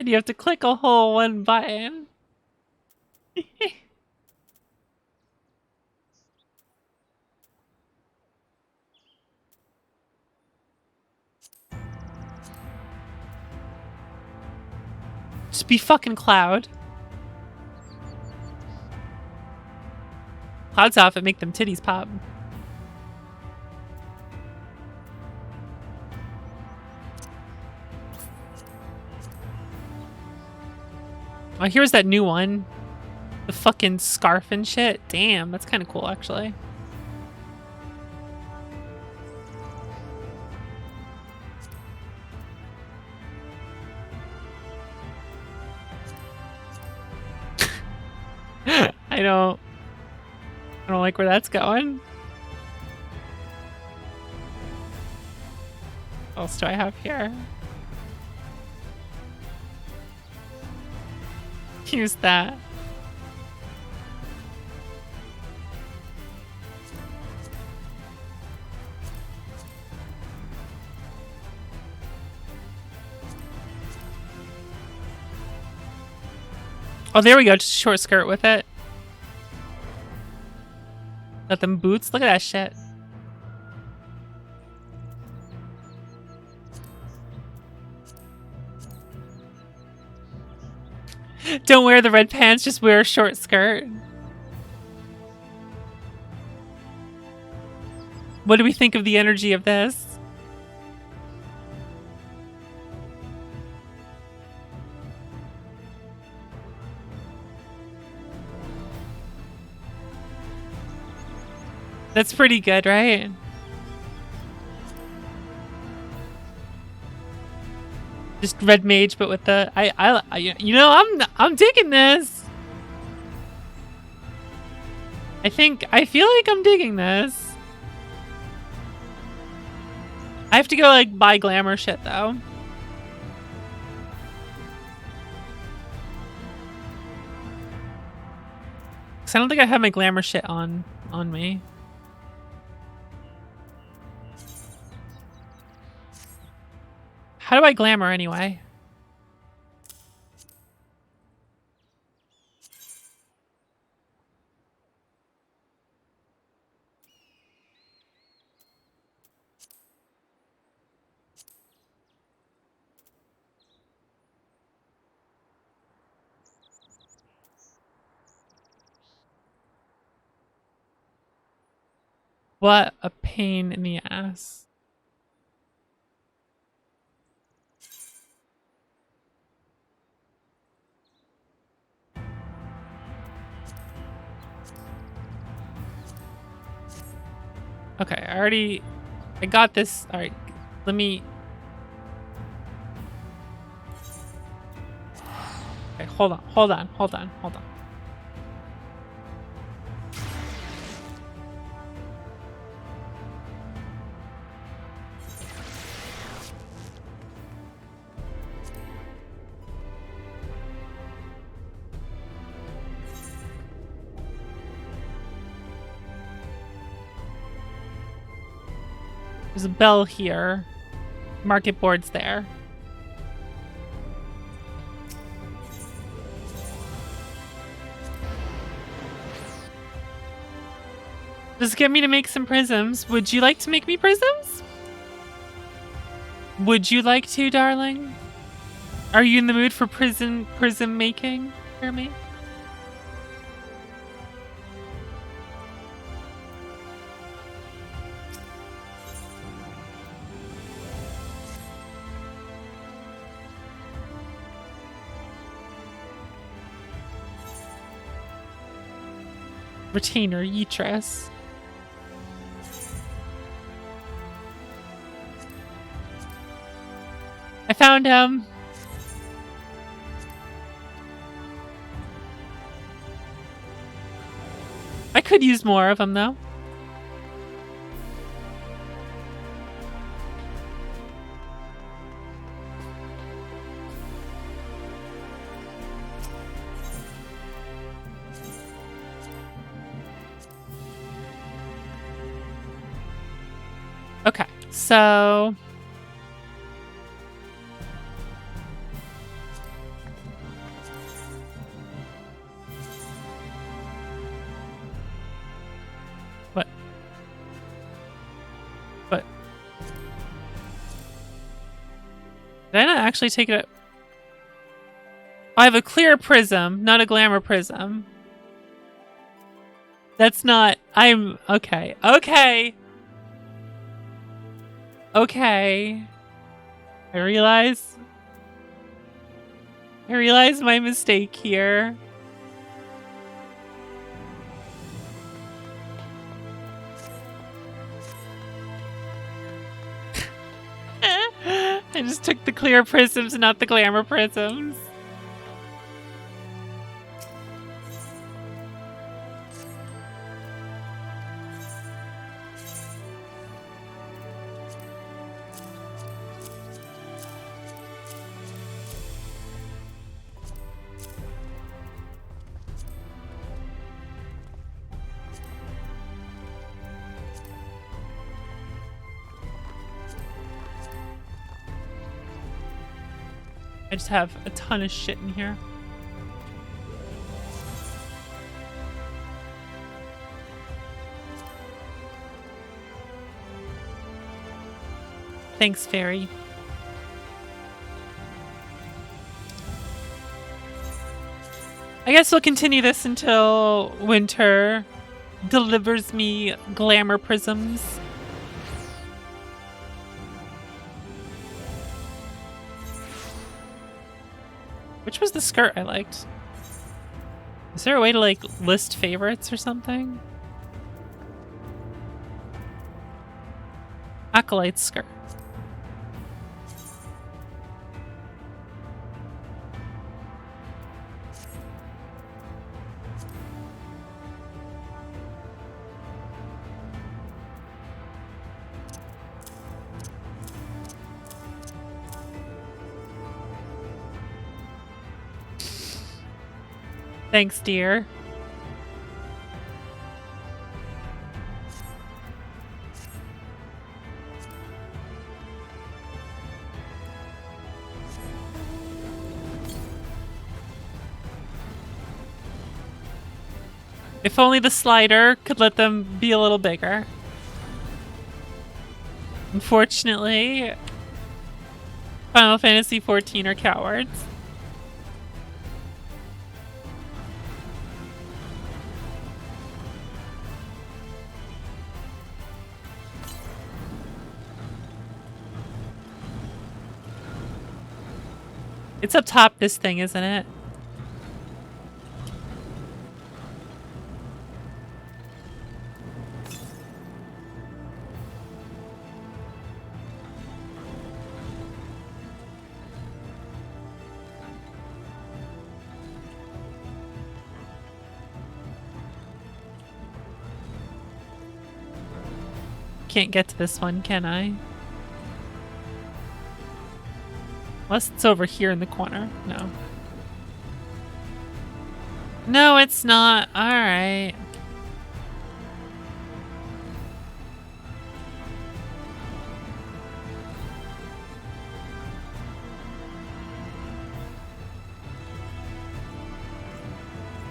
And you have to click a whole one button. Just be fucking Cloud. Cloud's outfit make them titties pop. Oh, here's that new one. The fucking scarf and shit. Damn, that's kind of cool, actually. I don't like where that's going. What else do I have here? Use that. Oh, there we go. Just a short skirt with it. Got them boots. Look at that shit. Don't wear the red pants, just wear a short skirt. What do we think of the energy of this? That's pretty good, right? Just red mage, but with the you know, I'm digging this. I feel like I'm digging this. I have to go like buy glamour shit though. Cause I don't think I have my glamour shit on me. How do I glamour anyway? What a pain in the ass. Okay, I got this. All right, let me. Okay, hold on. There's a bell here. Market board's there. Just get me to make some prisms. Would you like to make me prisms? Would you like to, darling? Are you in the mood for prism making, Jeremy? Retainer, Yitras. I found him. I could use more of them, though. Okay, so... What? What? Did I not actually take it? I have a clear prism, not a glamour prism. That's not... I'm... Okay. Okay! Okay. I realize my mistake here. I just took the clear prisms, not the glamour prisms. I just have a ton of shit in here. Thanks, Fairy. I guess we'll continue this until winter delivers me glamour prisms. Which was the skirt I liked? Is there a way to, like, list favorites or something? Acolyte skirt. Thanks, dear. If only the slider could let them be a little bigger. Unfortunately, Final Fantasy XIV are cowards. It's up top, this thing, isn't it? Can't get to this one, can I? Unless it's over here in the corner. No. No, it's not. Alright.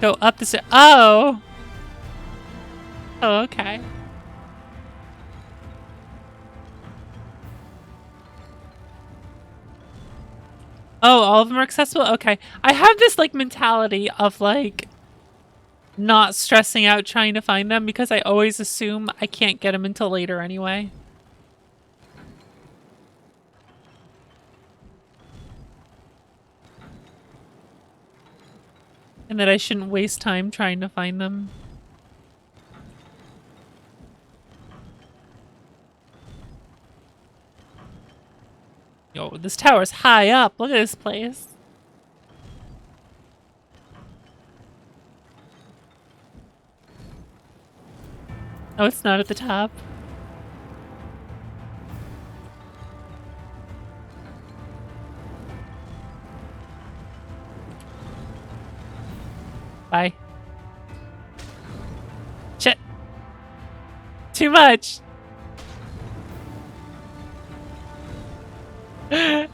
Go up the stairs. Oh! Oh, okay. Oh, all of them are accessible? Okay. I have this, like, mentality of, like, not stressing out trying to find them because I always assume I can't get them until later anyway. And that I shouldn't waste time trying to find them. Yo, this tower's high up. Look at this place. Oh, it's not at the top. Bye. Shit. Too much. It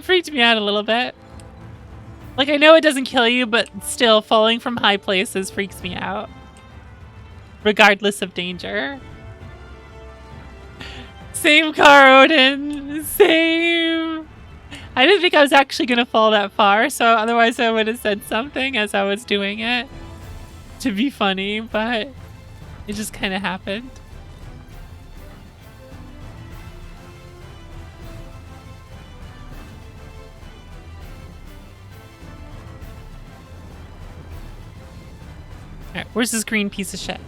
freaked me out a little bit. Like, I know it doesn't kill you, but still, falling from high places freaks me out. Regardless of danger. Same car, Odin. Same. I didn't think I was actually going to fall that far, so otherwise I would have said something as I was doing it to be funny, but it just kind of happened. Alright, where's this green piece of shit?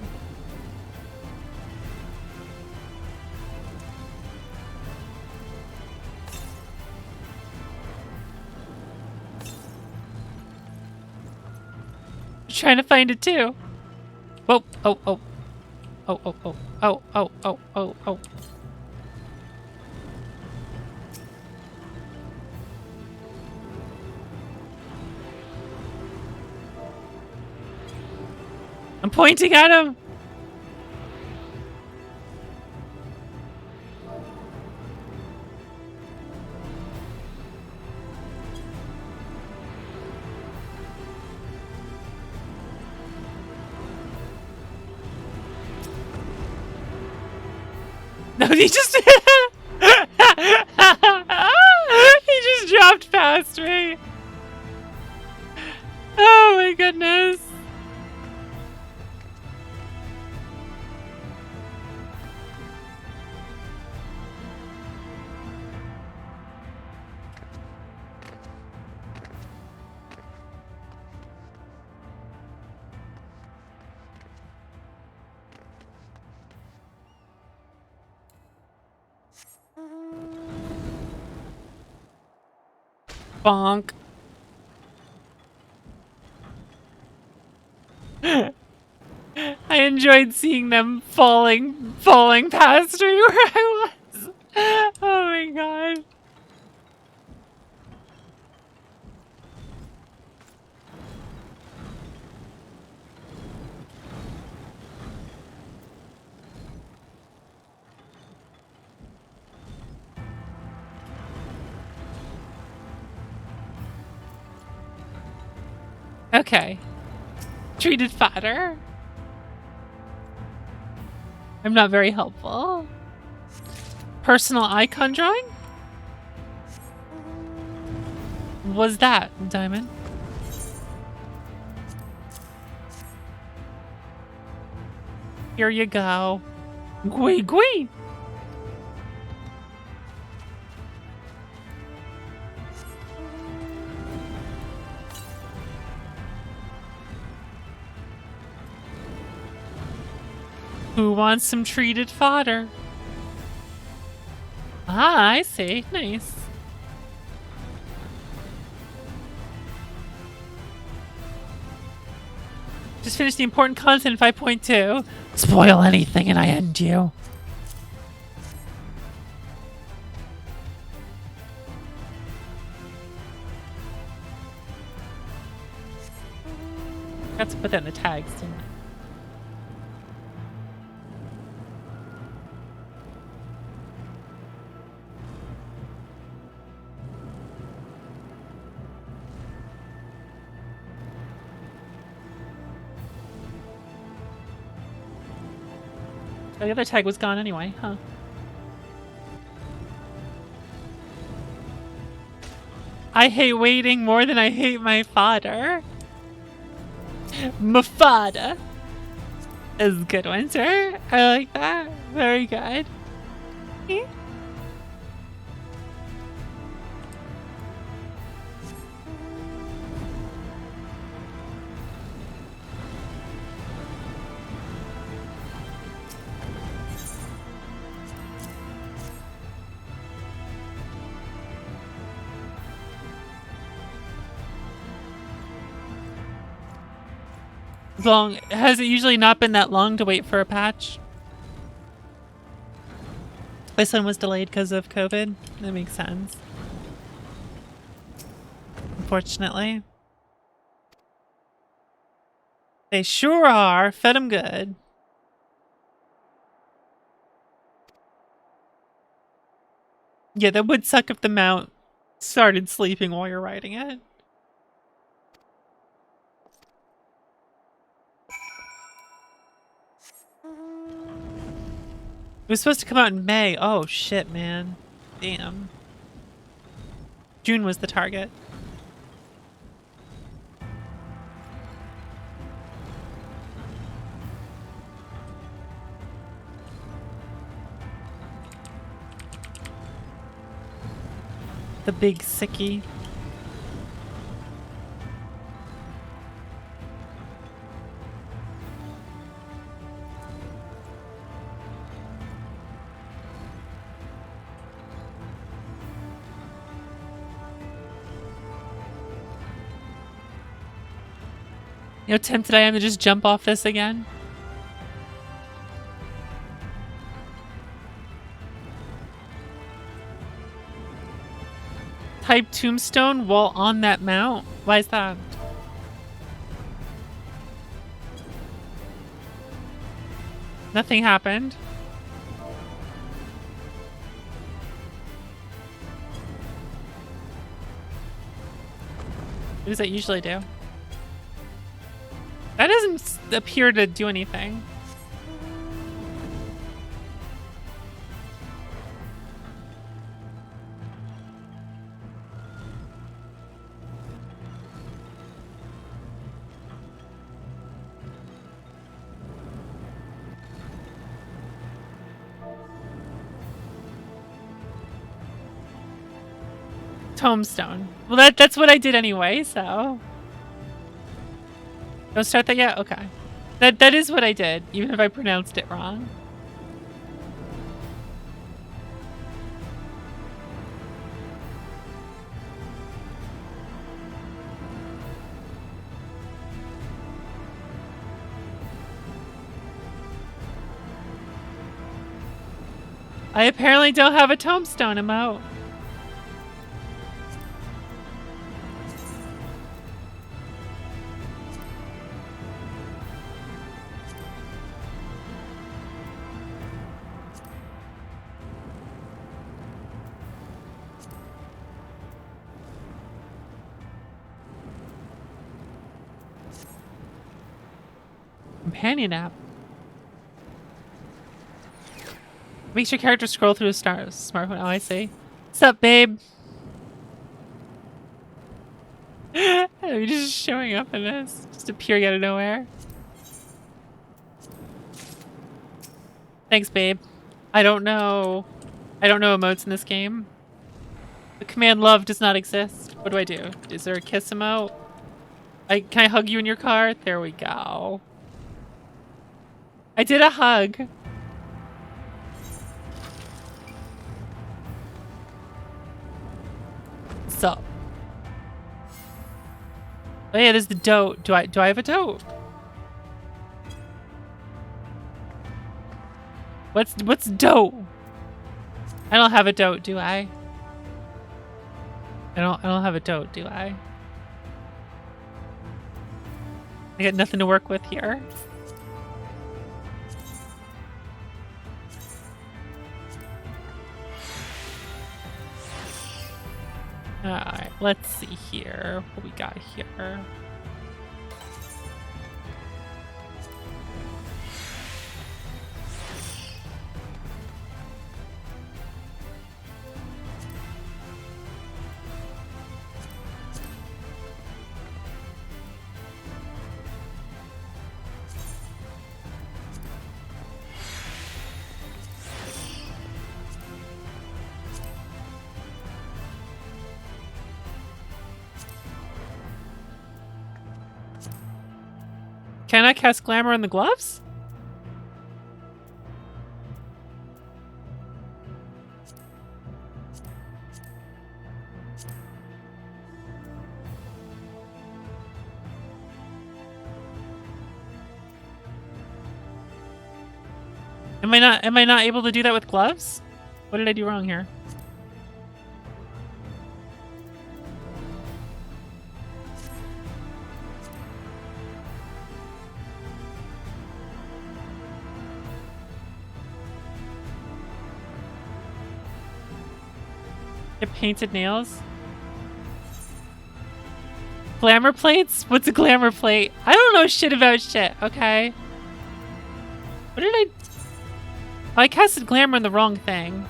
Trying to find it too. Whoa, oh, oh. Oh, oh, oh, oh, oh, oh, oh, oh. I'm pointing at him. No, he just he just dropped past me. Oh my goodness. Bonk. I enjoyed seeing them falling past me where I was. Oh my god. Okay. Treated fodder. I'm not very helpful. Personal icon drawing? Was that, Diamond? Here you go. Gui gui! Who wants some treated fodder? Ah, I see. Nice. Just finished the important content 5.2. Spoil anything and I end you. Got to put that in the tags, didn't I? Oh, the other tag was gone anyway, huh? I hate waiting more than I hate my fodder. My fodder is a good one, sir. I like that. Very good. Long has it usually not been that long to wait for a patch? This one was delayed because of COVID. That makes sense. Unfortunately. They sure are. Fed them good. Yeah, that would suck if the mount started sleeping while you're riding it. It was supposed to come out in May. Oh shit, man. Damn. June was the target. The big sickie. You know how tempted I am to just jump off this again? Type tombstone while on that mount? Why is that? Nothing happened. What does that usually do? That doesn't appear to do anything. Tombstone. Well, that's what I did anyway, so. Don't start that yet? Okay. That is what I did, even if I pronounced it wrong. I apparently don't have a tombstone emote. Companion app. Makes your character scroll through a smartphone. Oh, I see. What's up, babe? You're just showing up in this. Just appearing out of nowhere. Thanks, babe. I don't know emotes in this game. The command love does not exist. What do I do? Is there a kiss emote? Can I hug you in your car? There we go. I did a hug. So. Oh yeah, there's the dote. Do I have a dote? What's dote? I don't have a dote, do I? I don't have a dote, do I? I got nothing to work with here. Alright, let's see here. What we got here. Can I cast glamour on the gloves? Am I not able to do that with gloves? What did I do wrong here? Get painted nails. Glamour plates? What's a glamour plate? I don't know shit about shit, okay? What did I... Oh, I casted glamour on the wrong thing.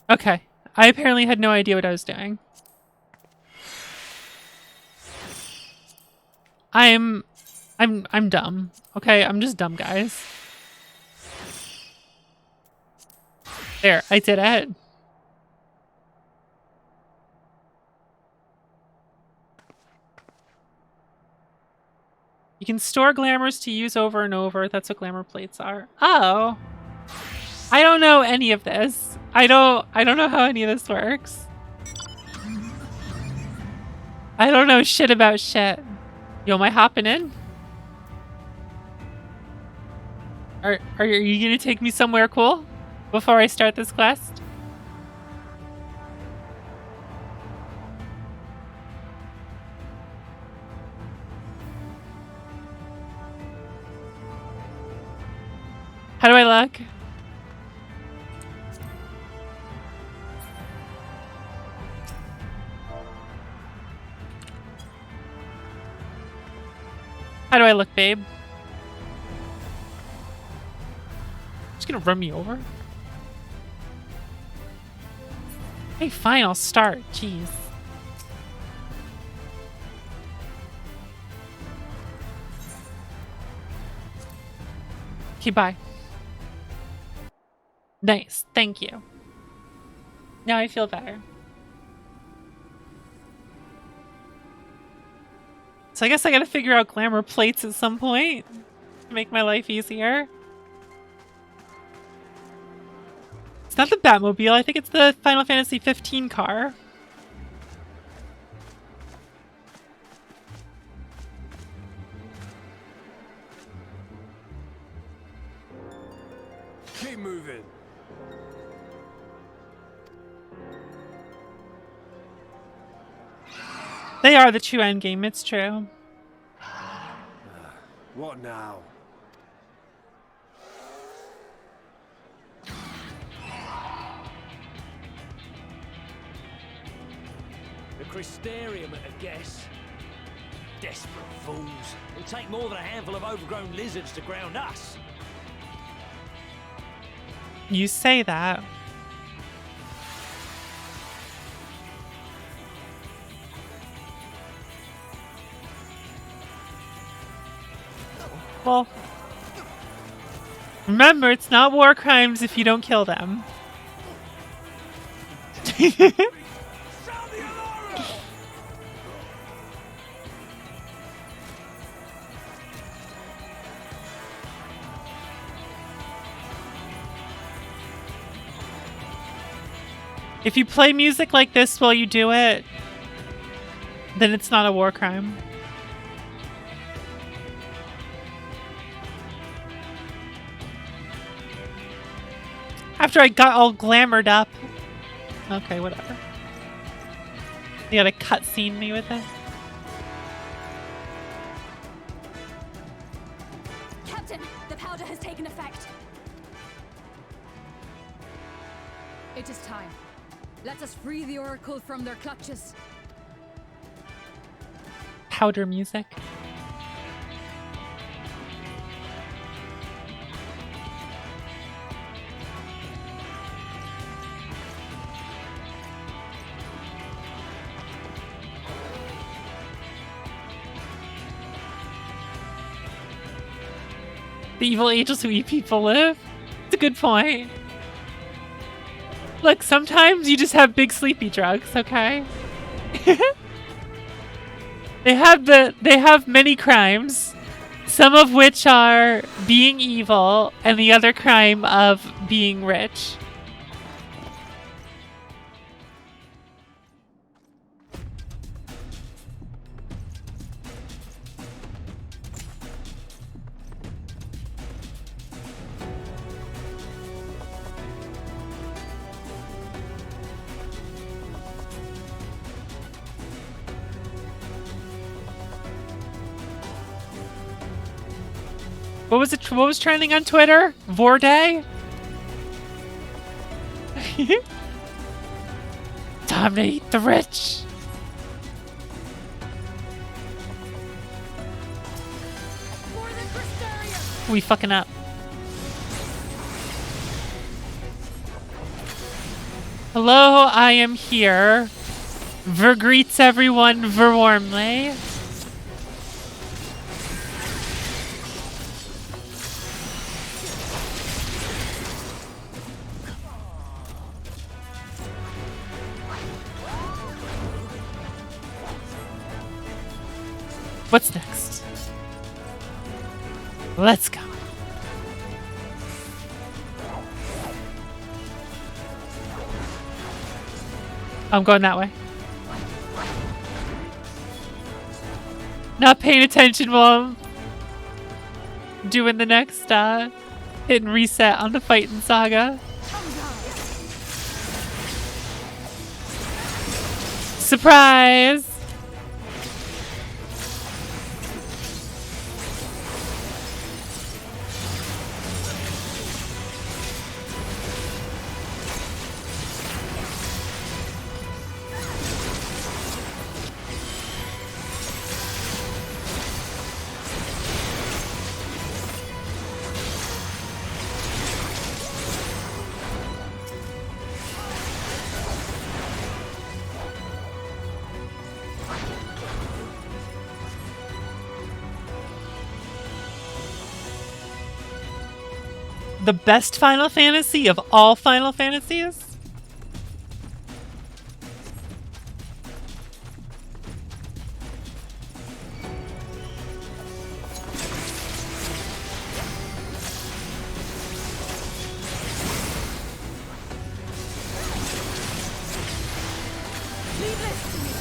Okay. I apparently had no idea what I was doing. I'm dumb. Okay, I'm just dumb, guys. There, I did it. You can store glamours to use over and over. That's what glamour plates are. Oh. I don't know any of this. I don't know how any of this works. I don't know shit about shit. Yo, am I hopping in? Are you gonna take me somewhere cool before I start this quest? How do I look? How do I look, babe? Just gonna run me over? Hey, fine, I'll start. Jeez. Okay, bye. Nice, thank you. Now I feel better. So I guess I gotta figure out glamour plates at some point to make my life easier. It's not the Batmobile, I think it's the Final Fantasy XV car. Keep moving. They are the true endgame, it's true. What now? The Crystarium, I guess. Desperate fools. It'll take more than a handful of overgrown lizards to ground us. You say that. Well, remember, it's not war crimes if you don't kill them. If you play music like this while you do it, then it's not a war crime. After I got all glamored up. Okay, whatever. You gotta cutscene me with this. Captain, the powder has taken effect. It is time. Let us free the Oracle from their clutches. Powder music. The evil angels who eat people live? It's a good point. Look, sometimes you just have big sleepy drugs, okay? They have many crimes, some of which are being evil, and the other crime of being rich. What was it? What was trending on Twitter? Vorday? Time to eat the rich. We fucking up. Hello, I am here. Ver greets everyone ver warmly. What's next? Let's go. I'm going that way. Not paying attention while I'm doing the next hit and reset on the fighting saga. Surprise! The best Final Fantasy of all Final Fantasies?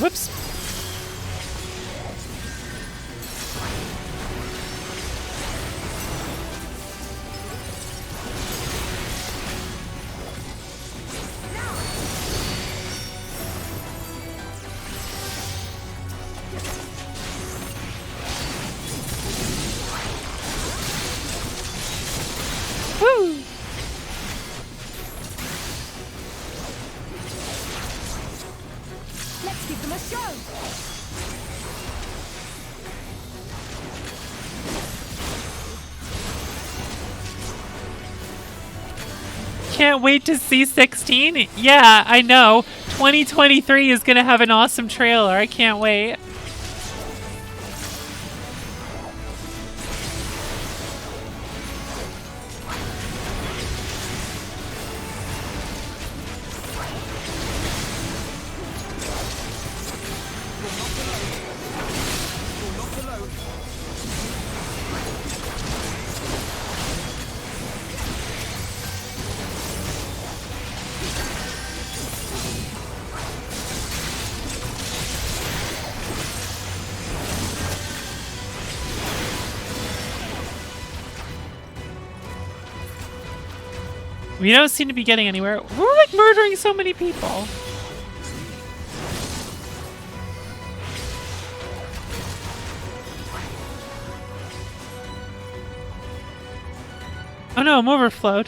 Whoops. Woo! Let's give them a show. Can't wait to see 16. Yeah, I know. 2023 is gonna have an awesome trailer. I can't wait. We don't seem to be getting anywhere. We're like murdering so many people. Oh no, I'm overflowed.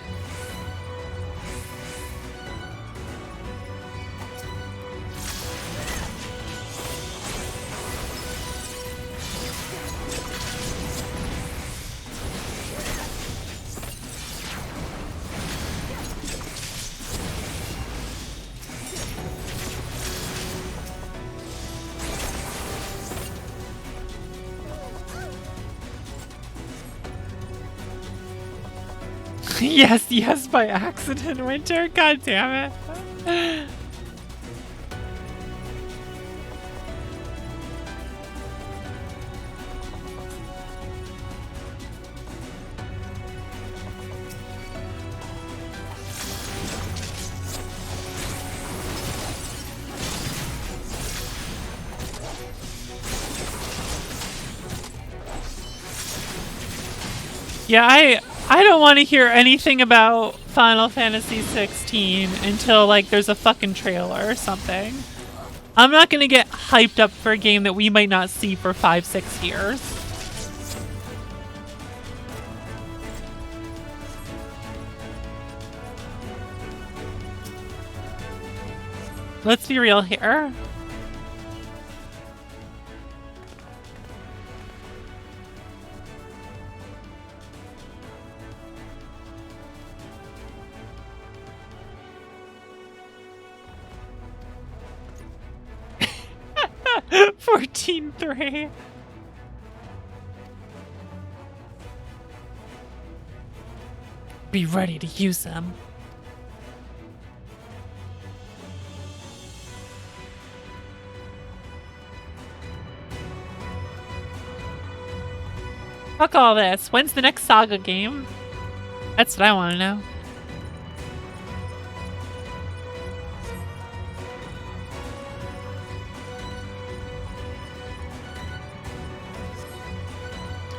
Yes, yes, by accident, Winter. God damn it. Yeah, I don't want to hear anything about Final Fantasy 16 until like there's a fucking trailer or something. I'm not gonna get hyped up for a game that we might not see for 5-6 years. Let's be real here. $14.3. Be ready to use them. Fuck all this. When's the next Saga game? That's what I want to know.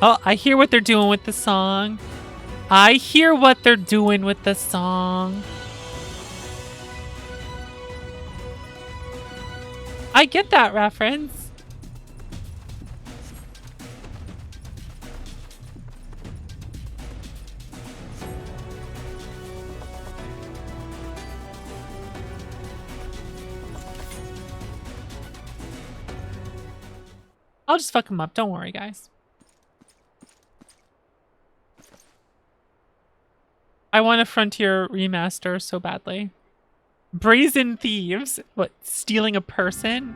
Oh, I hear what they're doing with the song. I hear what they're doing with the song. I get that reference. I'll just fuck him up. Don't worry, guys. I want a Frontier remaster so badly. Brazen Thieves. What, stealing a person?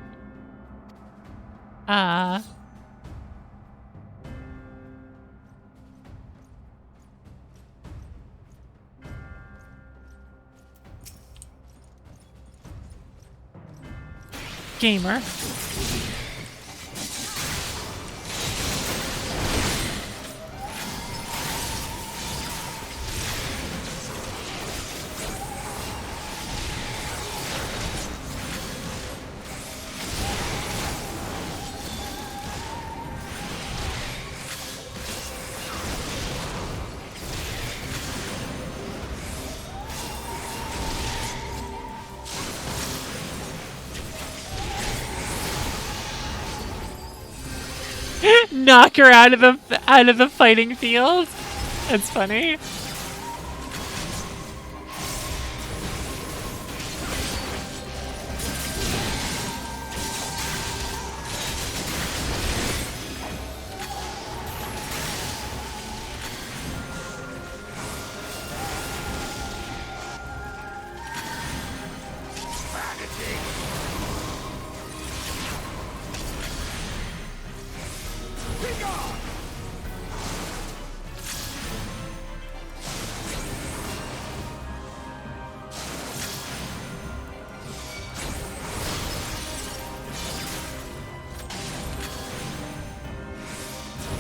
Gamer. Knock her out of the fighting field. That's funny.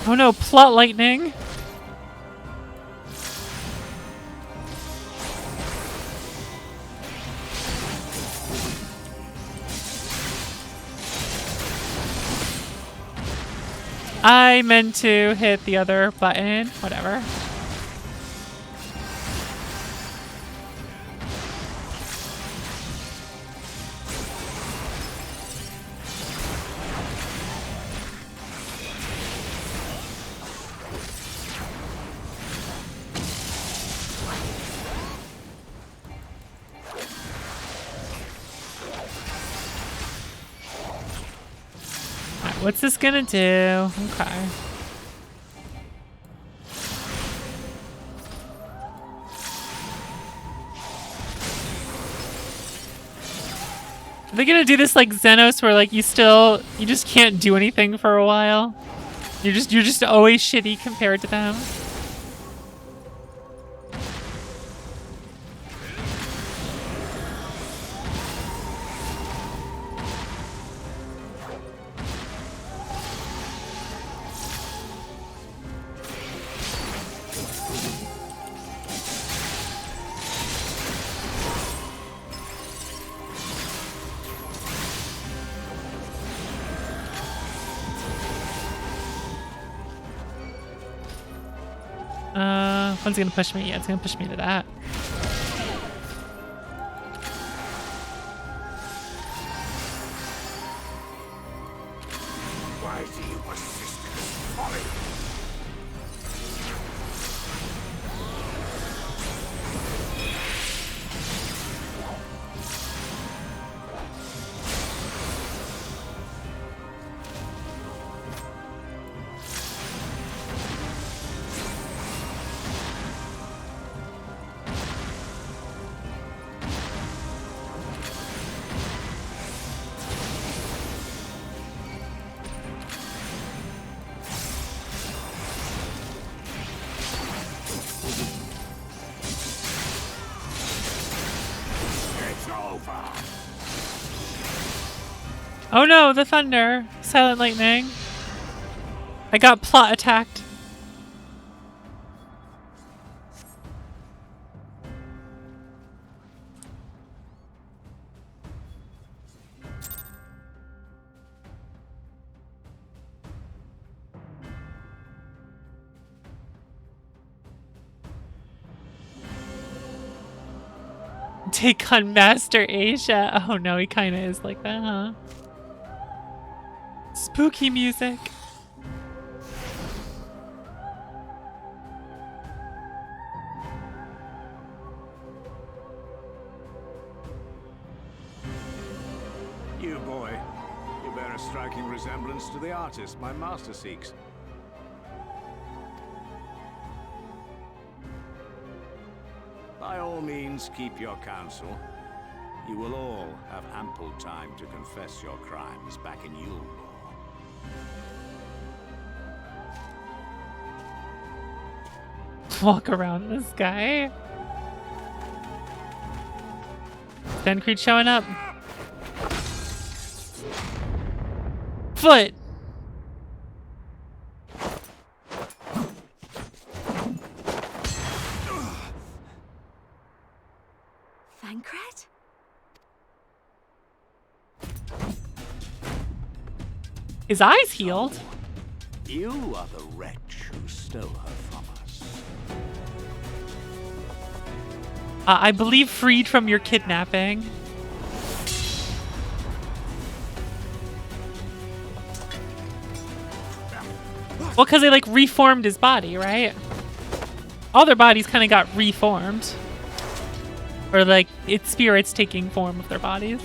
Oh no, plot lightning. I meant to hit the other button. Whatever. What's this gonna do? Okay. Are they gonna do this like Xenos where like you just can't do anything for a while? You're just always shitty compared to them? When's it gonna push me? Yeah, it's gonna push me to that. Why do you persist in this folly? Oh no, the thunder. Silent lightning. I got plot attacked. Take on Master Asia. Oh no, he kind of is like that, huh? Spooky music. You boy, you bear a striking resemblance to the artist my master seeks. By all means, keep your counsel. You will all have ample time to confess your crimes back in Yulmore. Walk around this guy. Creed showing up. Foot. Thancred? His eyes healed. You are the wretch who stole her from us. I believe freed from your kidnapping. Well, because they like reformed his body, right? All their bodies kind of got reformed. Or like its spirits taking form of their bodies.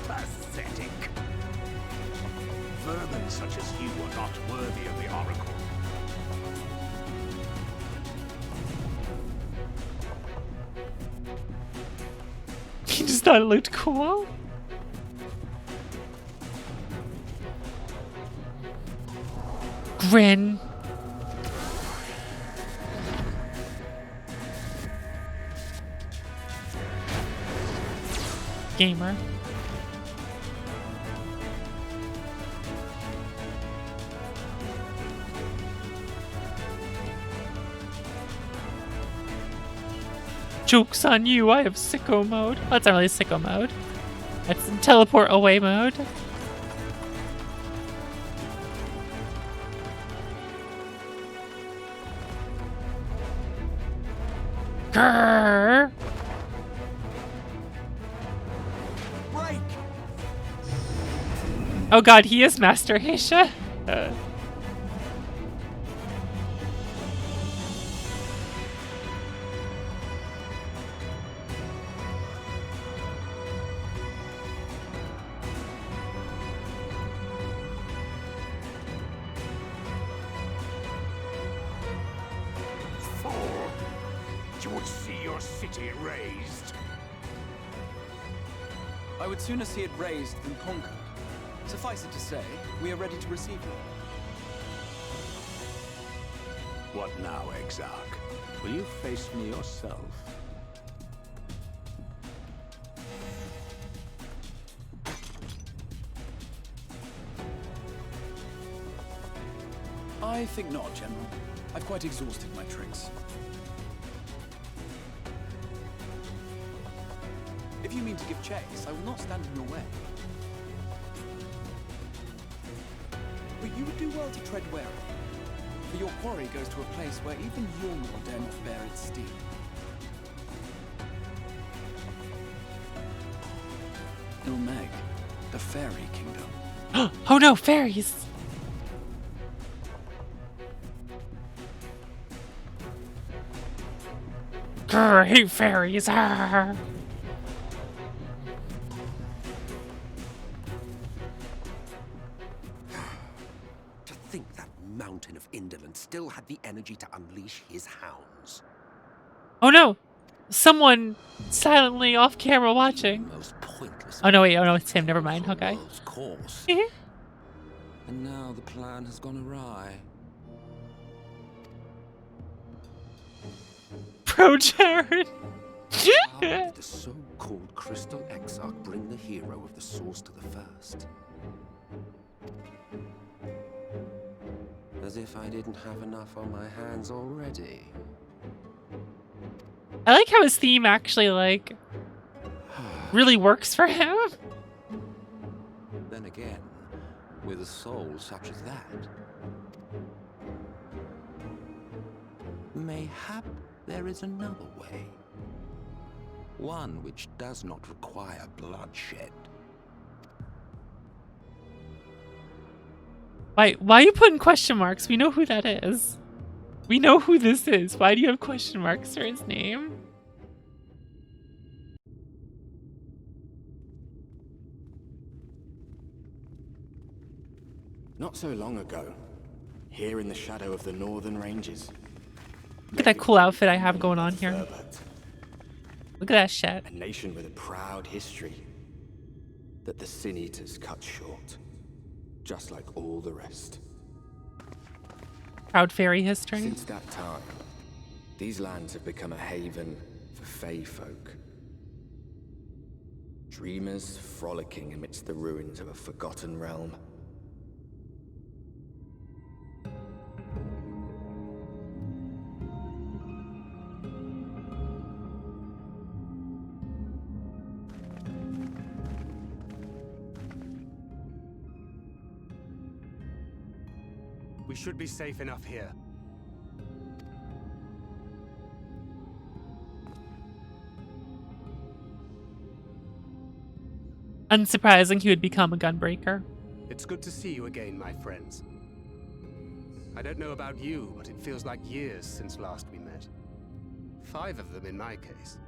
Pathetic. Vermin such as you are not worthy of the Oracle. He just thought it looked cool. Grin. Gamer. Joke's on you, I have sicko mode. Oh, that's not really sicko mode. That's teleport away mode. Grrr. Break. Oh god, he is Master Asia. You would see your city razed. I would sooner see it razed than conquered. Suffice it to say, we are ready to receive you. What now, Exarch? Will you face me yourself? I think not, General. I've quite exhausted my tricks. If you mean to give chase, I will not stand in your way. But you would do well to tread warily. For your quarry goes to a place where even Yulmor dare not bear its steel. Ilmeg, the fairy kingdom. Oh no, fairies! Grr, I hate fairies! Arr. To think that mountain of indolence still had the energy to unleash his hounds. Oh no! Someone silently off camera watching. Oh no, wait, oh no, it's him, never mind, okay. And now the plan has gone awry. Pro Jared! How did the so-called Crystal Exarch bring the hero of the source to the first? As if I didn't have enough on my hands already. I like how his theme actually, like, really works for him. Then again, with a soul such as that, mayhap there is another way. One which does not require bloodshed. Why are you putting question marks? We know who that is. We know who this is. Why do you have question marks for his name? Not so long ago, here in the shadow of the northern ranges. Look at that cool outfit I have going on here. Look at that shit. A nation with a proud history that the Sin Eaters cut short, just like all the rest. Proud fairy history. Since that time, these lands have become a haven for Fey folk. Dreamers frolicking amidst the ruins of a forgotten realm. We should be safe enough here. Unsurprising he would become a gunbreaker. It's good to see you again, my friends. I don't know about you, but it feels like years since last we met. 5 of them in my case.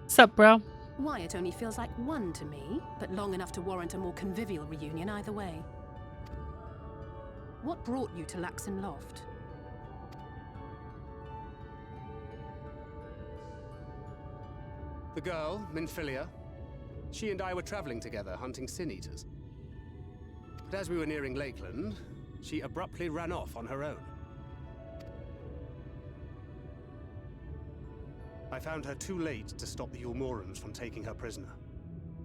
Sup, bro? Why, it only feels like 1 to me, but long enough to warrant a more convivial reunion either way. What brought you to Laxon Loft? The girl, Minfilia, she and I were traveling together, hunting Sin Eaters. But as we were nearing Lakeland, she abruptly ran off on her own. I found her too late to stop the Yulmorans from taking her prisoner.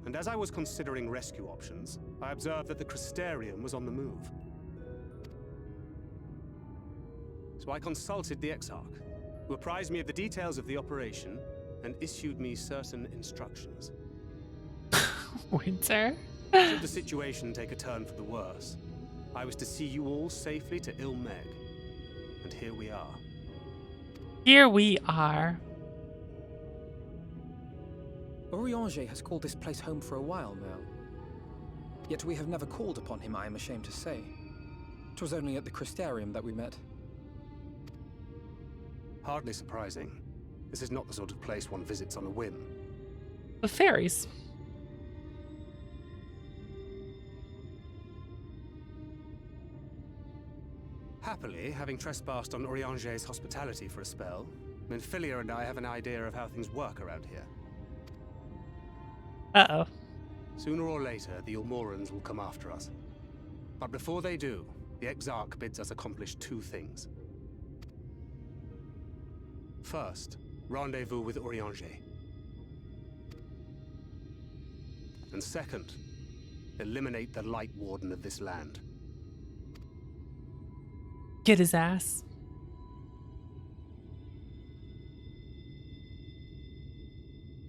And as I was considering rescue options, I observed that the Crystarium was on the move. So I consulted the Exarch, who apprised me of the details of the operation and issued me certain instructions. Winter? Should the situation take a turn for the worse, I was to see you all safely to Ilmeg. And here we are. Here we are. Orianger has called this place home for a while now. Yet we have never called upon him, I am ashamed to say. 'Twas only at the Crystarium that we met. Hardly surprising. This is not the sort of place one visits on a whim. The fairies. Happily, having trespassed on Orianger's hospitality for a spell, Minfilia and I have an idea of how things work around here. Uh-oh. Sooner or later, the Yulmorans will come after us. But before they do, the Exarch bids us accomplish 2 things. First, rendezvous with Orianger. And second, eliminate the Light Warden of this land. Get his ass.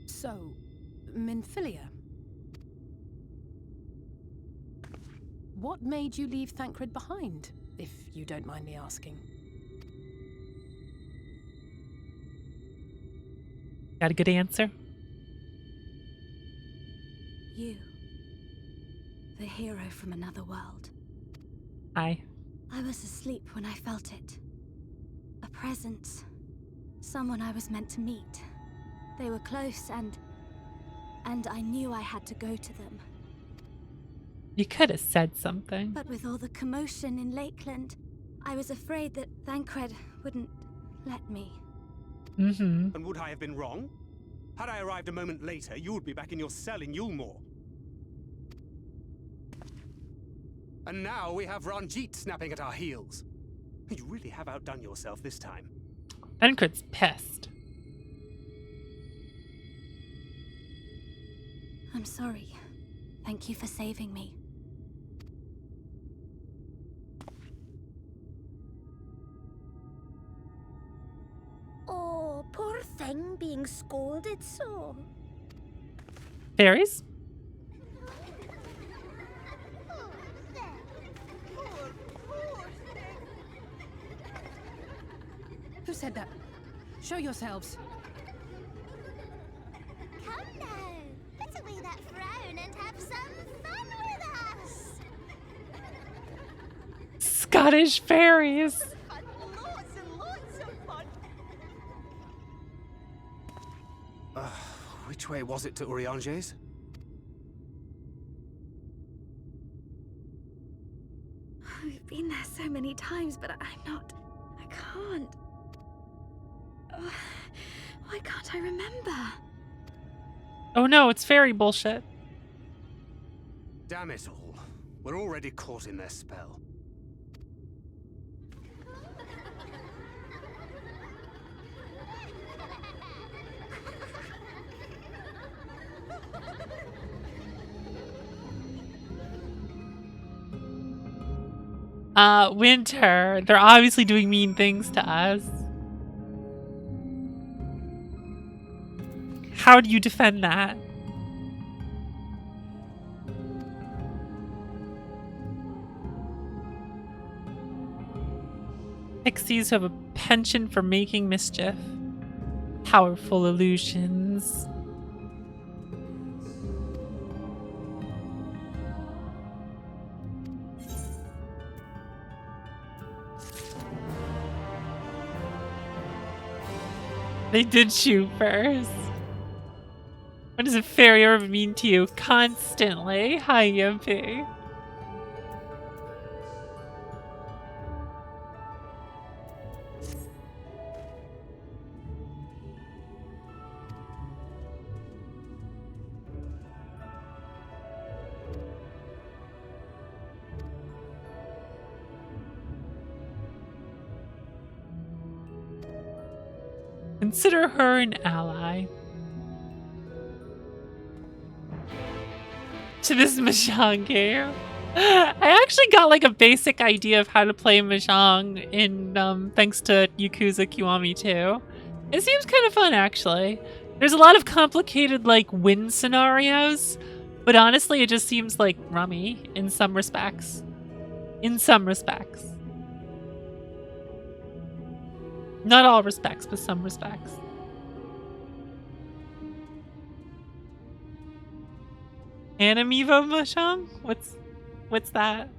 So, Minfilia. What made you leave Thancred behind? if you don't mind me asking. Got a good answer? You. The hero from another world. Hi. I was asleep when I felt it. A presence. Someone I was meant to meet. They were close and I knew I had to go to them. You could have said something. But with all the commotion in Lakeland, I was afraid that Thancred wouldn't let me. Mm-hmm. And would I have been wrong? Had I arrived a moment later, you would be back in your cell in Yulmore. And now we have Ranjit snapping at our heels. You really have outdone yourself this time. Thancred's pissed. I'm sorry. Thank you for saving me. Oh, poor thing being scolded so. Fairies? Who said that? Show yourselves. Come now, put away that frown and have some fun with us. Scottish fairies. Lots and lots of fun. Which way was it to Urianger's? We've been there so many times, but I can't. Why can't I remember? Oh no, it's fairy bullshit. Damn it all. We're already caught in their spell. Winter. They're obviously doing mean things to us. How do you defend that? Pixies who have a penchant for making mischief. Powerful illusions. They did shoot first. What does a fairy ever mean to you? Constantly. Hi, MP. Consider her an ally. To this Mahjong game. I actually got like a basic idea of how to play Mahjong in thanks to Yakuza Kiwami 2. It seems kind of fun actually. There's a lot of complicated like win scenarios, but honestly it just seems like rummy in some respects. In some respects. Not all respects, but some respects. Animivo Mahjong? What's that?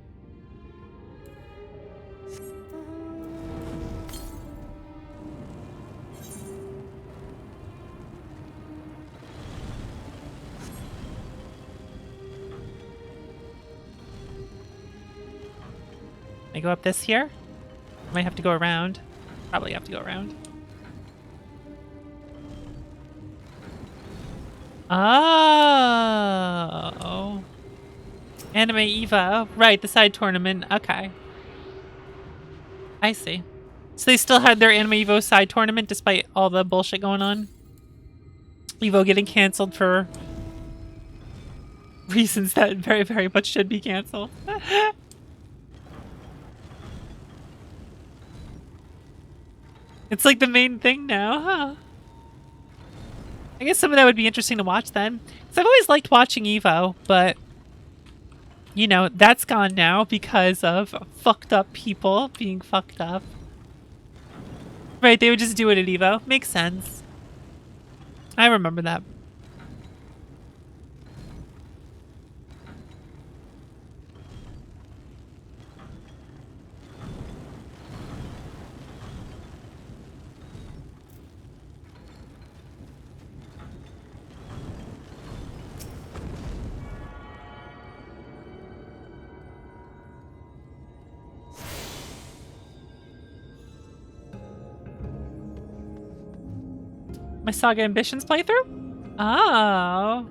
I go up this here? Might have to go around. Probably have to go around. Oh. Anime Eva. Right, the side tournament. Okay. I see. So they still had their Anime Evo side tournament despite all the bullshit going on? Evo getting canceled for reasons that very, very much should be canceled. It's like the main thing now, huh? I guess some of that would be interesting to watch then. Because I've always liked watching Evo, but You know, that's gone now because of fucked up people being fucked up. Right, they would just do it at Evo. Makes sense. I remember that. My Saga Ambitions playthrough? Oh.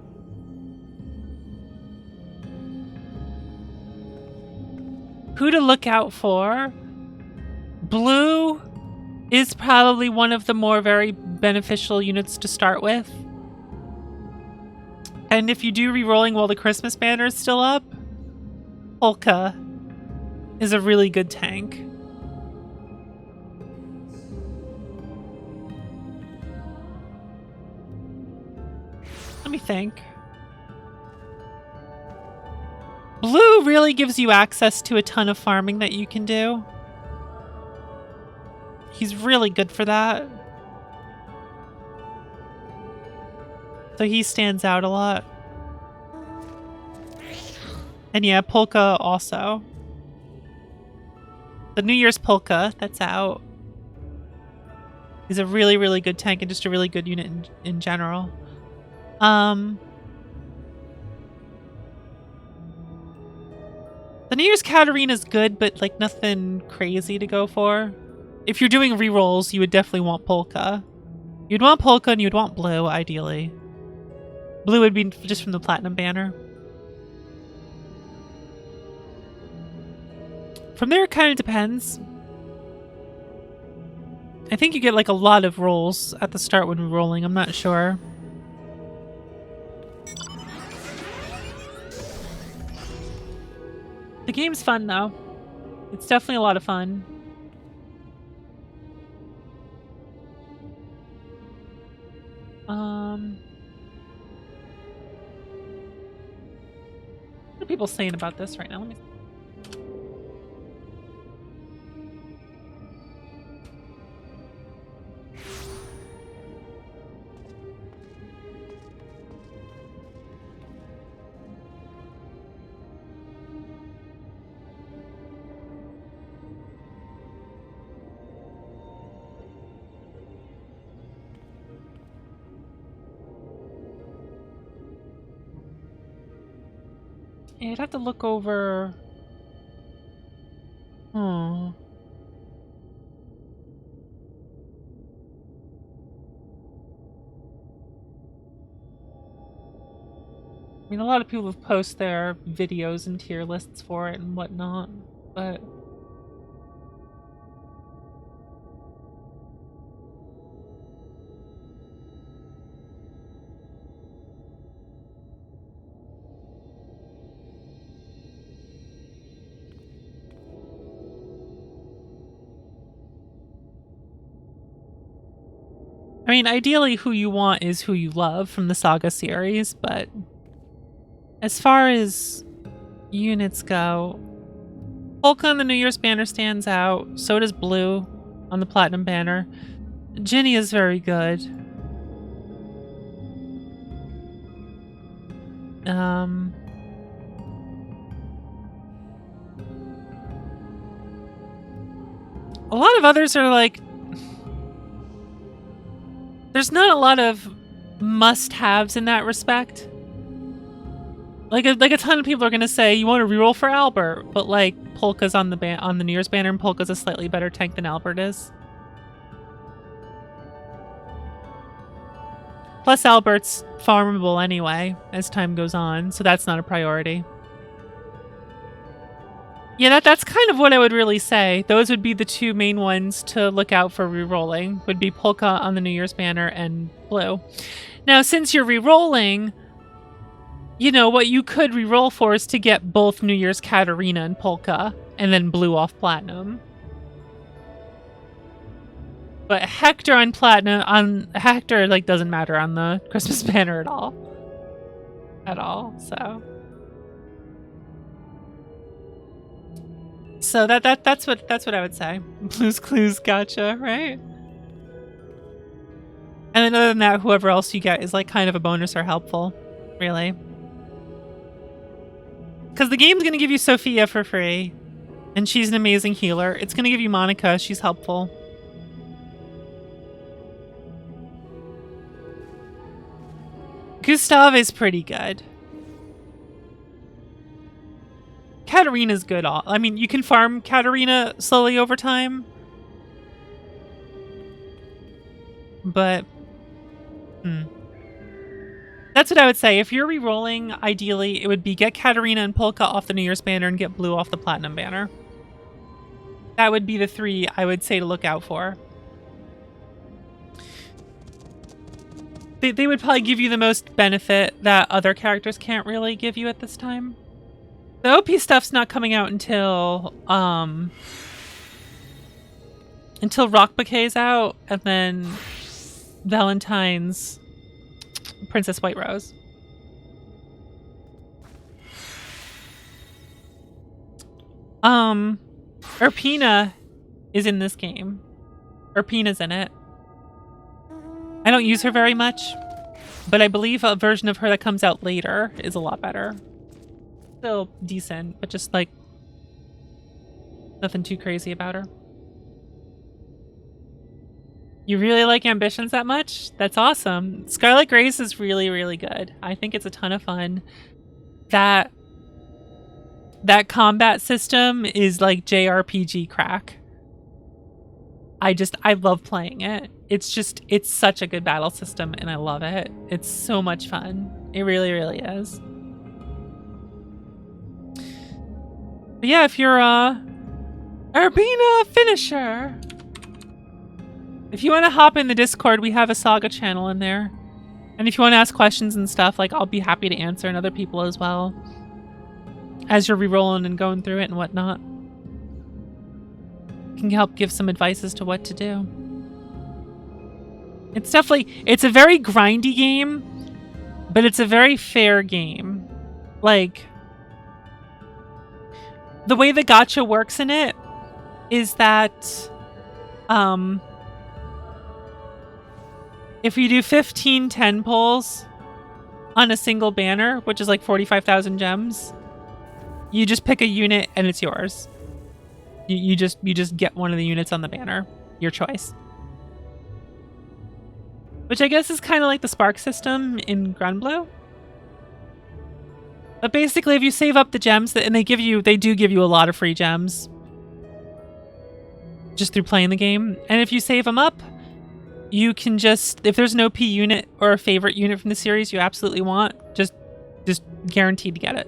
Who to look out for? Blue is probably one of the more very beneficial units to start with. And if you do re-rolling while the Christmas banner is still up, Polka is a really good tank. Let me think. Blue really gives you access to a ton of farming that you can do. He's really good for that. So he stands out a lot. And yeah, Polka also. The New Year's Polka, that's out. He's a really, really good tank and just a really good unit in general. The New Year's Katarina is good, but like nothing crazy to go for. If you're doing rerolls, you would definitely want Polka. You'd want Polka and you'd want Blue, ideally. Blue would be just from the Platinum banner. From there, it kind of depends. I think you get like a lot of rolls at the start when rolling. I'm not sure. The game's fun, though. It's definitely a lot of fun. What are people saying about this right now? Let me see. Yeah, I'd have to look over... I mean, a lot of people have posted their videos and tier lists for it and whatnot, but... I mean, ideally who you want is who you love from the Saga series, but as far as units go, Polka on the New Year's banner stands out, so does Blue on the Platinum banner. Ginny is very good. A lot of others are like... There's not a lot of must-haves in that respect. Like a ton of people are gonna say you want to reroll for Albert, but like Polka's on the New Year's banner, and Polka's a slightly better tank than Albert is. Plus, Albert's farmable anyway as time goes on, so that's not a priority. Yeah, that's kind of what I would really say. Those would be the two main ones to look out for rerolling. Would be Polka on the New Year's banner and Blue. Now, since you're rerolling, you know, what you could reroll for is to get both New Year's Katarina and Polka, and then Blue off Platinum. But Hector on Platinum, Hector, like, doesn't matter on the Christmas banner at all. So... So that's what I would say. Blue's Clues, gotcha, right? And then other than that, whoever else you get is like kind of a bonus or helpful, really. Because the game's gonna give you Sophia for free, and she's an amazing healer. It's gonna give you Monica, she's helpful. Gustav is pretty good. Katarina's good. I mean, you can farm Katarina slowly over time. But, that's what I would say. If you're re-rolling, ideally, it would be get Katarina and Polka off the New Year's banner and get Blue off the Platinum banner. That would be the 3 I would say to look out for. They would probably give you the most benefit that other characters can't really give you at this time. The OP stuff's not coming out until Rock Bouquet's out, and then Valentine's Princess White Rose. Urpina is in this game. Urpina's in it. I don't use her very much, but I believe a version of her that comes out later is a lot better. Still decent, but just like nothing too crazy about her. You really like Ambitions that much? That's awesome. Scarlet Grace is really, really good. I think it's a ton of fun. That combat system is like JRPG crack. I love playing it. It's such a good battle system and I love it. It's so much fun. It really, really is. But yeah, if you're Urbina finisher. If you want to hop in the Discord, we have a Saga channel in there. And if you want to ask questions and stuff, like I'll be happy to answer, and other people as well. As you're re-rolling and going through it and whatnot. Can help give some advice as to what to do. It's definitely, it's a very grindy game, but it's a very fair game. Like, the way the gacha works in it is that if you do 15 10 pulls on a single banner, which is like 45,000 gems, you just pick a unit and it's yours. You just get one of the units on the banner, your choice. Which I guess is kind of like the Spark system in Granblue. But basically, if you save up the gems, and they do give you a lot of free gems just through playing the game. And if you save them up, you can just, if there's an OP unit or a favorite unit from the series you absolutely want, just guaranteed to get it.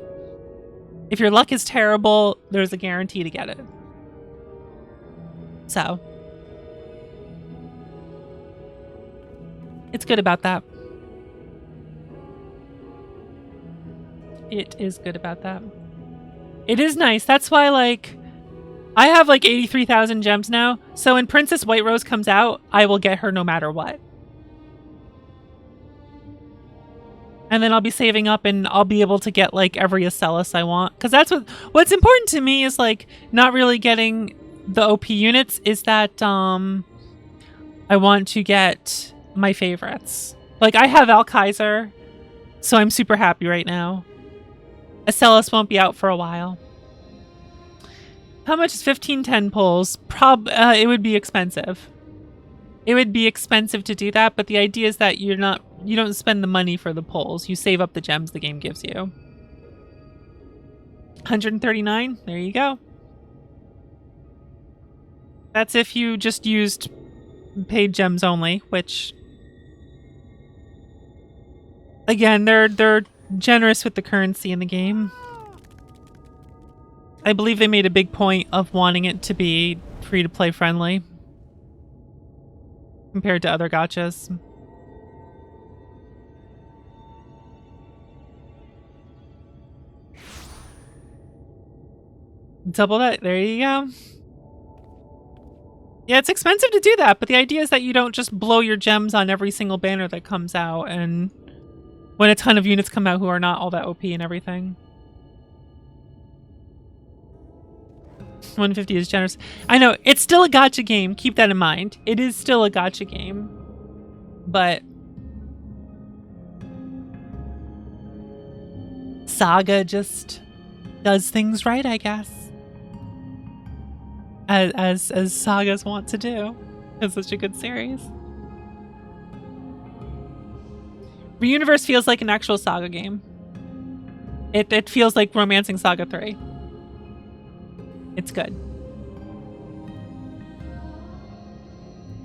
If your luck is terrible, there's a guarantee to get it. So, it's good about that. It is good about that. It is nice. That's why, like, I have like 83,000 gems now. So when Princess White Rose comes out, I will get her no matter what. And then I'll be saving up and I'll be able to get like every Acellus I want. Because that's what's important to me is like not really getting the OP units, is that I want to get my favorites. Like I have Alkaiser, so I'm super happy right now. Acellus won't be out for a while. How much is 15 10 pulls? It would be expensive. It would be expensive to do that, but the idea is that you don't spend the money for the pulls. You save up the gems the game gives you. 139, there you go. That's if you just used paid gems only, which again, they're generous with the currency in the game. I believe they made a big point of wanting it to be free-to-play friendly compared to other gachas. Double that. There you go. Yeah, it's expensive to do that, but the idea is that you don't just blow your gems on every single banner that comes out, and when a ton of units come out who are not all that OP and everything. 150 is generous. I know, it's still a gacha game. Keep that in mind. It is still a gacha game. But Saga just does things right, I guess. As sagas want to do. It's such a good series. Reuniverse feels like an actual Saga game. It feels like Romancing Saga 3. It's good.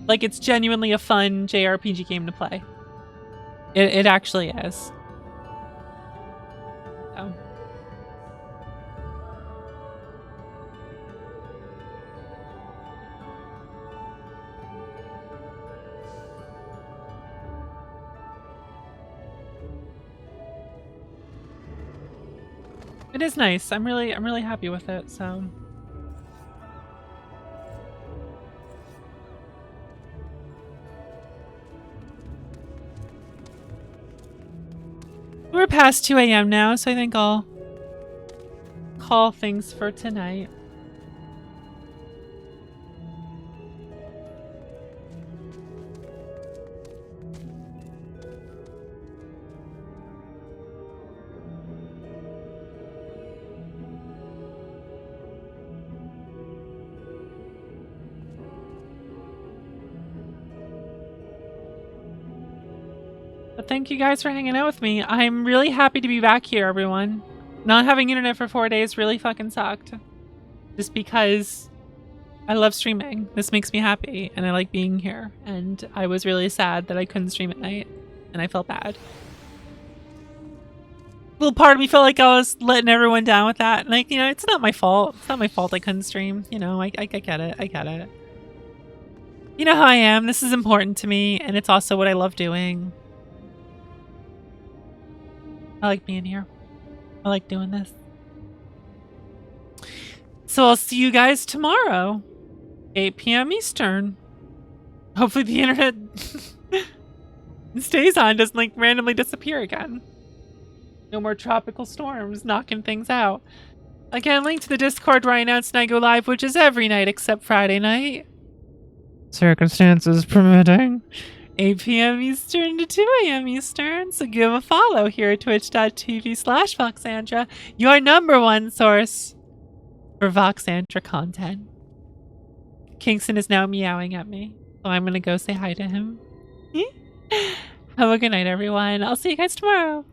Like, it's genuinely a fun JRPG game to play. It actually is. So. It is nice. I'm really happy with it, so. We're past 2 a.m. now, so I think I'll call things for tonight. But thank you guys for hanging out with me. I'm really happy to be back here, everyone. Not having internet for 4 days really fucking sucked. Just because I love streaming. This makes me happy, and I like being here. And I was really sad that I couldn't stream at night, and I felt bad. A little part of me felt like I was letting everyone down with that. Like, you know, it's not my fault. It's not my fault I couldn't stream. You know, I get it. I get it. You know how I am. This is important to me, and it's also what I love doing. I like being here. I like doing this. So I'll see you guys tomorrow, 8 p.m. Eastern. Hopefully the internet stays on, doesn't like randomly disappear again. No more tropical storms knocking things out. Again, link to the Discord where I announce when I go live, which is every night except Friday night. Circumstances permitting. 8 p.m. Eastern to 2 a.m. Eastern, so give a follow here at twitch.tv/Voxandra, your number1 source for Voxandra content. Kingston is now meowing at me, so I'm gonna go say hi to him. Have a good night, everyone. I'll see you guys tomorrow.